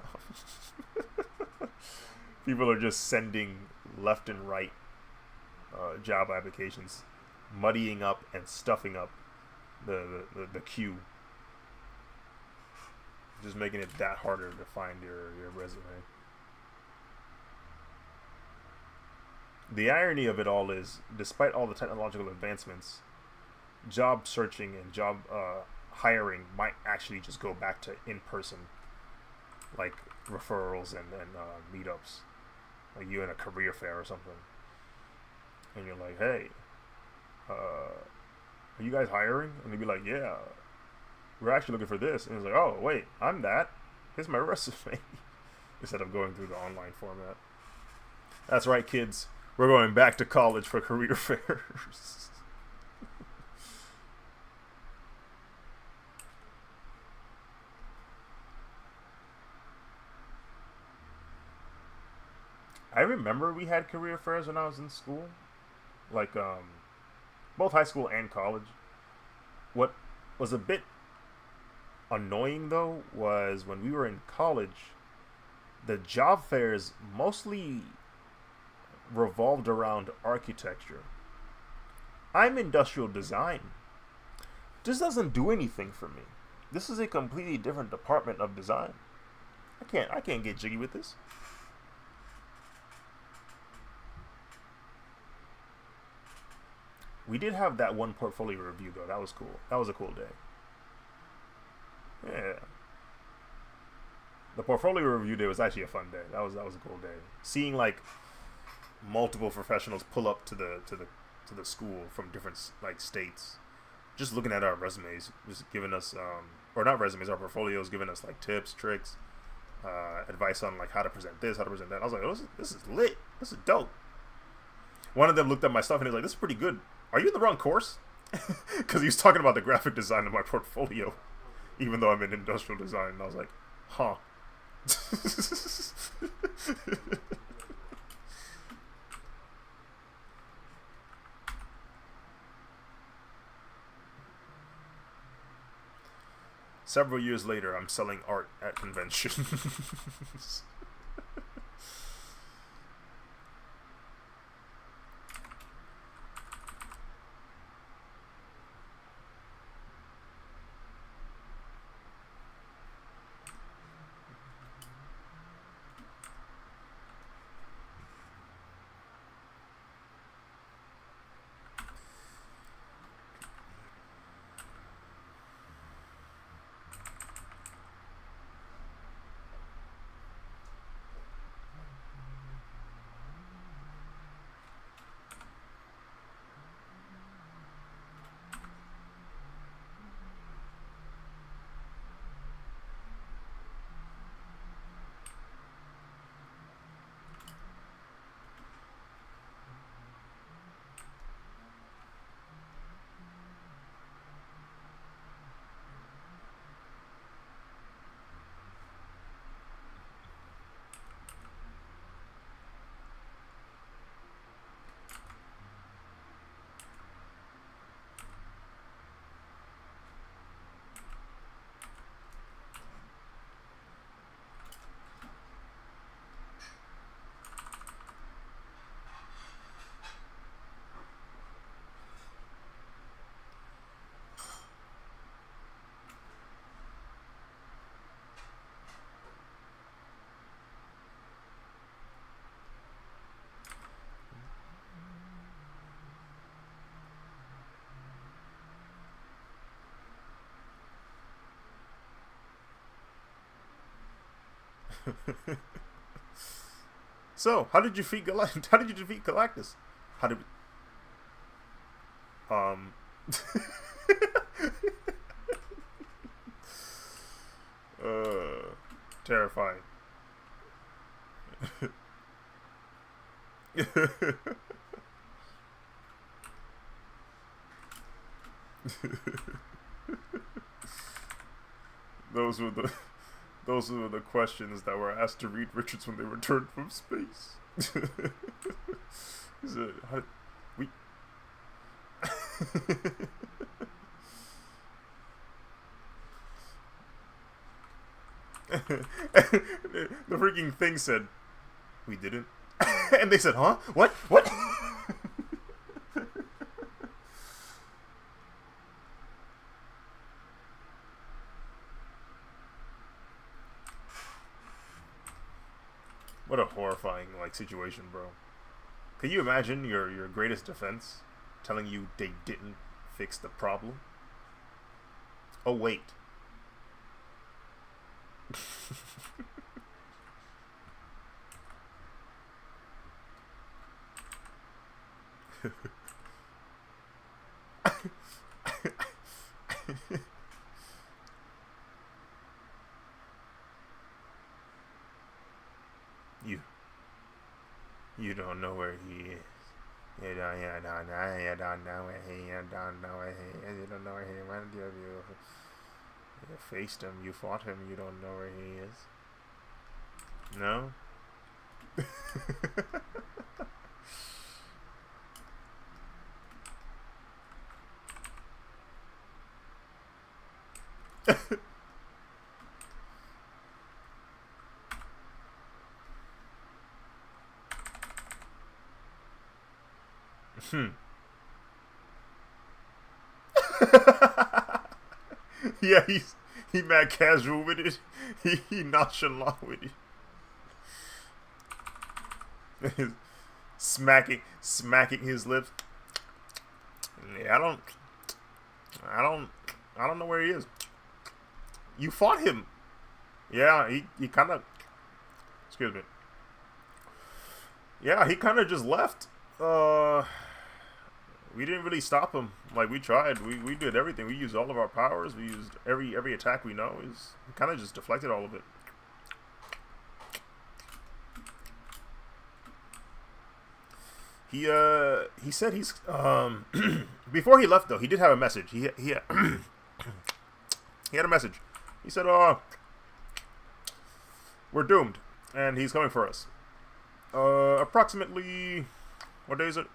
People are just sending left and right job applications, muddying up and stuffing up the queue, just making it that harder to find your resume. The irony of it all is, despite all the technological advancements, job searching and job hiring might actually just go back to in person, like referrals and meetups, like you in a career fair or something, and you're like, "Hey, are you guys hiring?" And they'd be like, "Yeah, we're actually looking for this." And it's like, "Oh, wait, I'm that. Here's my resume." Instead of going through the online format. That's right, kids. We're going back to college for career fairs. I remember we had career fairs when I was in school, like both high school and college. What was a bit annoying though was when we were in college, the job fairs mostly revolved around architecture. I'm industrial design. This doesn't do anything for me. This is a completely different department of design. I can't get jiggy with this. We did have that one portfolio review though. That was cool. That was a cool day. Yeah. The portfolio review day was actually a fun day. That was a cool day. Seeing like multiple professionals pull up to the school from different like states, just looking at our resumes, just giving us or not resumes, our portfolios, giving us like tips, tricks, advice on like how to present this, how to present that. I was like, oh, this is lit. This is dope. One of them looked at my stuff and he was like, "This is pretty good. Are you in the wrong course?" Because he was talking about the graphic design of my portfolio, even though I'm in industrial design. And I was like, huh. Several years later, I'm selling art at conventions. So, how did you defeat Galactus? How did you defeat Galactus? How did um uh terrifying. those were the those were the questions that were asked to Reed Richards when they returned from space. He said, we the freaking thing said, "We didn't," and they said, "Huh? What? What?" What a horrifying situation, bro. Can you imagine your greatest defense telling you they didn't fix the problem? Oh wait. you you don't know where he is. You don't know where he is. You don't know where he is. You don't know where he went. You faced him. You fought him. You don't know where he is. No? Yeah, he mad casual with it. He nonchalant with it. smacking his lips. Yeah, I don't know where he is. You fought him. Yeah, he kind of. Excuse me. Yeah, he kind of just left. We didn't really stop him. Like, we tried. We did everything. We used all of our powers. We used every attack we know. He kind of just deflected all of it. He said he's before he left though, he did have a message. He he had a message. He said, we're doomed, and he's coming for us. Approximately, what day is it?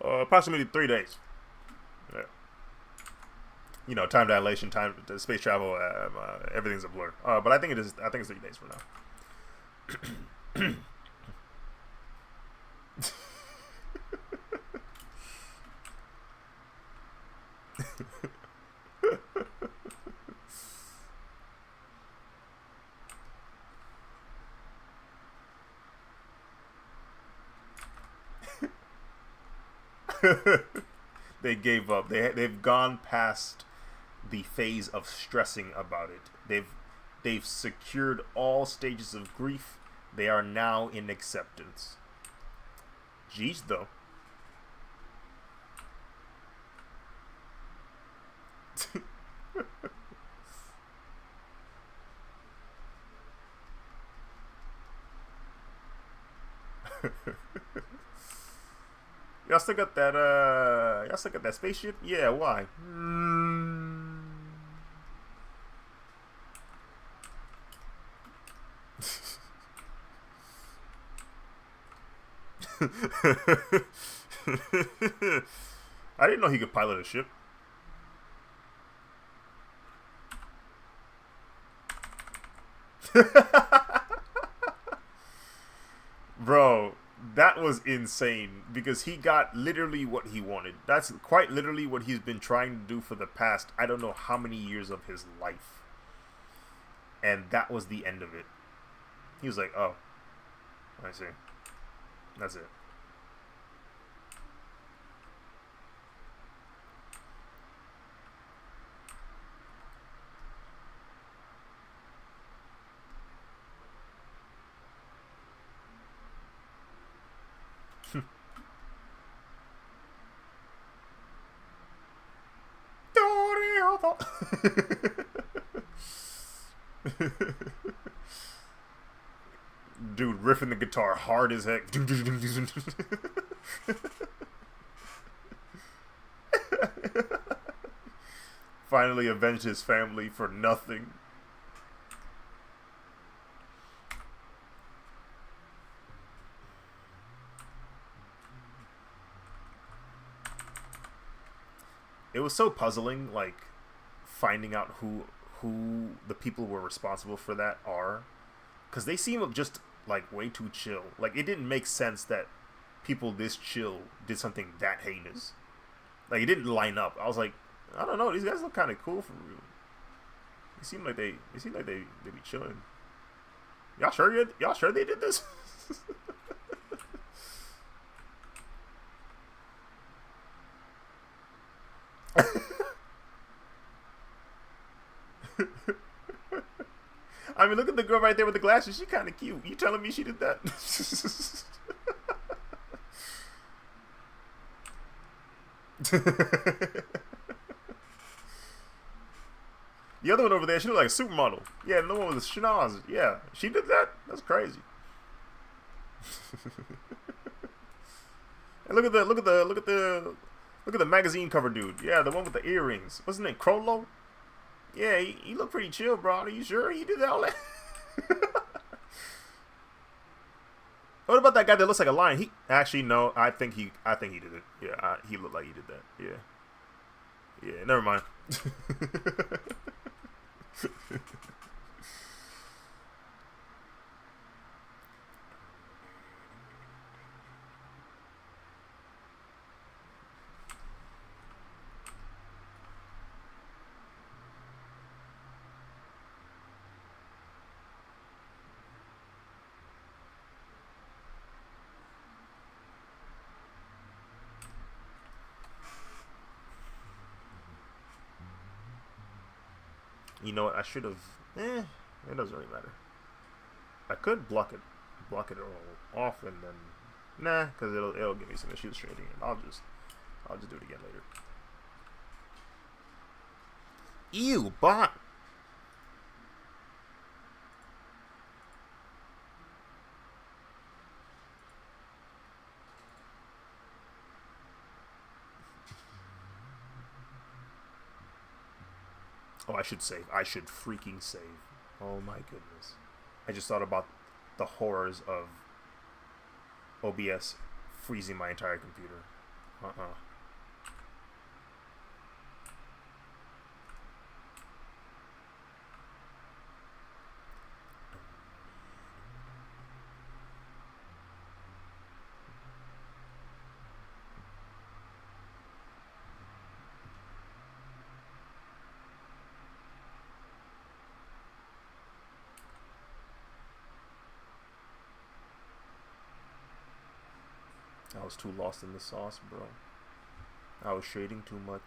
Approximately 3 days. Yeah. You know, time dilation, time to space travel, everything's a blur. But I think it is. I think it's 3 days from now. They gave up. They've gone past the phase of stressing about it. They've secured all stages of grief. They are now in acceptance. Jeez, though. Y'all still got that y'all still got that spaceship? Yeah, why? I didn't know he could pilot a ship. Bro, that was insane because he got literally what he wanted. That's quite literally what he's been trying to do for the past, I don't know how many years of his life. And that was the end of it. He was like, oh, I see. That's it. thought. Dude riffing the guitar hard as heck. Finally avenged his family for nothing. It was so puzzling, like finding out who the people were responsible for that are, because they seem just like way too chill. Like it didn't make sense that people this chill did something that heinous. Like it didn't line up. I was like, I don't know. These guys look kind of cool for real. They seem like they be chilling. Y'all sure? Y'all sure they did this? I mean, look at the girl right there with the glasses. She kind of cute. You telling me she did that? The other one over there, she looked like a supermodel. Yeah, the one with the schnoz. Yeah, she did that. That's crazy. And look at the magazine cover dude. Yeah, the one with the earrings. What's his name? Crollo? Yeah, he looked pretty chill, bro. Are you sure he did all that? What about that guy that looks like a lion? He actually no. I think he did it. Yeah, he looked like he did that. Yeah. Yeah. Never mind. You know what? I should have. It doesn't really matter. I could block it all off, and then nah, because it'll give me some issues trading it. I'll just do it again later. Ew, bot. Oh, I should save. I should freaking save. Oh my goodness. I just thought about the horrors of OBS freezing my entire computer. I was too lost in the sauce, bro. I was shading too much.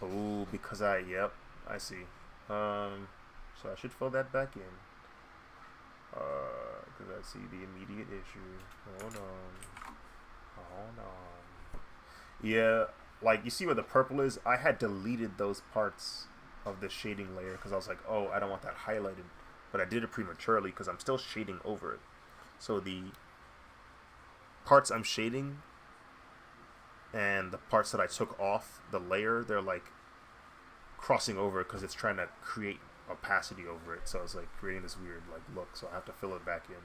Oh, because yep, I see. So I should fill that back in. Because I see the immediate issue. Hold on. Yeah, like you see where the purple is? I had deleted those parts of the shading layer because I was like, oh, I don't want that highlighted. But I did it prematurely because I'm still shading over it. So the parts I'm shading and the parts that I took off the layer, they're like crossing over because it's trying to create opacity over it. So it's like creating this weird like look. So I have to fill it back in,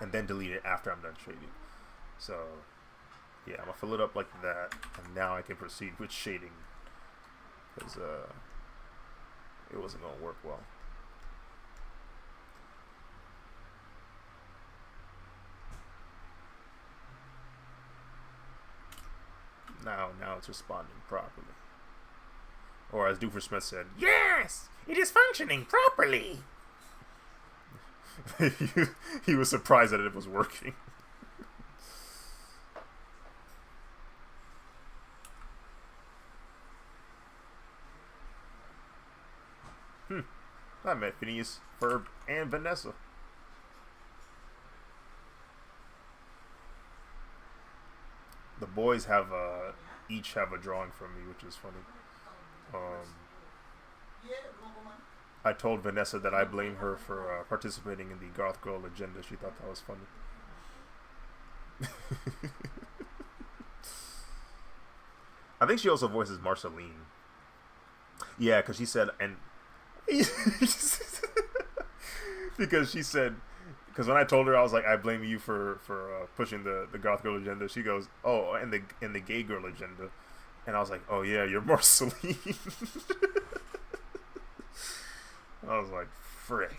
and then delete it after I'm done shading. So yeah, I'm gonna fill it up like that, and now I can proceed with shading because it wasn't gonna work well. Now it's responding properly. Or as Doofenshmirtz said, yes, it is functioning properly. He was surprised that it was working. I met Phineas, Ferb, and Vanessa. The boys have each have a drawing from me, which is funny. I told Vanessa that I blame her for participating in the Goth Girl agenda. She thought that was funny. I think she also voices Marceline. Yeah, because she said, and because she said, because when I told her, I was like, I blame you for pushing the Goth Girl agenda. She goes, oh, and the gay girl agenda. And I was like, oh yeah, you're Marceline. I was like, frick.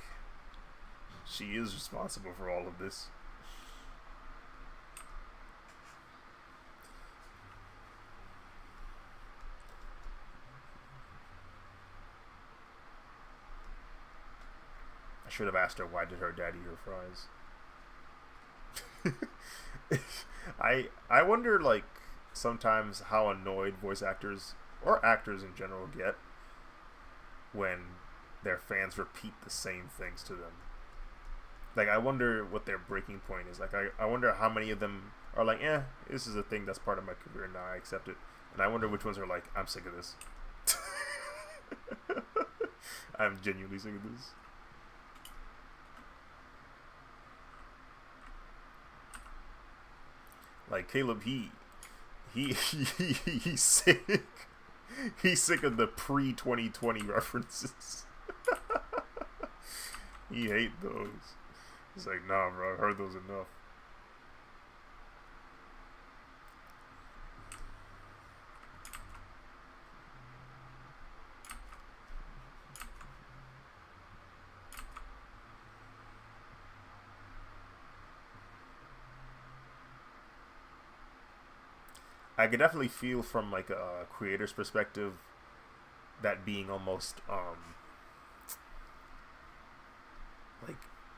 She is responsible for all of this. I should have asked her why did her dad eat her fries. I wonder, like, sometimes how annoyed voice actors or actors in general get when their fans repeat the same things to them. Like, I wonder what their breaking point is. Like, I wonder how many of them are like, this is a thing that's part of my career and now I accept it. And I wonder which ones are like, I'm sick of this. I'm genuinely sick of this. Like, Caleb, he's sick. He's sick of the pre-2020 references. He hate those. He's like, nah, bro, I've heard those enough. I could definitely feel from like a creator's perspective that being almost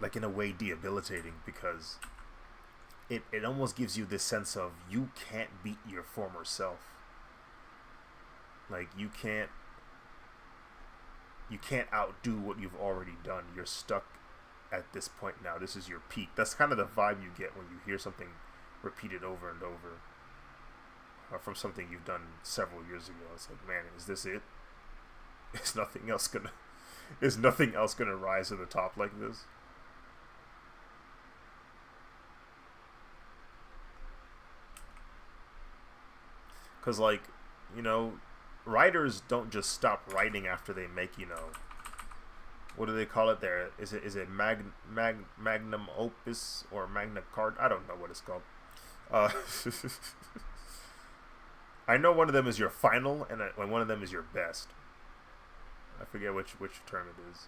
like in a way debilitating, because it almost gives you this sense of you can't beat your former self. Like you can't outdo what you've already done. You're stuck at this point now. This is your peak. That's kind of the vibe you get when you hear something repeated over and over. From something you've done several years ago. It's like, man, is this it? Is nothing else gonna rise to the top like this? Because, like, you know, writers don't just stop writing after they make, you know, what do they call it there? Is it magnum opus or magna carta? I don't know what it's called. I know one of them is your final, and one of them is your best. I forget which term it is.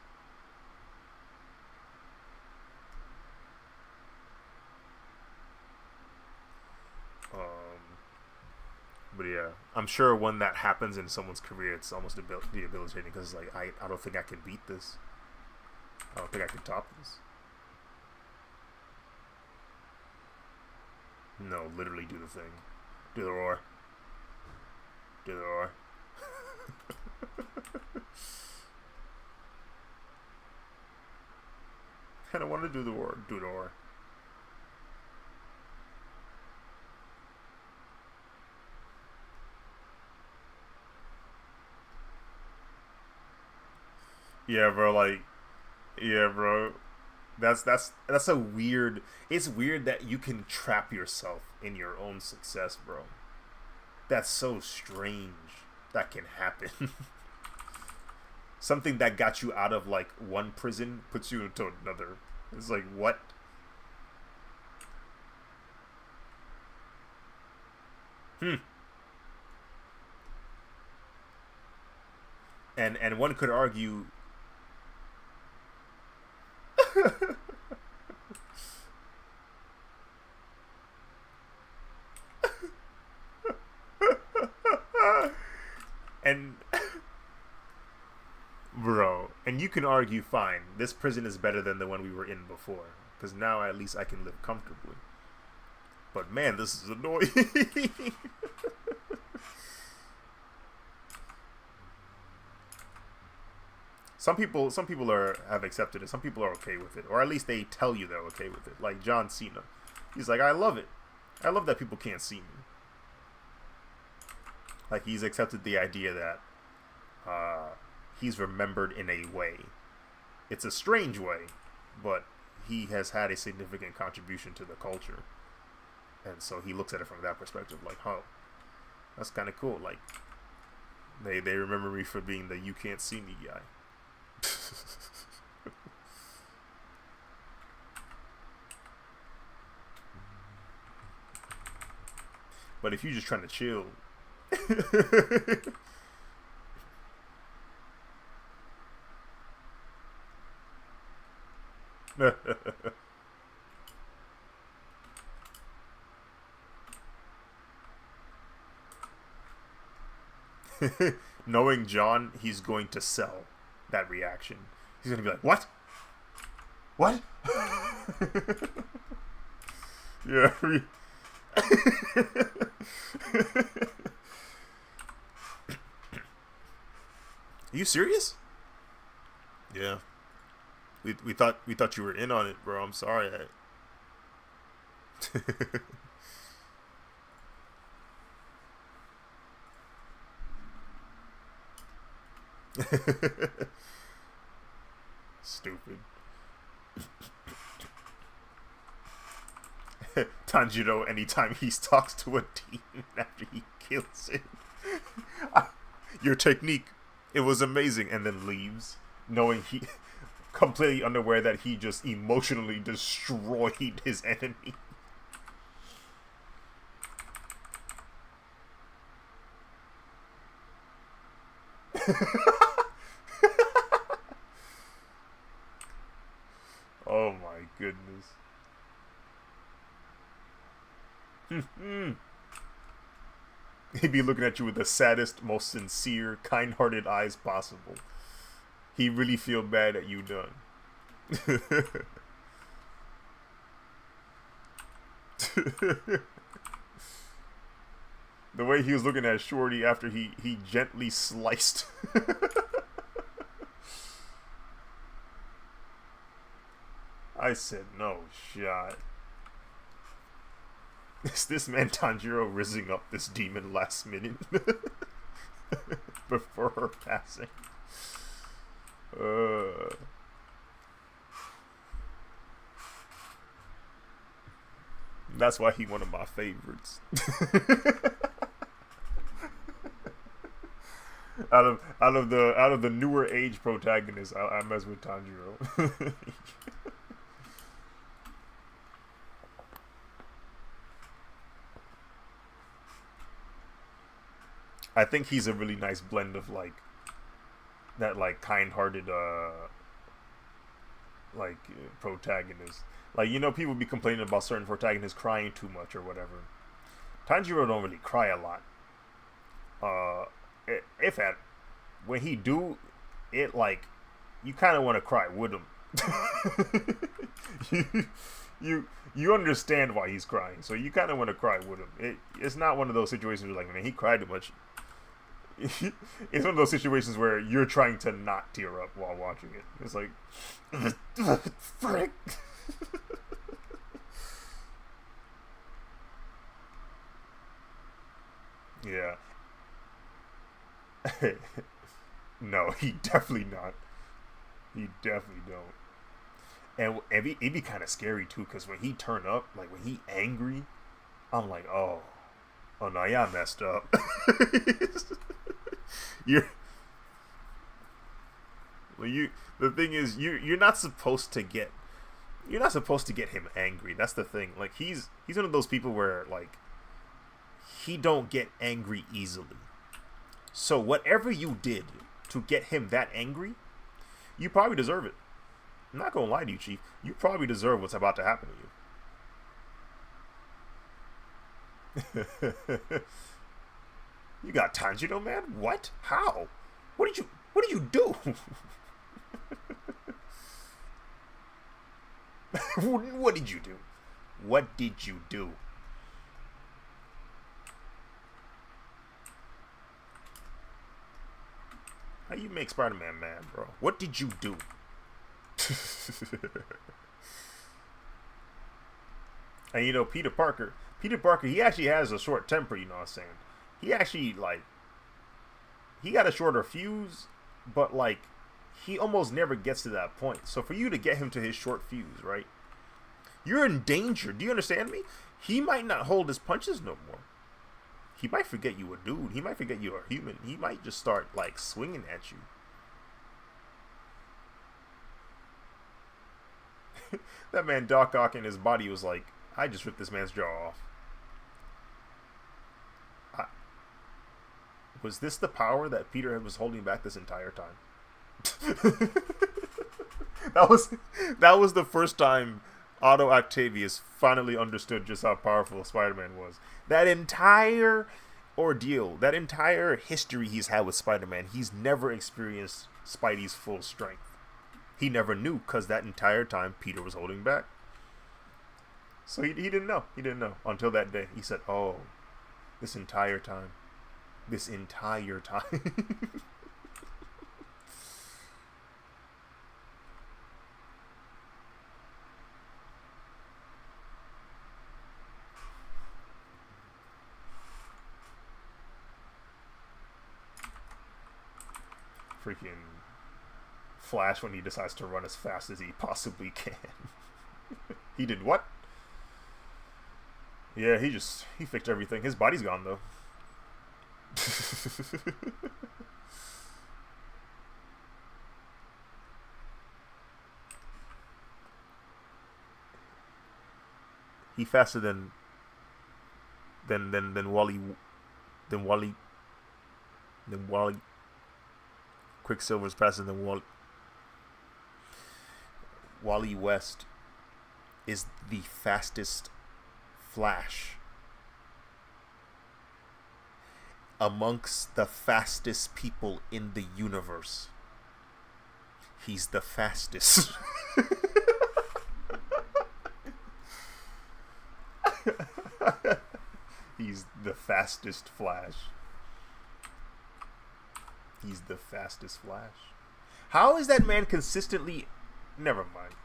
But yeah, I'm sure when that happens in someone's career, it's almost debilitating, because like I don't think I can beat this. I don't think I can top this. No, literally do the thing. Do the roar. Do the roar. I don't want to do the roar. Do the roar. Yeah, bro. Like, yeah, bro. That's a weird. It's weird that you can trap yourself in your own success, bro. That's so strange. That can happen. Something that got you out of like one prison puts you into another. It's like, what? And one could argue you can argue, fine, this prison is better than the one we were in before, because now at least I can live comfortably. But man, this is annoying. Some people have accepted it. Some people are okay with it, or at least they tell you they're okay with it. Like John Cena, he's like, I love it. I love that people can't see me. Like he's accepted the idea that he's remembered in a way. It's a strange way, but he has had a significant contribution to the culture, and so he looks at it from that perspective. Like, oh, that's kind of cool. Like they remember me for being the you can't see me guy. But if you're just trying to chill, knowing John, he's going to sell that reaction. He's gonna be like, "What? What?" Yeah. Are you serious? Yeah. We thought you were in on it, bro. I'm sorry. Stupid. Tanjiro, anytime he talks to a demon after he kills it. Your technique, it was amazing, and then leaves, knowing he completely unaware that he just emotionally destroyed his enemy. Oh my goodness. He'd be looking at you with the saddest, most sincere, kind-hearted eyes possible. He really feel bad that you done. The way he was looking at Shorty after he gently sliced. I said no shot. Is this man Tanjiro rizzing up this demon last minute before her passing? That's why he one of my favorites. out of the newer age protagonists, I mess with Tanjiro. I think he's a really nice blend of like that, like kind-hearted protagonist. Like, you know, people be complaining about certain protagonists crying too much or whatever. Tanjiro don't really cry a lot. If at when he do it, like you kind of want to cry with him. You understand why he's crying, so you kind of want to cry with him. It's not one of those situations where like, man, he cried too much. It's one of those situations where you're trying to not tear up while watching it. It's like, frick. Yeah. No, he definitely not. He definitely don't. And it'd be kind of scary too, because when he turn up, like when he angry, I'm like, oh no, y'all messed up. you're well, the thing is, you're not supposed to get him angry. That's the thing. Like he's one of those people where like he don't get angry easily. So whatever you did to get him that angry, you probably deserve it. I'm not gonna lie to you, Chief. You probably deserve what's about to happen to you. You got Tanjiro, man? What? How? What did you do? What did you do? What did you do? How you make Spider-Man mad, bro? What did you do? And you know, Peter Parker, he actually has a short temper, you know what I'm saying? He actually, like, he got a shorter fuse, but, like, he almost never gets to that point. So for you to get him to his short fuse, right? You're in danger. Do you understand me? He might not hold his punches no more. He might forget you a dude. He might forget you're a human. He might just start, like, swinging at you. That man Doc Ock in his body was like, I just ripped this man's jaw off. Was this the power that Peter was holding back this entire time? that was the first time Otto Octavius finally understood just how powerful Spider-Man was. That entire ordeal, that entire history he's had with Spider-Man, he's never experienced Spidey's full strength. He never knew, because that entire time Peter was holding back. So he didn't know. He didn't know until that day. He said, oh, this entire time. This entire time. Freaking Flash when he decides to run as fast as he possibly can. He did what? Yeah, he fixed everything. His body's gone though. He faster than Wally. Quicksilver's faster than Wally West is the fastest Flash amongst the fastest people in the universe. He's the fastest. He's the fastest Flash. He's the fastest Flash. How is that man consistently... Never mind.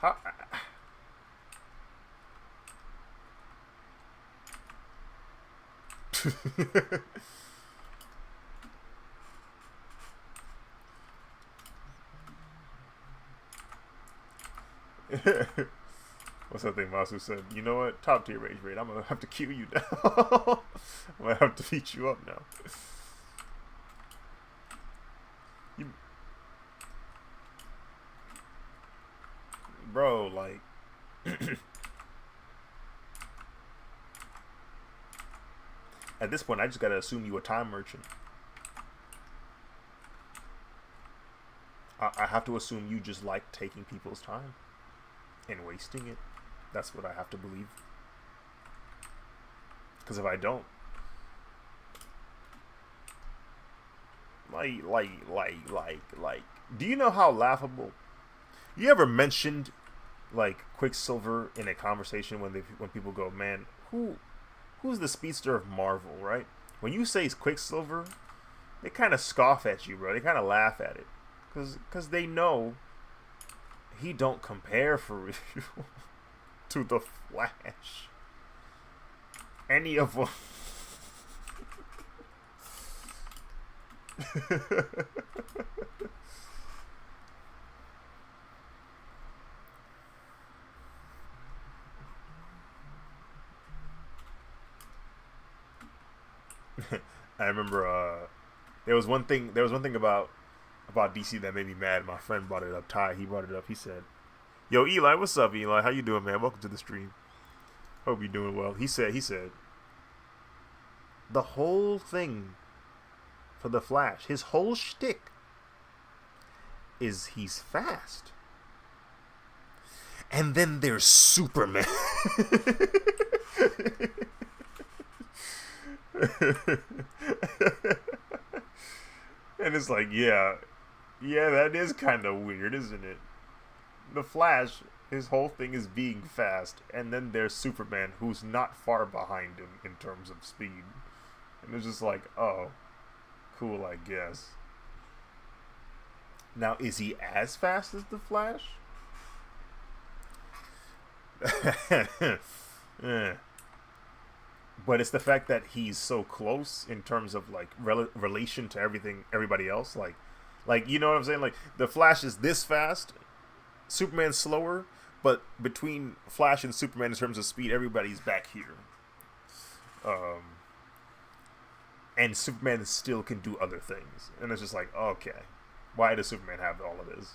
How... What's that thing Masu said? You know what? Top tier rage raid. I'm gonna have to kill you now. I'm gonna have to beat you up now. Bro, like... At this point, I just gotta assume you a time merchant. I have to assume you just like taking people's time and wasting it. That's what I have to believe. Because if I don't... Like... Do you know how laughable... You ever mentioned, like, Quicksilver in a conversation when people go, man, who's the speedster of Marvel, right? When you say Quicksilver, they kind of scoff at you, bro. They kind of laugh at it. Because they know he don't compare for real to the Flash. Any of them. I remember there was one thing about DC that made me mad. My friend brought it up. Ty, he brought it up. He said, "Yo, Eli, what's up, Eli? How you doing, man? Welcome to the stream. Hope you're doing well." He said, the whole thing for the Flash, his whole shtick is he's fast. And then there's Superman. And it's like, yeah, yeah, that is kind of weird, isn't it? The Flash, his whole thing is being fast, and then there's Superman, who's not far behind him in terms of speed. And it's just like, oh, cool, I guess. Now, is he as fast as the Flash? Eh. But it's the fact that he's so close in terms of like relation to everybody else. Like you know what I'm saying? Like the Flash is this fast, Superman's slower, but between Flash and Superman in terms of speed, everybody's back here. Um, and Superman still can do other things, and it's just like, okay, why does Superman have all of this?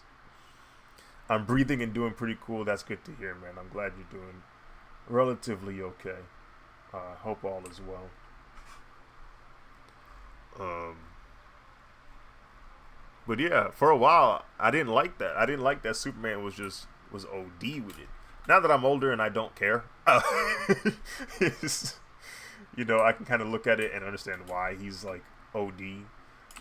I'm breathing and doing pretty cool. That's good to hear, man. I'm glad you're doing relatively okay. Hope all is well. Um, but yeah, for a while, I didn't like that. I didn't like that Superman was OD with it. Now that I'm older and I don't care, I can kind of look at it and understand why he's like OD.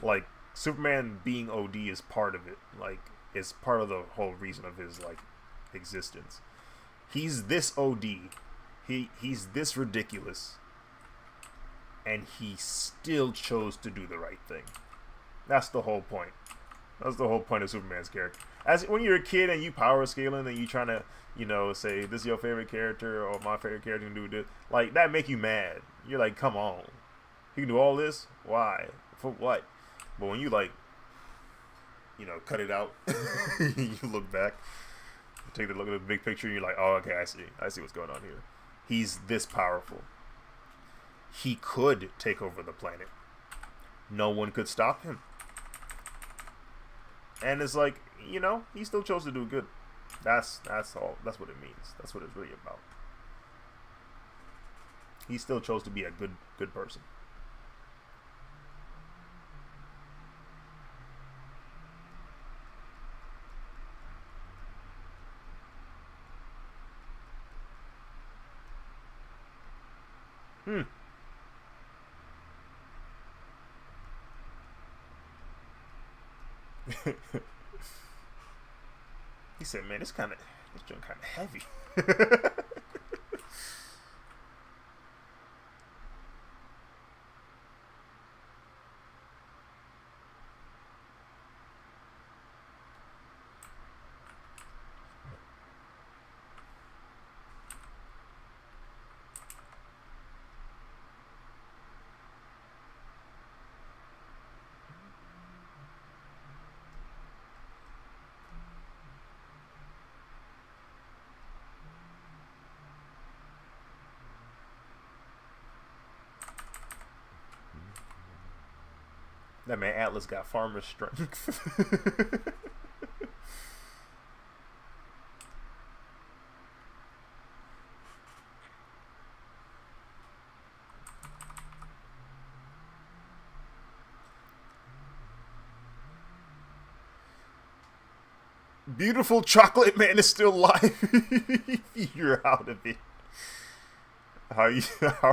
Like Superman being OD is part of it. Like it's part of the whole reason of his like existence. He's this OD. He's this ridiculous, and he still chose to do the right thing. That's the whole point. That's the whole point of Superman's character. As when you're a kid and you power scaling and you trying to, say this is your favorite character or my favorite character can do this, like that make you mad. You're like, come on, he can do all this. Why? For what? But when you like, cut it out, you look back, take a look at the big picture, and you're like, oh, okay, I see what's going on here. He's this powerful. He could take over the planet. No one could stop him. And it's like, he still chose to do good. That's all. That's what it means. That's what it's really about. He still chose to be a good person. He said, "Man, this joint kind of heavy." That man Atlas got farmer strength. Beautiful chocolate man is still alive. You're out of it. How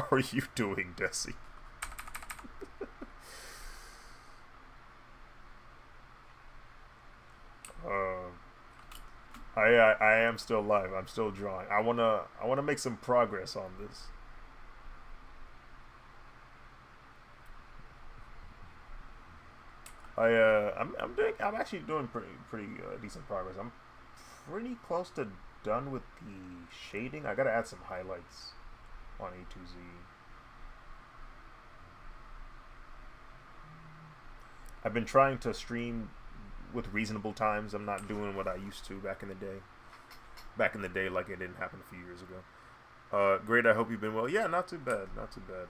are you doing, Desi? I am still alive. I'm still drawing. I wanna make some progress on this. I'm actually doing pretty decent progress. I'm pretty close to done with the shading. I gotta add some highlights on A2Z. I've been trying to stream with reasonable times. I'm not doing what I used to back in the day. Back in the day, like it didn't happen a few years ago. Great. I hope you've been well. Yeah, not too bad. Not too bad.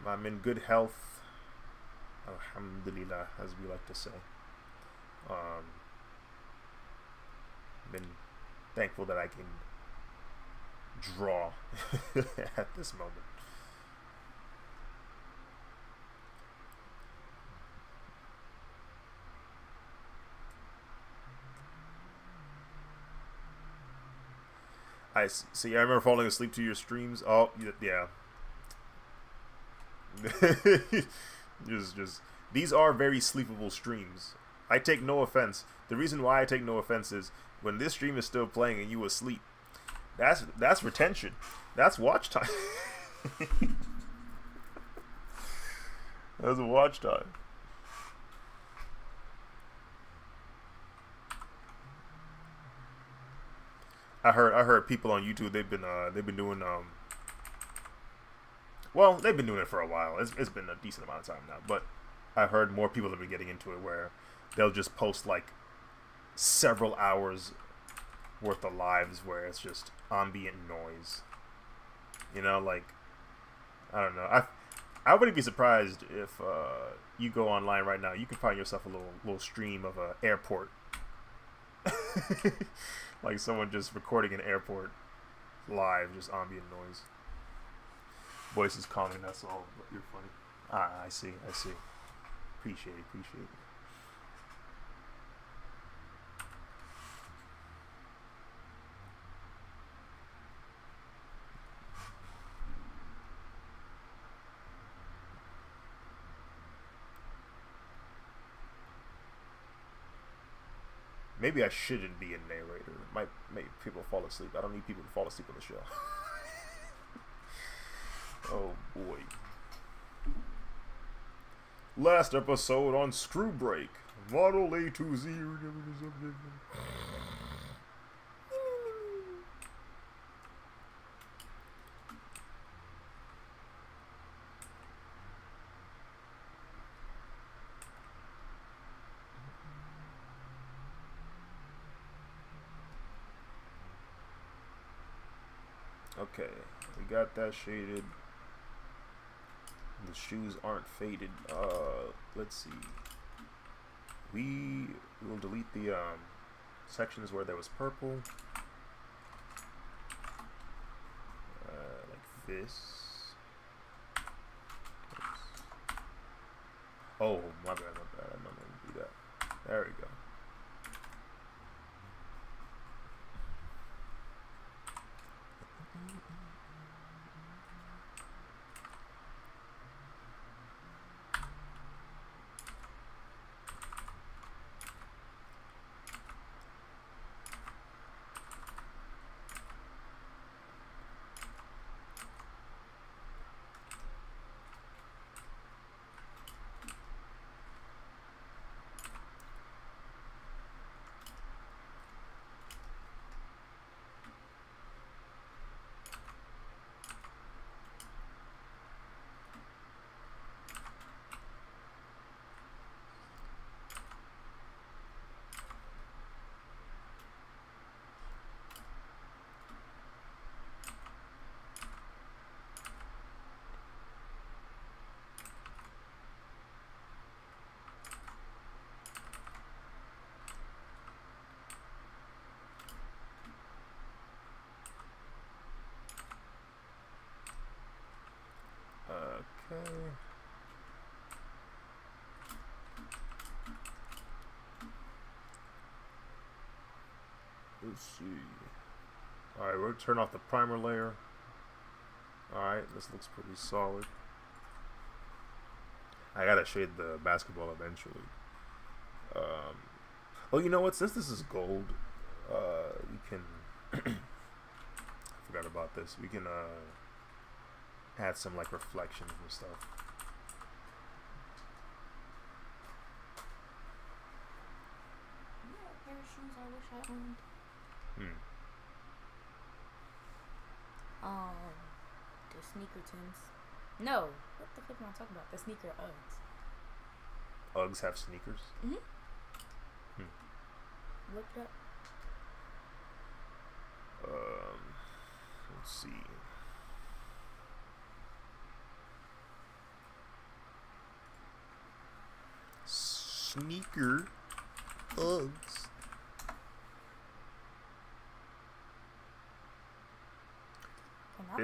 I'm in good health. Alhamdulillah, as we like to say. Been thankful that I can draw at this moment. See. I remember falling asleep to your streams. Oh, yeah. just these are very sleepable streams. I take no offense. The reason why I take no offense is when this stream is still playing and you asleep. That's retention. That's watch time. That's a watch time. I heard people on YouTube they've been doing well, they've been doing it for a while. It's been a decent amount of time now, but I've heard more people have been getting into it where they'll just post like several hours worth of lives where it's just ambient noise. You know, like I don't know. I wouldn't be surprised if you go online right now. You can find yourself a little stream of a airport, like someone just recording an airport live, just ambient noise. Voice is calming. That's all. But you're funny. I see. Appreciate it. Maybe I shouldn't be a narrator. Might make people fall asleep. I don't need people to fall asleep on the show. Oh boy. Last episode on Screw Break. Model A2Z. Okay, we got that shaded. The shoes aren't faded. Let's see. We will delete the sections where there was purple. Like this. Oops. Oh, my bad. I'm not gonna do that. There we go. Okay. Let's see. Alright, we'll turn off the primer layer. Alright, this looks pretty solid. I gotta shade the basketball eventually. Oh, you know what? Since this is gold, we can... I forgot about this. We can add some like reflections and stuff. Yeah, a pair of shoes I wish I owned. The sneaker tins. No, what the fuck am I talking about? The sneaker Uggs. Uggs have sneakers? Mm-hmm. Look it up. Let's see. Sneaker Uggs.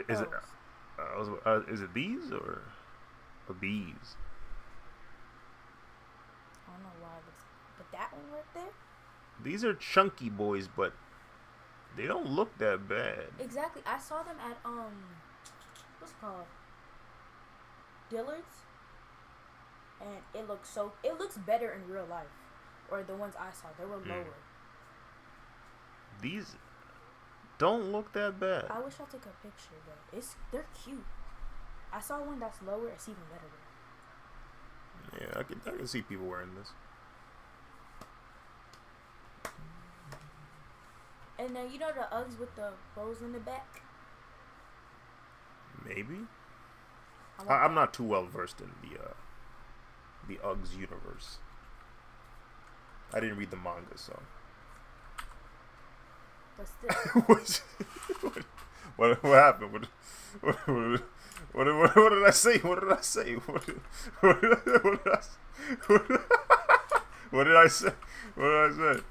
Is it? Is it these or these? I don't know why it looks, but that one right there. These are chunky boys, but They don't look that bad. Exactly. I saw them at what's it called? Dillard's, and it looks better in real life. Or the ones I saw, they were lower. These don't look that bad. I wish I took a picture, but they're cute. I saw one that's lower. It's even better though. Yeah, I can see people wearing this. And then you know the Uggs with the bows in the back. Maybe. I'm not too well versed in the Uggs universe. I didn't read the manga, so. But still. what happened? What did I say? What did I say? What did I say? What did I say?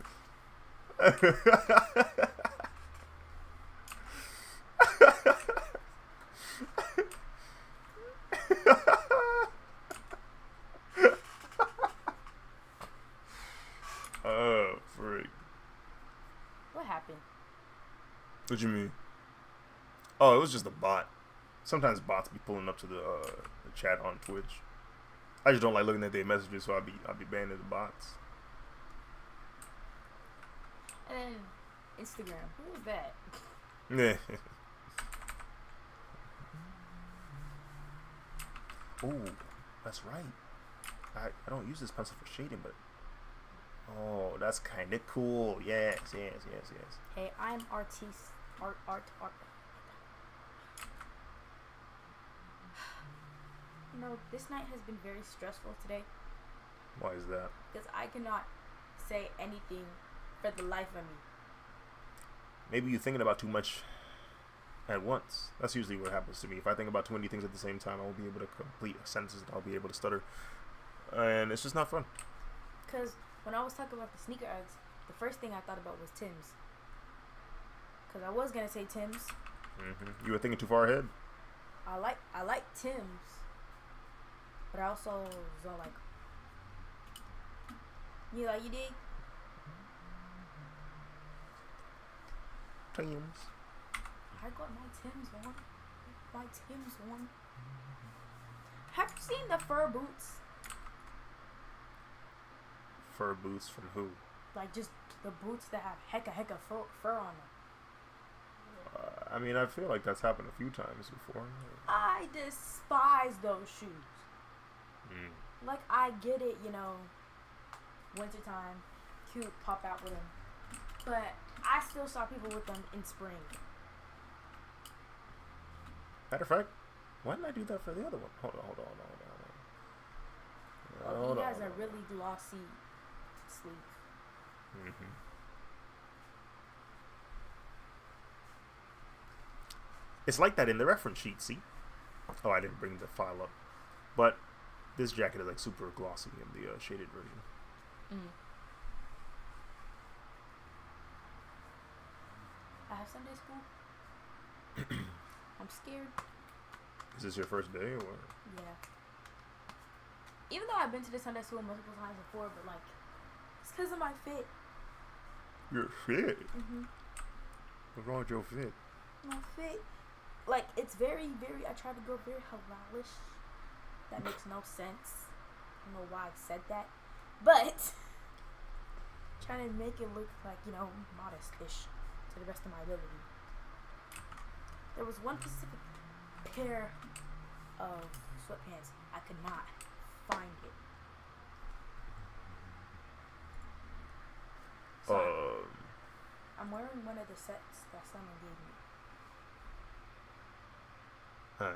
Oh, freak. What happened? What you mean? Oh, it was just a bot. Sometimes bots be pulling up to the chat on Twitch. I just don't like looking at their messages, so I'll be banning the bots. And then Instagram. Who is that? Yeah. Ooh, that's right. I don't use this pencil for shading, but oh, that's kind of cool. Yes. Hey, I'm artiste. Art. You know, this night has been very stressful today. Why is that? Because I cannot say anything for the life of me. Maybe you're thinking about too much at once. That's usually what happens to me. If I think about too many things at the same time, I won't be able to complete sentences and I'll be able to stutter. And it's just not fun. Because when I was talking about the sneaker Uggs, the first thing I thought about was Tim's. Because I was going to say Tim's. Mm-hmm. You were thinking too far ahead? I like Tim's. But I also don't like. You dig? Tim's. I got my Tim's on. Have you seen the fur boots? Fur boots from who? Like just the boots that have hecka fur on them. I mean, I feel like that's happened a few times before. I despise those shoes. Like, I get it, wintertime, cute, pop out with them. But I still saw people with them in spring. Matter of fact, why didn't I do that for the other one? Hold on. He has a really glossy sleeve. Mm-hmm. It's like that in the reference sheet, see? Oh, I didn't bring the file up. But this jacket is like super glossy in the shaded version. I have Sunday school. I'm scared. Is this your first day or what? Yeah. Even though I've been to the Sunday school multiple times before, but like, it's because of my fit. Your fit? Mm-hmm. What's wrong with your fit? My fit. Like, it's very, very, I try to go very halalish. That makes no sense. I don't know why I said that. But, trying to make it look like, modest-ish to the best of my ability. There was one specific pair of sweatpants. I could not find it. So I'm wearing one of the sets that someone gave me. I'm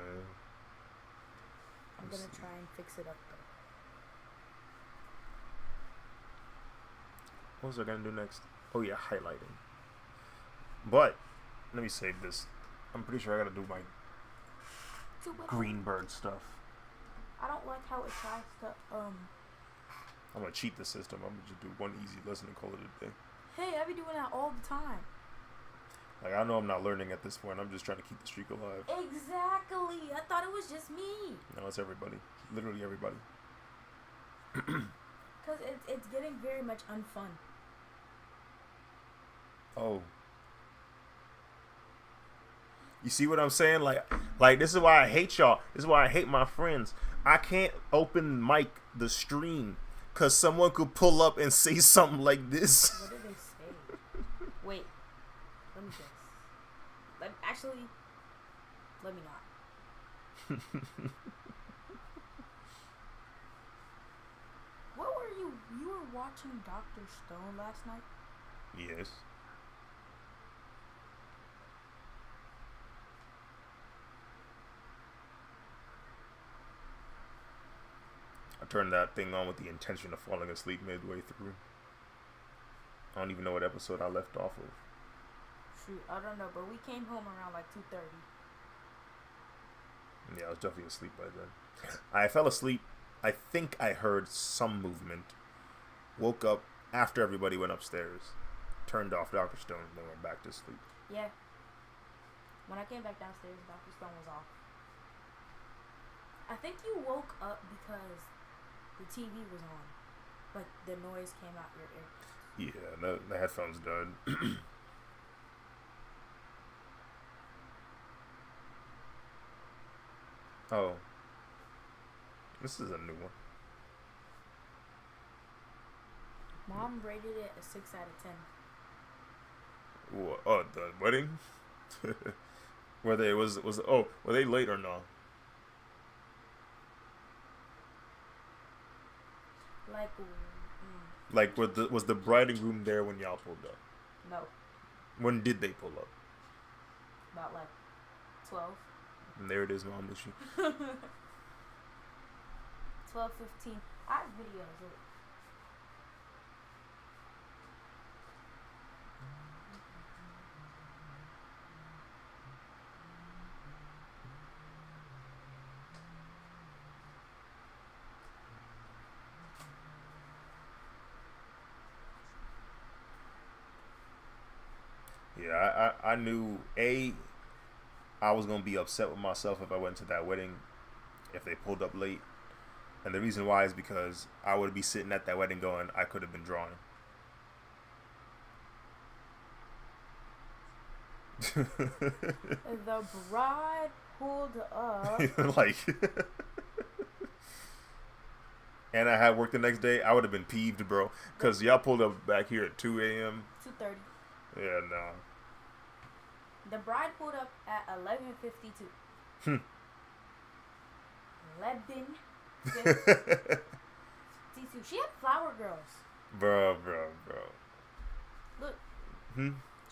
gonna try and fix it up though. What was I gonna do next? Oh yeah, highlighting. But let me save this. I'm pretty sure I gotta do my Greenberg stuff. I don't like how it tries to I'm gonna cheat the system. I'm gonna just do one easy lesson and call it a day. Hey, I be doing that all the time. Like, I know I'm not learning at this point. I'm just trying to keep the streak alive. Exactly. I thought it was just me. No, it's everybody. Literally everybody. Because it's getting very much unfun. Oh. You see what I'm saying? Like this is why I hate y'all. This is why I hate my friends. I can't open mic the stream because someone could pull up and say something like this. What did they say? Wait, let me guess. Actually, let me not. What were you? You were watching Dr. Stone last night? Yes. I turned that thing on with the intention of falling asleep midway through. I don't even know what episode I left off of. Shoot, I don't know, but we came home around like 2:30. Yeah, I was definitely asleep by then. I fell asleep. I think I heard some movement. Woke up after everybody went upstairs. Turned off Dr. Stone, then went back to sleep. Yeah. When I came back downstairs, Dr. Stone was off. I think you woke up because the TV was on. Like, the noise came out your ear. Yeah, the headphones died. Oh. This is a new one. Mom rated it a 6 out of 10. What? Oh, the wedding? Were they were they late or no? Like was the bride and groom there when y'all pulled up? No. When did they pull up? About like 12. And there it is, Mom with you. 12:15. I have videos of it. Yeah, I knew I was gonna be upset with myself if I went to that wedding if they pulled up late. And the reason why is because I would be sitting at that wedding going, I could have been drawing. The bride pulled up. Like, and I had work the next day, I would have been peeved, bro. Because y'all pulled up back here at 2 a.m. 2:30. Yeah, no. The bride pulled up at 11:52. 11:52. She had flower girls. Bro. Look.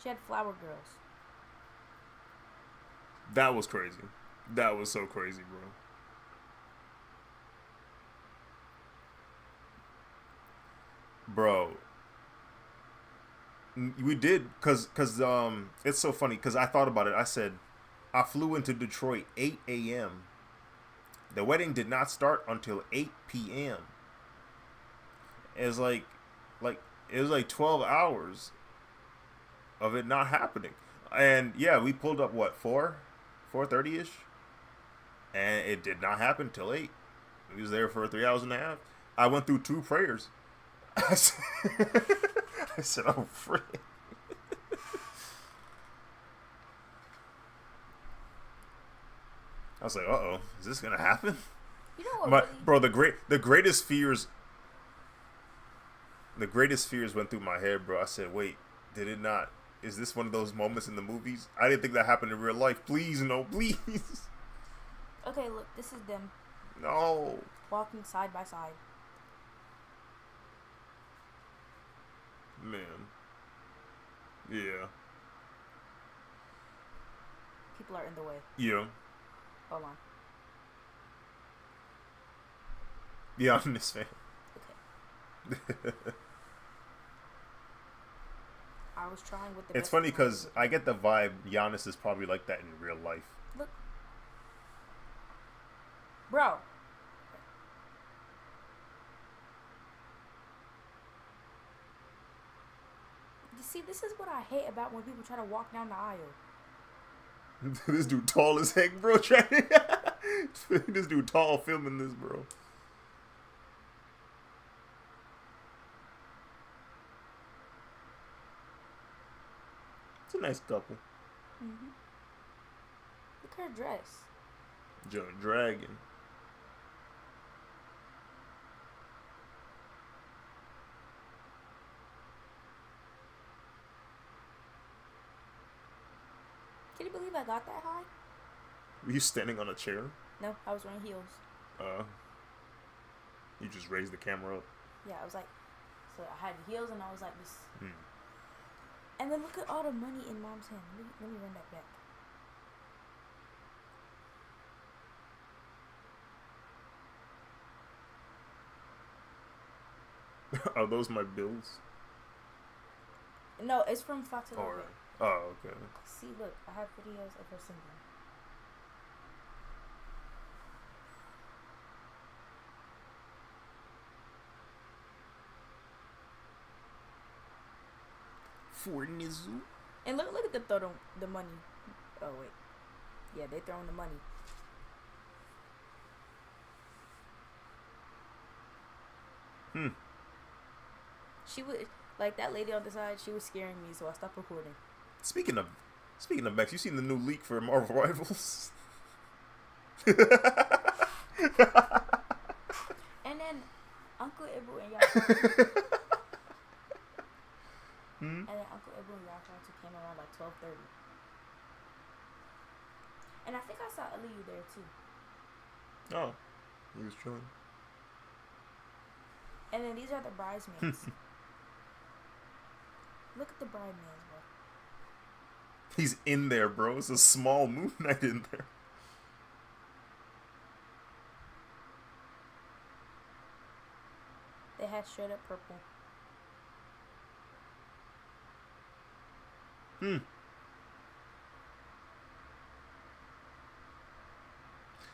She had flower girls. That was crazy. That was so crazy, bro. Bro. We did, cause it's so funny, cause I thought about it. I said, I flew into Detroit 8 a.m. The wedding did not start until 8 p.m. It was like 12 hours of it not happening. And yeah, we pulled up what, 4:30 ish, and it did not happen till 8. We was there for 3 hours and a half. I went through 2 prayers. I said, oh, frick. I was like, uh-oh, is this gonna happen? You know what? Bro, the greatest fears went through my head, bro. I said, wait, did it not? Is this one of those moments in the movies? I didn't think that happened in real life. Please, no, please. Okay, look, this is them. No. Walking side by side. Man. Yeah. People are in the way. Yeah. Hold on. Yeah, I'm this fan. Okay. I was trying with the. It's funny because I get the vibe Giannis is probably like that in real life. Look, bro. You see, this is what I hate about when people try to walk down the aisle. This dude tall as heck, bro. This dude tall filming this, bro. It's a nice couple. Mm-hmm. Look at her dress. Joint Dragon. Can you believe I got that high? Were you standing on a chair? No, I was wearing heels. You just raised the camera up. Yeah, I was like, so I had heels and I was like this. Hmm. And then look at all the money in mom's hand. Let me run that back. Are those my bills? No, it's from Fatu. Alright. Oh, okay. See, look, I have videos of her singing. For Nizu. And look at them throw the money. Oh wait, yeah, they throwing the money. She would like that lady on the side. She was scaring me, so I stopped recording. Speaking of Max, you seen the new leak for Marvel Rivals? And then Uncle Ibu and Yaka. And then Uncle Ibu and Yaka came around like 12:30. And I think I saw Aliyu there too. Oh, he was chilling. And then these are the bridesmaids. Look at the bridesmaids, bro. He's in there, bro. It's a small Moon Knight in there. They had straight up purple.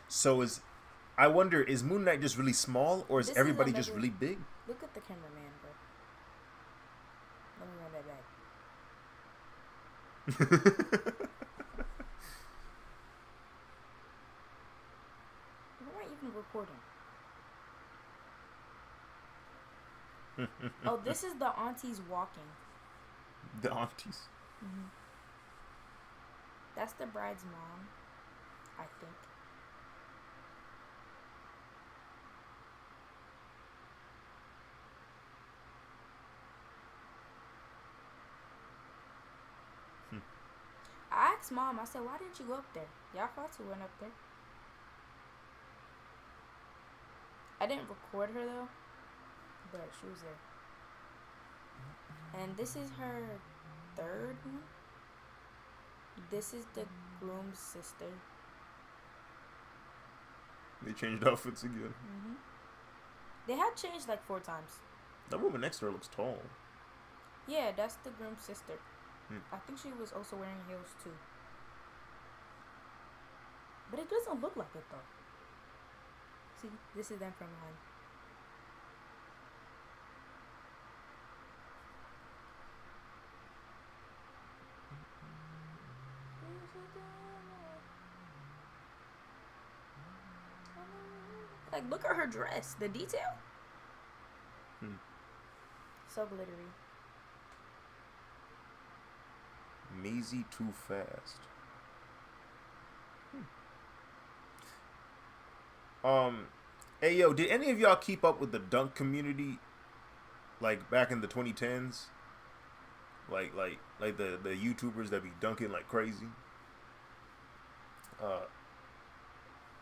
So I wonder, is Moon Knight just really small, or is This everybody is just really big? Look at the cameraman, bro. Let me run that back. We weren't even recording. Oh, this is the aunties walking. The aunties. Mm-hmm. That's the bride's mom, I think. I asked mom, I said, why didn't you go up there? Y'all thought you went up there. I didn't record her though, but she was there. And this is her third one. This is the groom's sister. They changed outfits again. Mm-hmm. They had changed like 4 times. That woman next to her looks tall. Yeah, that's the groom's sister. I think she was also wearing heels too. But it doesn't look like it though. See, this is them from behind. Like, look at her dress. The detail. So glittery. Maisie Too Fast. Hey yo, did any of y'all keep up with the dunk community, like back in the 2010s? Like the YouTubers that be dunking like crazy.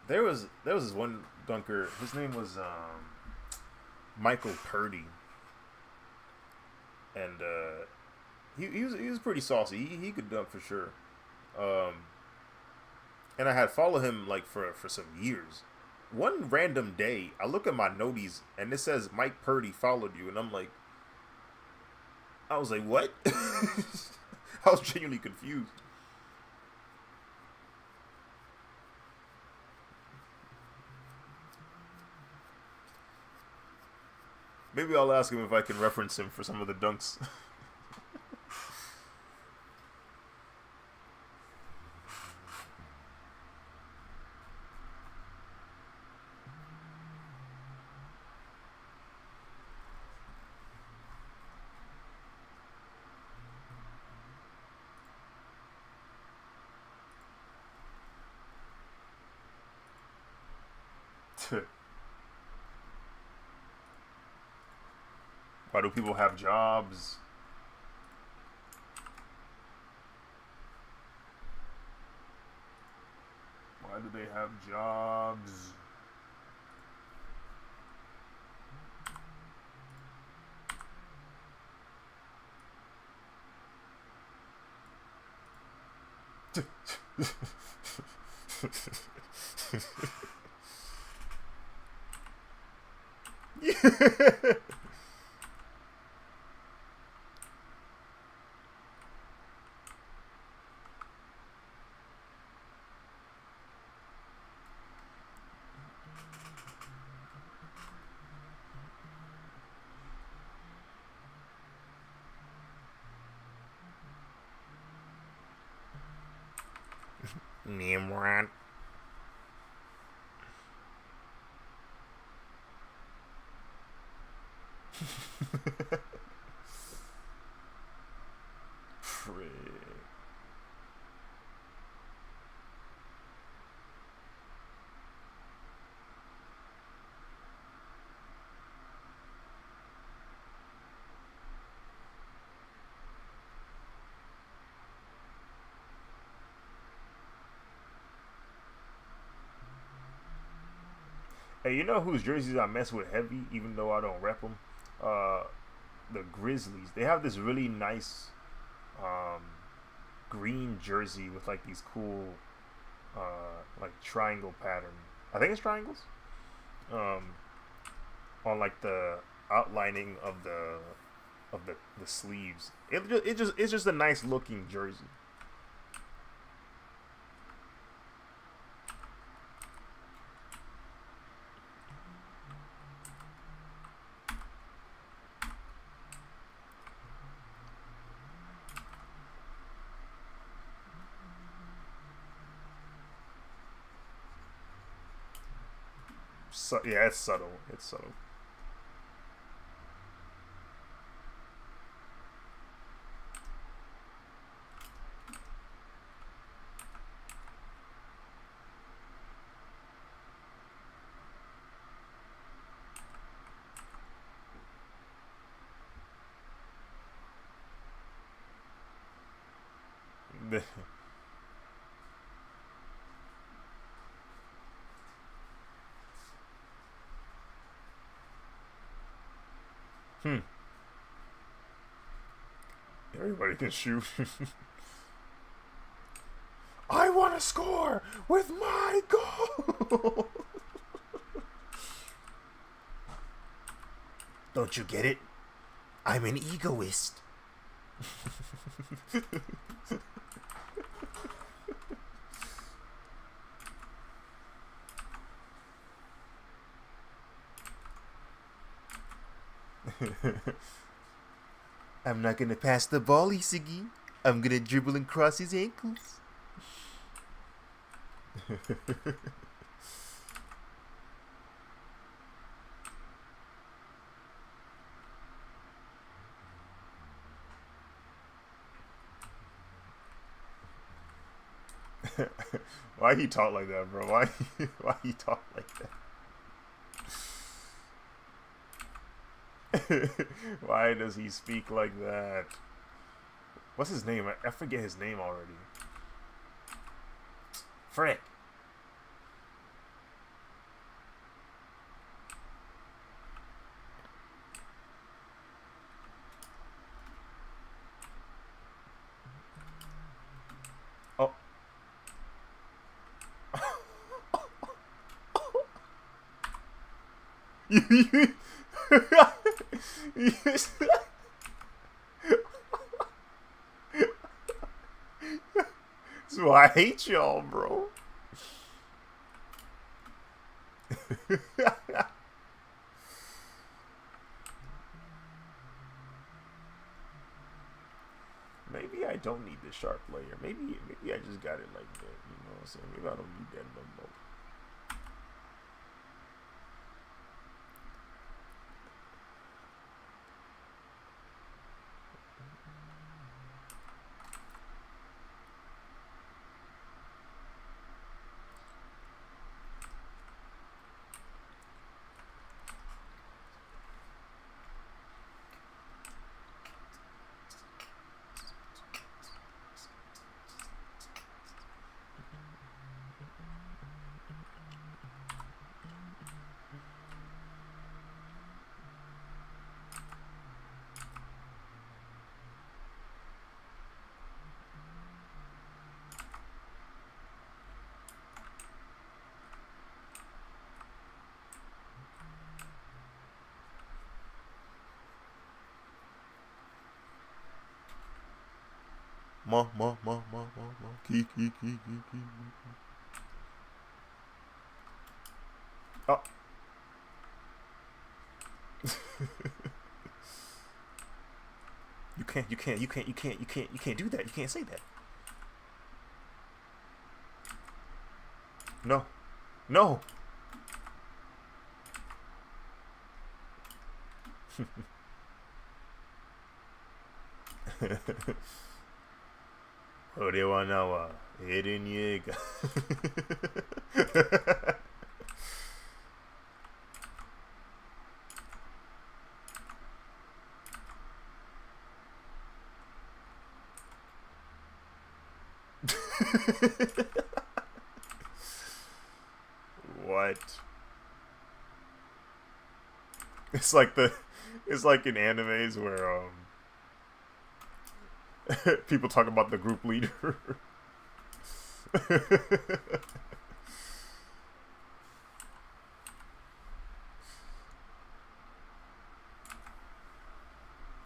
There was this one dunker. His name was Michael Purdy, and he was pretty saucy. He could dunk for sure. And I had followed him like for some years. One random day, I look at my noties and it says Mike Purdy followed you, and I was like, what? I was genuinely confused. Maybe I'll ask him if I can reference him for some of the dunks. Why do people have jobs? Why do they have jobs? Nimrod. Frick. Hey, you know whose jerseys I mess with heavy, even though I don't rep them? The Grizzlies. They have this really nice um, green jersey with like these cool like triangle pattern. I think it's triangles. Um, on like the outlining of the sleeves. It's just a nice looking jersey. So, yeah, it's subtle. It's subtle. Hmm. Everybody can shoot. I want to score with my goal. Don't you get it? I'm an egoist. I'm not gonna pass the ball, Isigi. I'm gonna dribble and cross his ankles. Why he talk like that, bro? Why he talk like that? Why does he speak like that? What's his name? I forget his name already. Frick. Oh. So I hate y'all, bro. Maybe I don't need this sharp layer. Maybe I just got it like that. You know what I'm saying? Maybe I don't need that no more. Key, key, key, key, key. Oh. You can't do that. You can't say that. No. No. Odewa nawa Eren Yeager. What? It's like in animes where people talk about the group leader.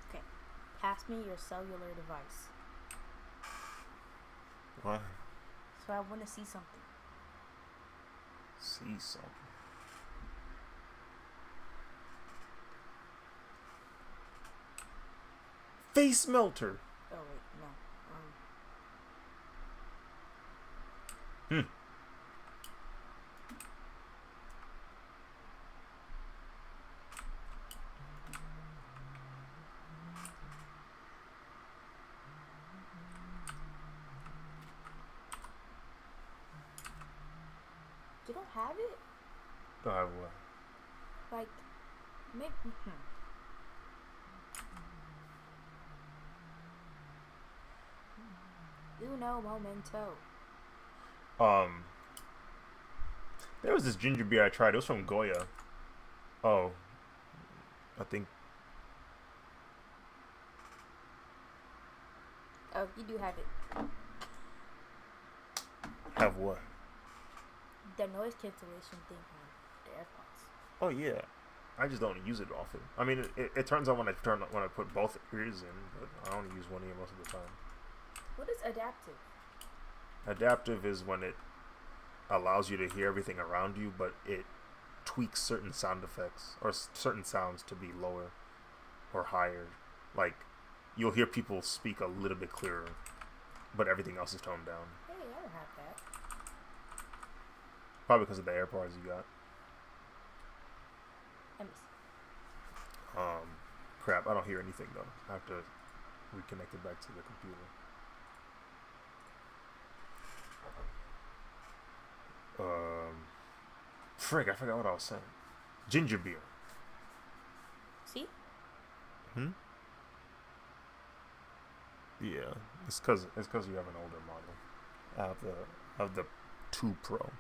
Okay. Pass me your cellular device. Why? So I want to see something. See something. Face melter. Oh wait, no. You don't have it? Don't have what? Like, maybe. Uno momento. There was this ginger beer I tried. It was from Goya. Oh, I think. Oh, you do have it. Have what? The noise cancellation thing on the AirPods. Oh yeah, I just don't use it often. I mean, it turns on when I put both ears in, but I only use one ear most of the time. What is adaptive? Adaptive is when it allows you to hear everything around you, but it tweaks certain sound effects or certain sounds to be lower or higher. Like, you'll hear people speak a little bit clearer, but everything else is toned down. Hey, I don't have that. Probably because of the AirPods you got. Let me see. Crap, I don't hear anything though. I have to reconnect it back to the computer. Frick, I forgot what I was saying. Ginger beer. See? Yeah, it's because you have an older model. I have the 2 Pro.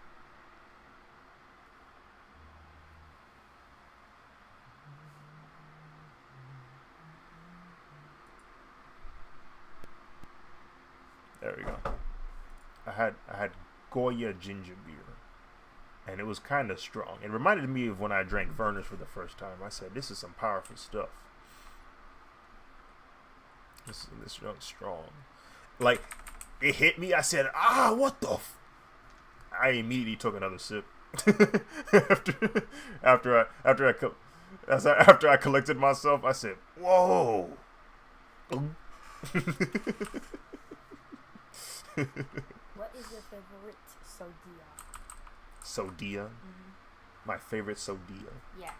There we go. I had Goya ginger beer, and it was kind of strong. It reminded me of when I drank Verner's for the first time. I said, "This is some powerful stuff. This is strong." Like, it hit me. I said, "Ah, what the?" I immediately took another sip after I collected myself. I said, "Whoa." What is your favorite sodia? Sodia? Mm-hmm. My favorite sodia. Yeah.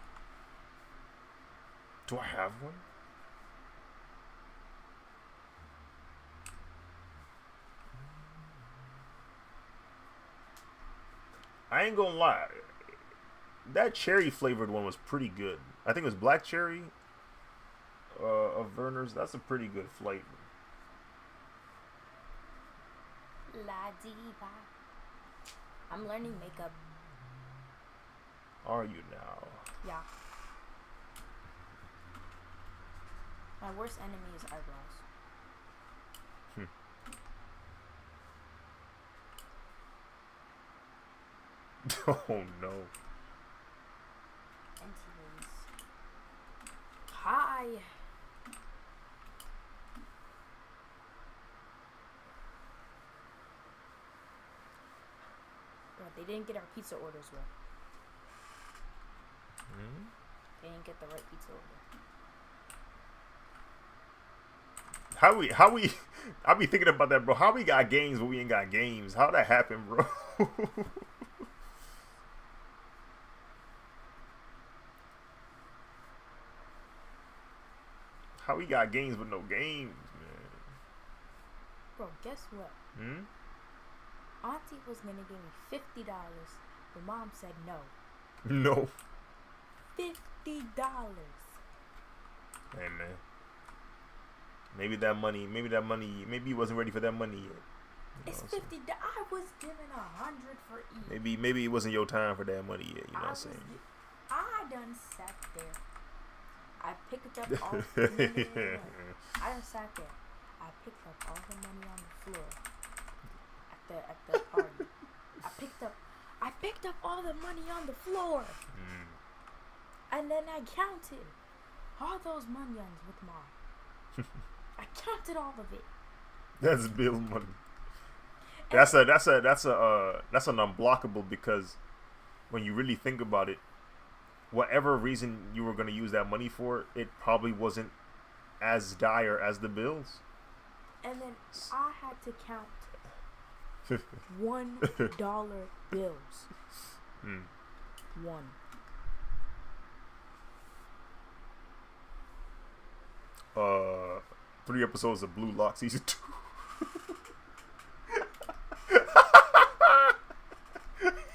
Do I have one? I ain't gonna lie. That cherry flavored one was pretty good. I think it was black cherry of Verner's. That's a pretty good flavor. La diva. I'm learning makeup. Are you now? Yeah. My worst enemy is eyebrows. Oh no. Anyways. Hi. didn't get our pizza orders well. Mm-hmm. They didn't get the right pizza order. How we I be thinking about that, bro. How we got games when we ain't got games? How that happen, bro? How we got games with no games, man? Bro, guess what? Auntie was gonna give me $50, but Mom said no. No. $50. Hey, man. Maybe he wasn't ready for that money yet. It's $50. I was given $100 for each. Maybe it wasn't your time for that money yet. You know what I'm saying? I done sat there. I picked up all. I done sat there. I picked up all the money on the floor at the party. I picked up all the money on the floor, and then I counted all those millions with Mom. I counted all of it. That's Bill money. That's an unblockable, because when you really think about it, whatever reason you were going to use that money for, it probably wasn't as dire as the bills. And then I had to count $1 bills. One. 3 episodes of Blue Lock season 2.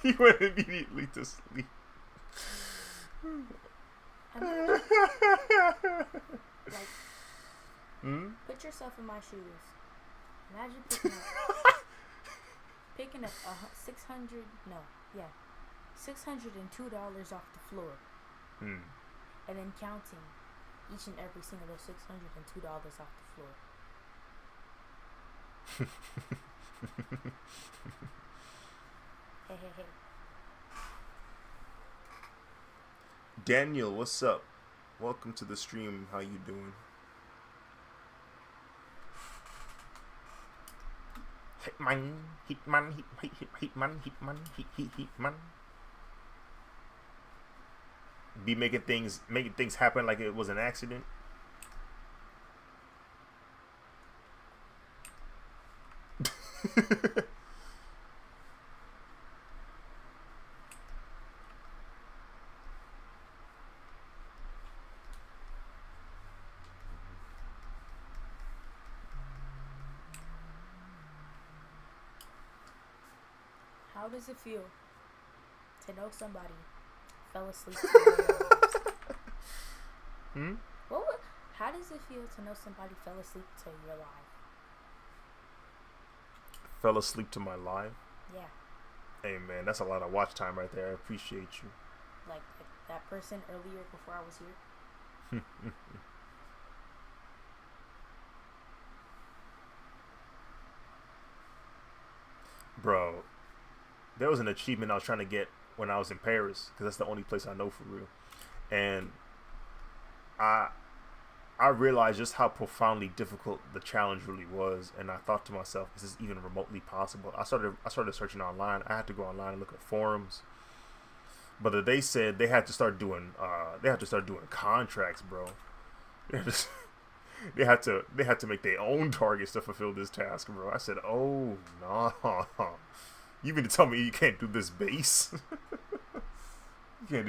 He went immediately to sleep. Put yourself in my shoes. Imagine picking up $602 off the floor, and then counting each and every single of $602 off the floor. Hey. Daniel, what's up? Welcome to the stream. How you doing? Hitman. Be making things happen like it was an accident. How does it feel to know somebody fell asleep to your lives? How does it feel to know somebody fell asleep to your life? Fell asleep to my live? Yeah. Hey, man, that's a lot of watch time right there. I appreciate you. Like that person earlier before I was here. Bro, there was an achievement I was trying to get when I was in Paris, because that's the only place I know for real. And I realized just how profoundly difficult the challenge really was, and I thought to myself, is this even remotely possible? I started searching online. I had to go online and look at forums. But they said they had to start doing contracts, bro. They had to make their own targets to fulfill this task, bro. I said, oh no. You mean to tell me you can't do this base? You can't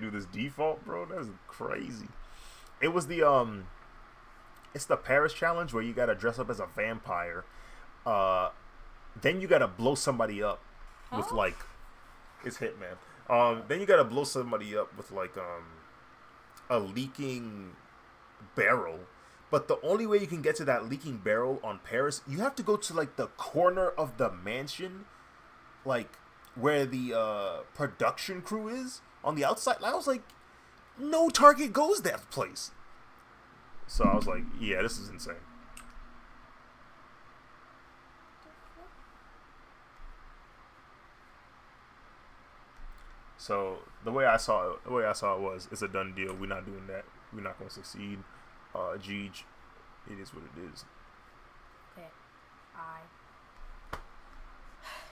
do this default, bro? That's crazy. It was it's the Paris challenge where you gotta dress up as a vampire. Then you gotta blow somebody up with like, it's Hitman. Then you gotta blow somebody up with like a leaking barrel. But the only way you can get to that leaking barrel on Paris, you have to go to like the corner of the mansion, like where the production crew is on the outside. I was like, no target goes that place. So I was like, yeah, this is insane. So the way I saw it was, it's a done deal. We're not doing that. We're not going to succeed. Jeej, it is what it is. Okay,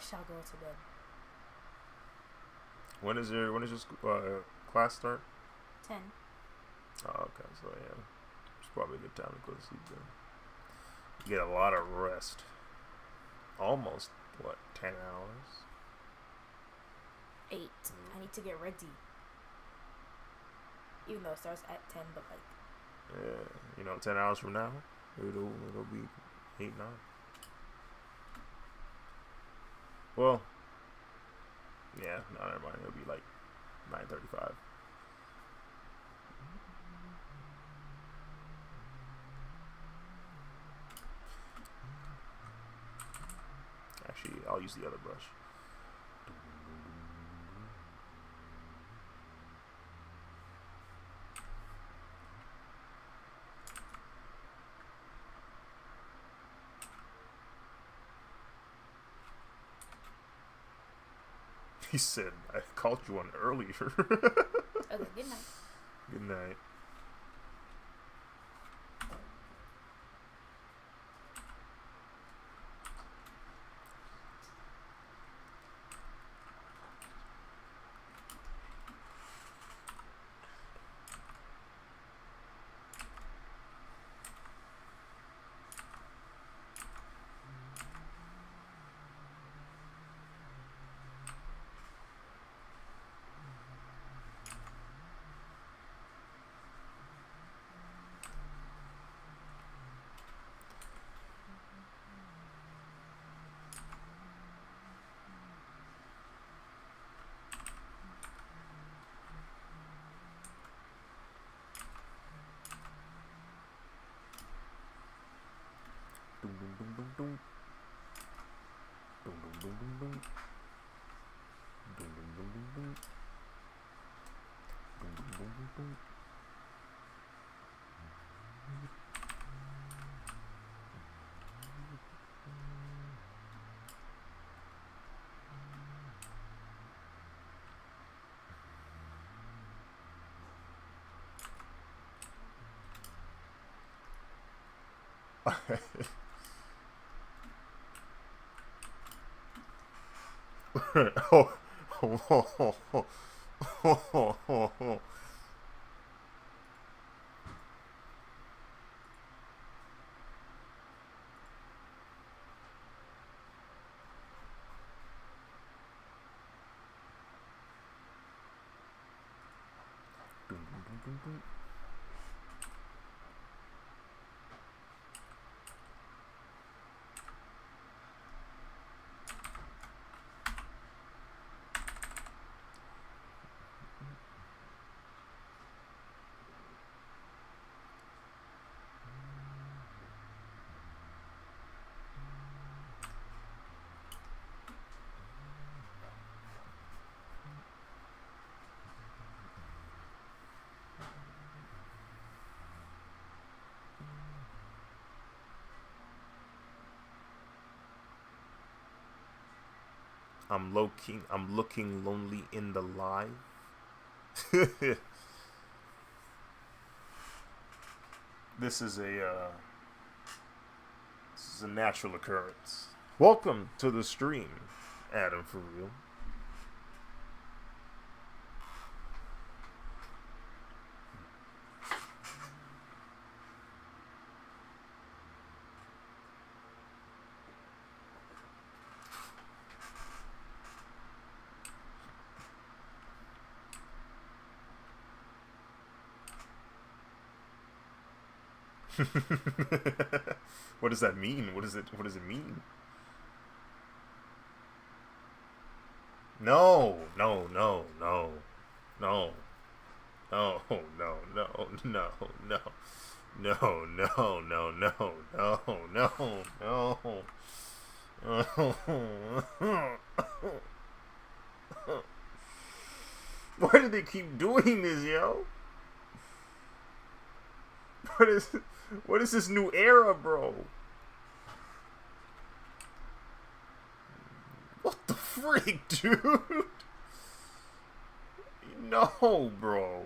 shall go to bed. When is your class start? 10. Oh, okay. So yeah, it's probably a good time to go to sleep then. You get a lot of rest. Almost 10 hours? 8. I need to get ready. Even though it starts at 10, but like. Yeah, 10 hours from now, it'll be 8, 9. Well, yeah, no, never mind. It'll be like 9:35. Actually, I'll use the other brush. He said, I called you on earlier. Okay, good night. Good night. Dum dum dum dum dum. Dum dum dum dum dum. Dum dum dum dum dum. Dum dum dum dum dum. Oh, oh, oh, oh, oh, oh, oh, oh. Dum dum dum dum dum. I'm looking lonely in the live. This is a natural occurrence. Welcome to the stream, Adam, for real. What does that mean? What does it mean? No, no, no, no, no, no, no, no, no, no, no, no, no, no, no, no. Why do they keep doing this, yo? What is this new era, bro? What the freak, dude? No, bro.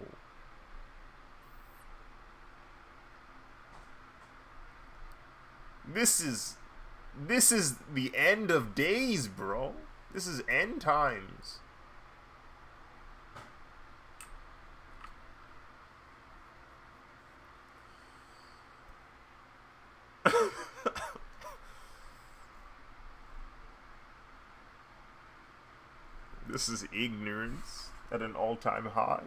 This is the end of days, bro. This is end times. This is ignorance at an all-time high.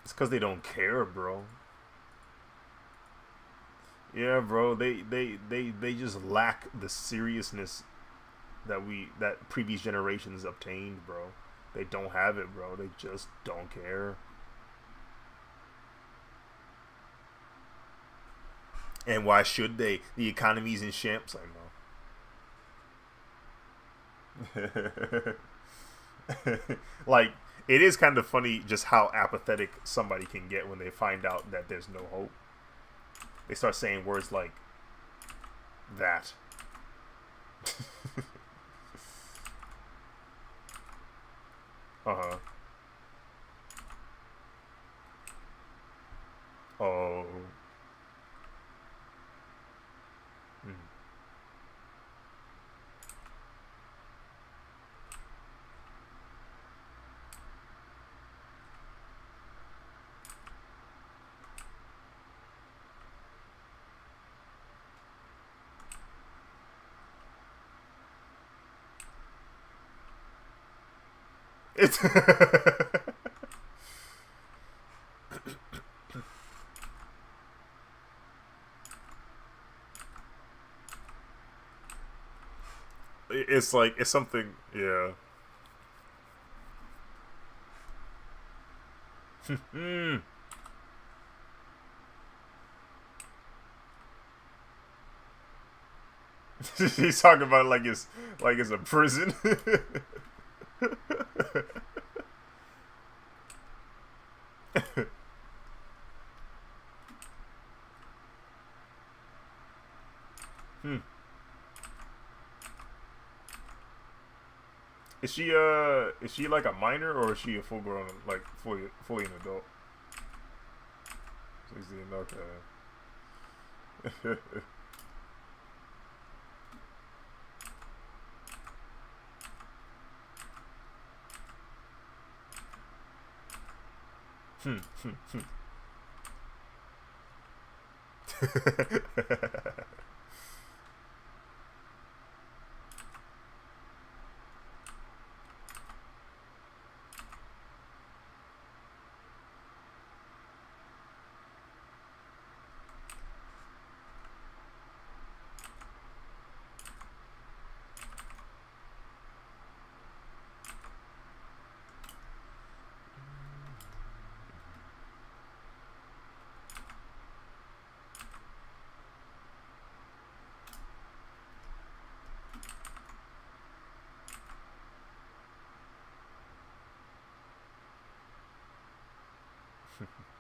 It's because they don't care, bro. Yeah, bro. They just lack the seriousness that previous generations obtained, bro. They don't have it, bro. They just don't care. And why should they? The economy's in shambles. I know. Like, it is kind of funny just how apathetic somebody can get when they find out that there's no hope. They start saying words like that. Uh-huh. Oh. Mm. It's it's like it's something, yeah. Mm. He's talking about it like it's a prison. Hmm. Is she like a minor, or is she a full grown, like fully an adult? 16, okay. Hmm.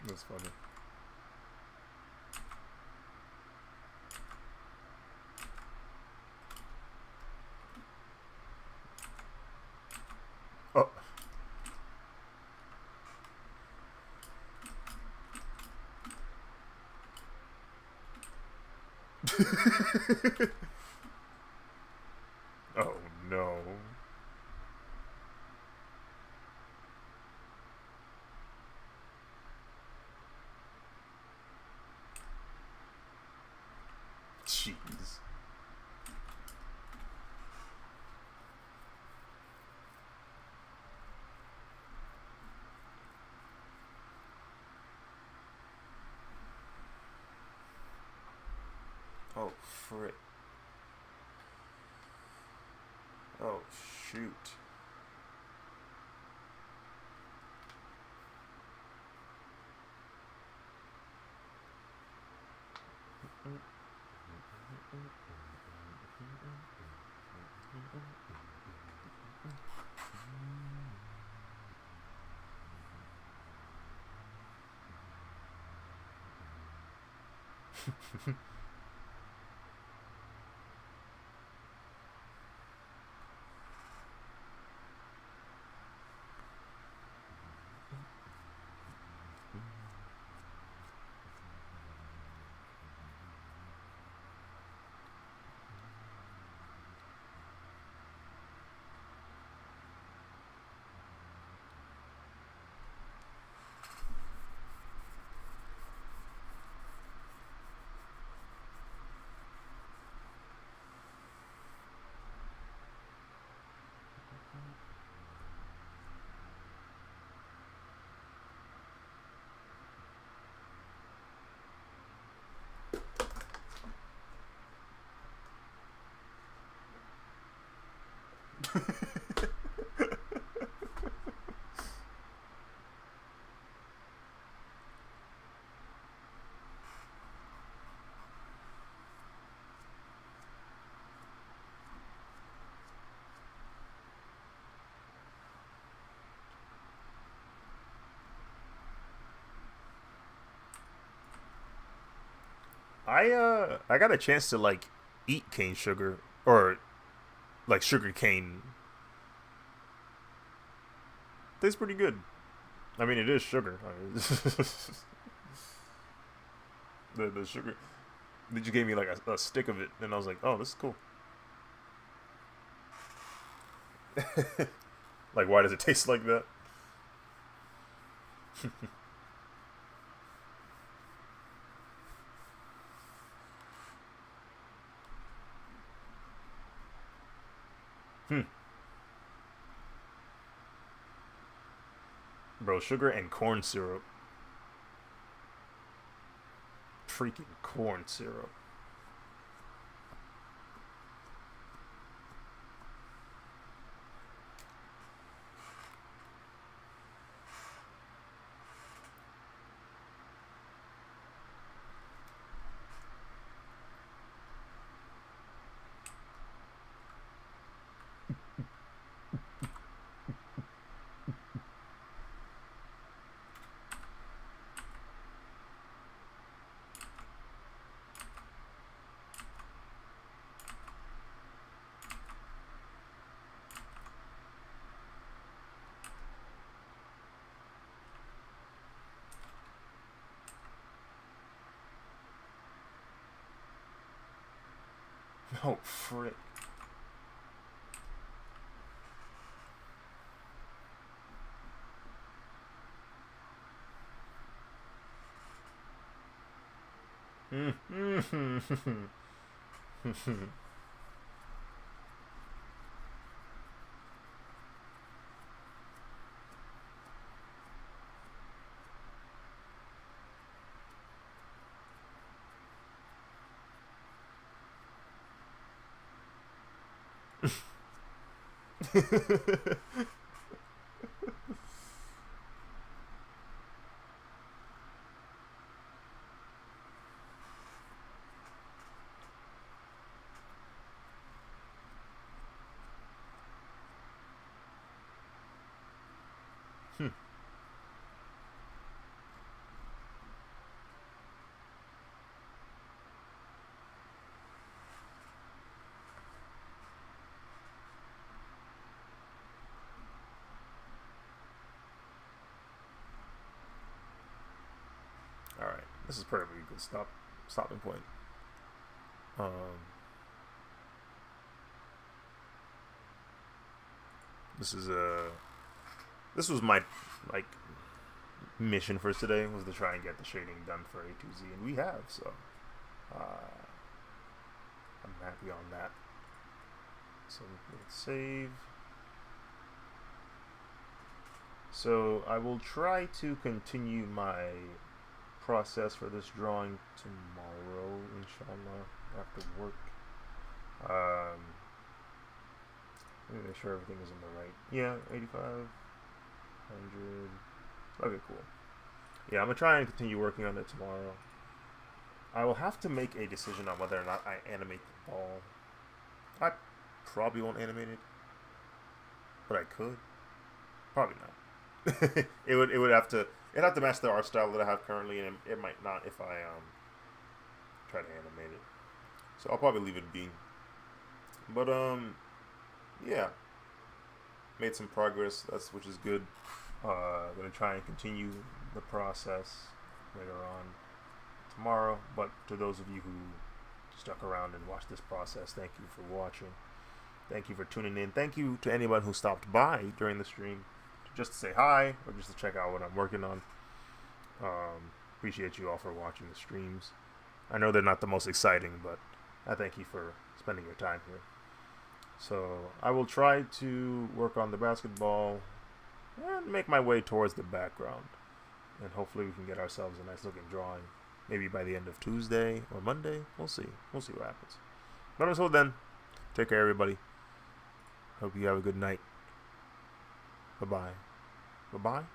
That's funny. Oh. Oh no. Jeez. Oh frick. Oh shoot. I got a chance to like eat cane sugar or like sugar cane. Tastes pretty good. I mean, it is sugar. The sugar. They just gave me like a stick of it, and I was like, oh, this is cool. Like, why does it taste like that? Hmm. Bro, sugar and corn syrup. Freaking corn syrup. Oh, frick. All right, this is perfectly good stopping point. Um, this is this was my like mission for today was to try and get the shading done for A2Z, and we have. So I'm happy on that. So let's save. So I will try to continue my process for this drawing tomorrow, inshallah, after work. Let me make sure everything is in the right. Yeah, 85, 100. Okay, cool. Yeah, I'm gonna try and continue working on it tomorrow. I will have to make a decision on whether or not I animate the ball. I probably won't animate it, but I could. Probably not. It would have to match the art style that I have currently, and it might not if I try to animate it. So I'll probably leave it be. But yeah, made some progress. Which is good. Gonna try and continue the process later on tomorrow. But to those of you who stuck around and watched this process, thank you for watching. Thank you for tuning in. Thank you to anyone who stopped by during the stream just to say hi or just to check out what I'm working on. Appreciate you all for watching the streams. I know they're not the most exciting, but I thank you for spending your time here. So I will try to work on the basketball and make my way towards the background. And hopefully we can get ourselves a nice looking drawing. Maybe by the end of Tuesday or Monday. We'll see. We'll see what happens. But until then, take care, everybody. Hope you have a good night. Bye bye. Bye bye.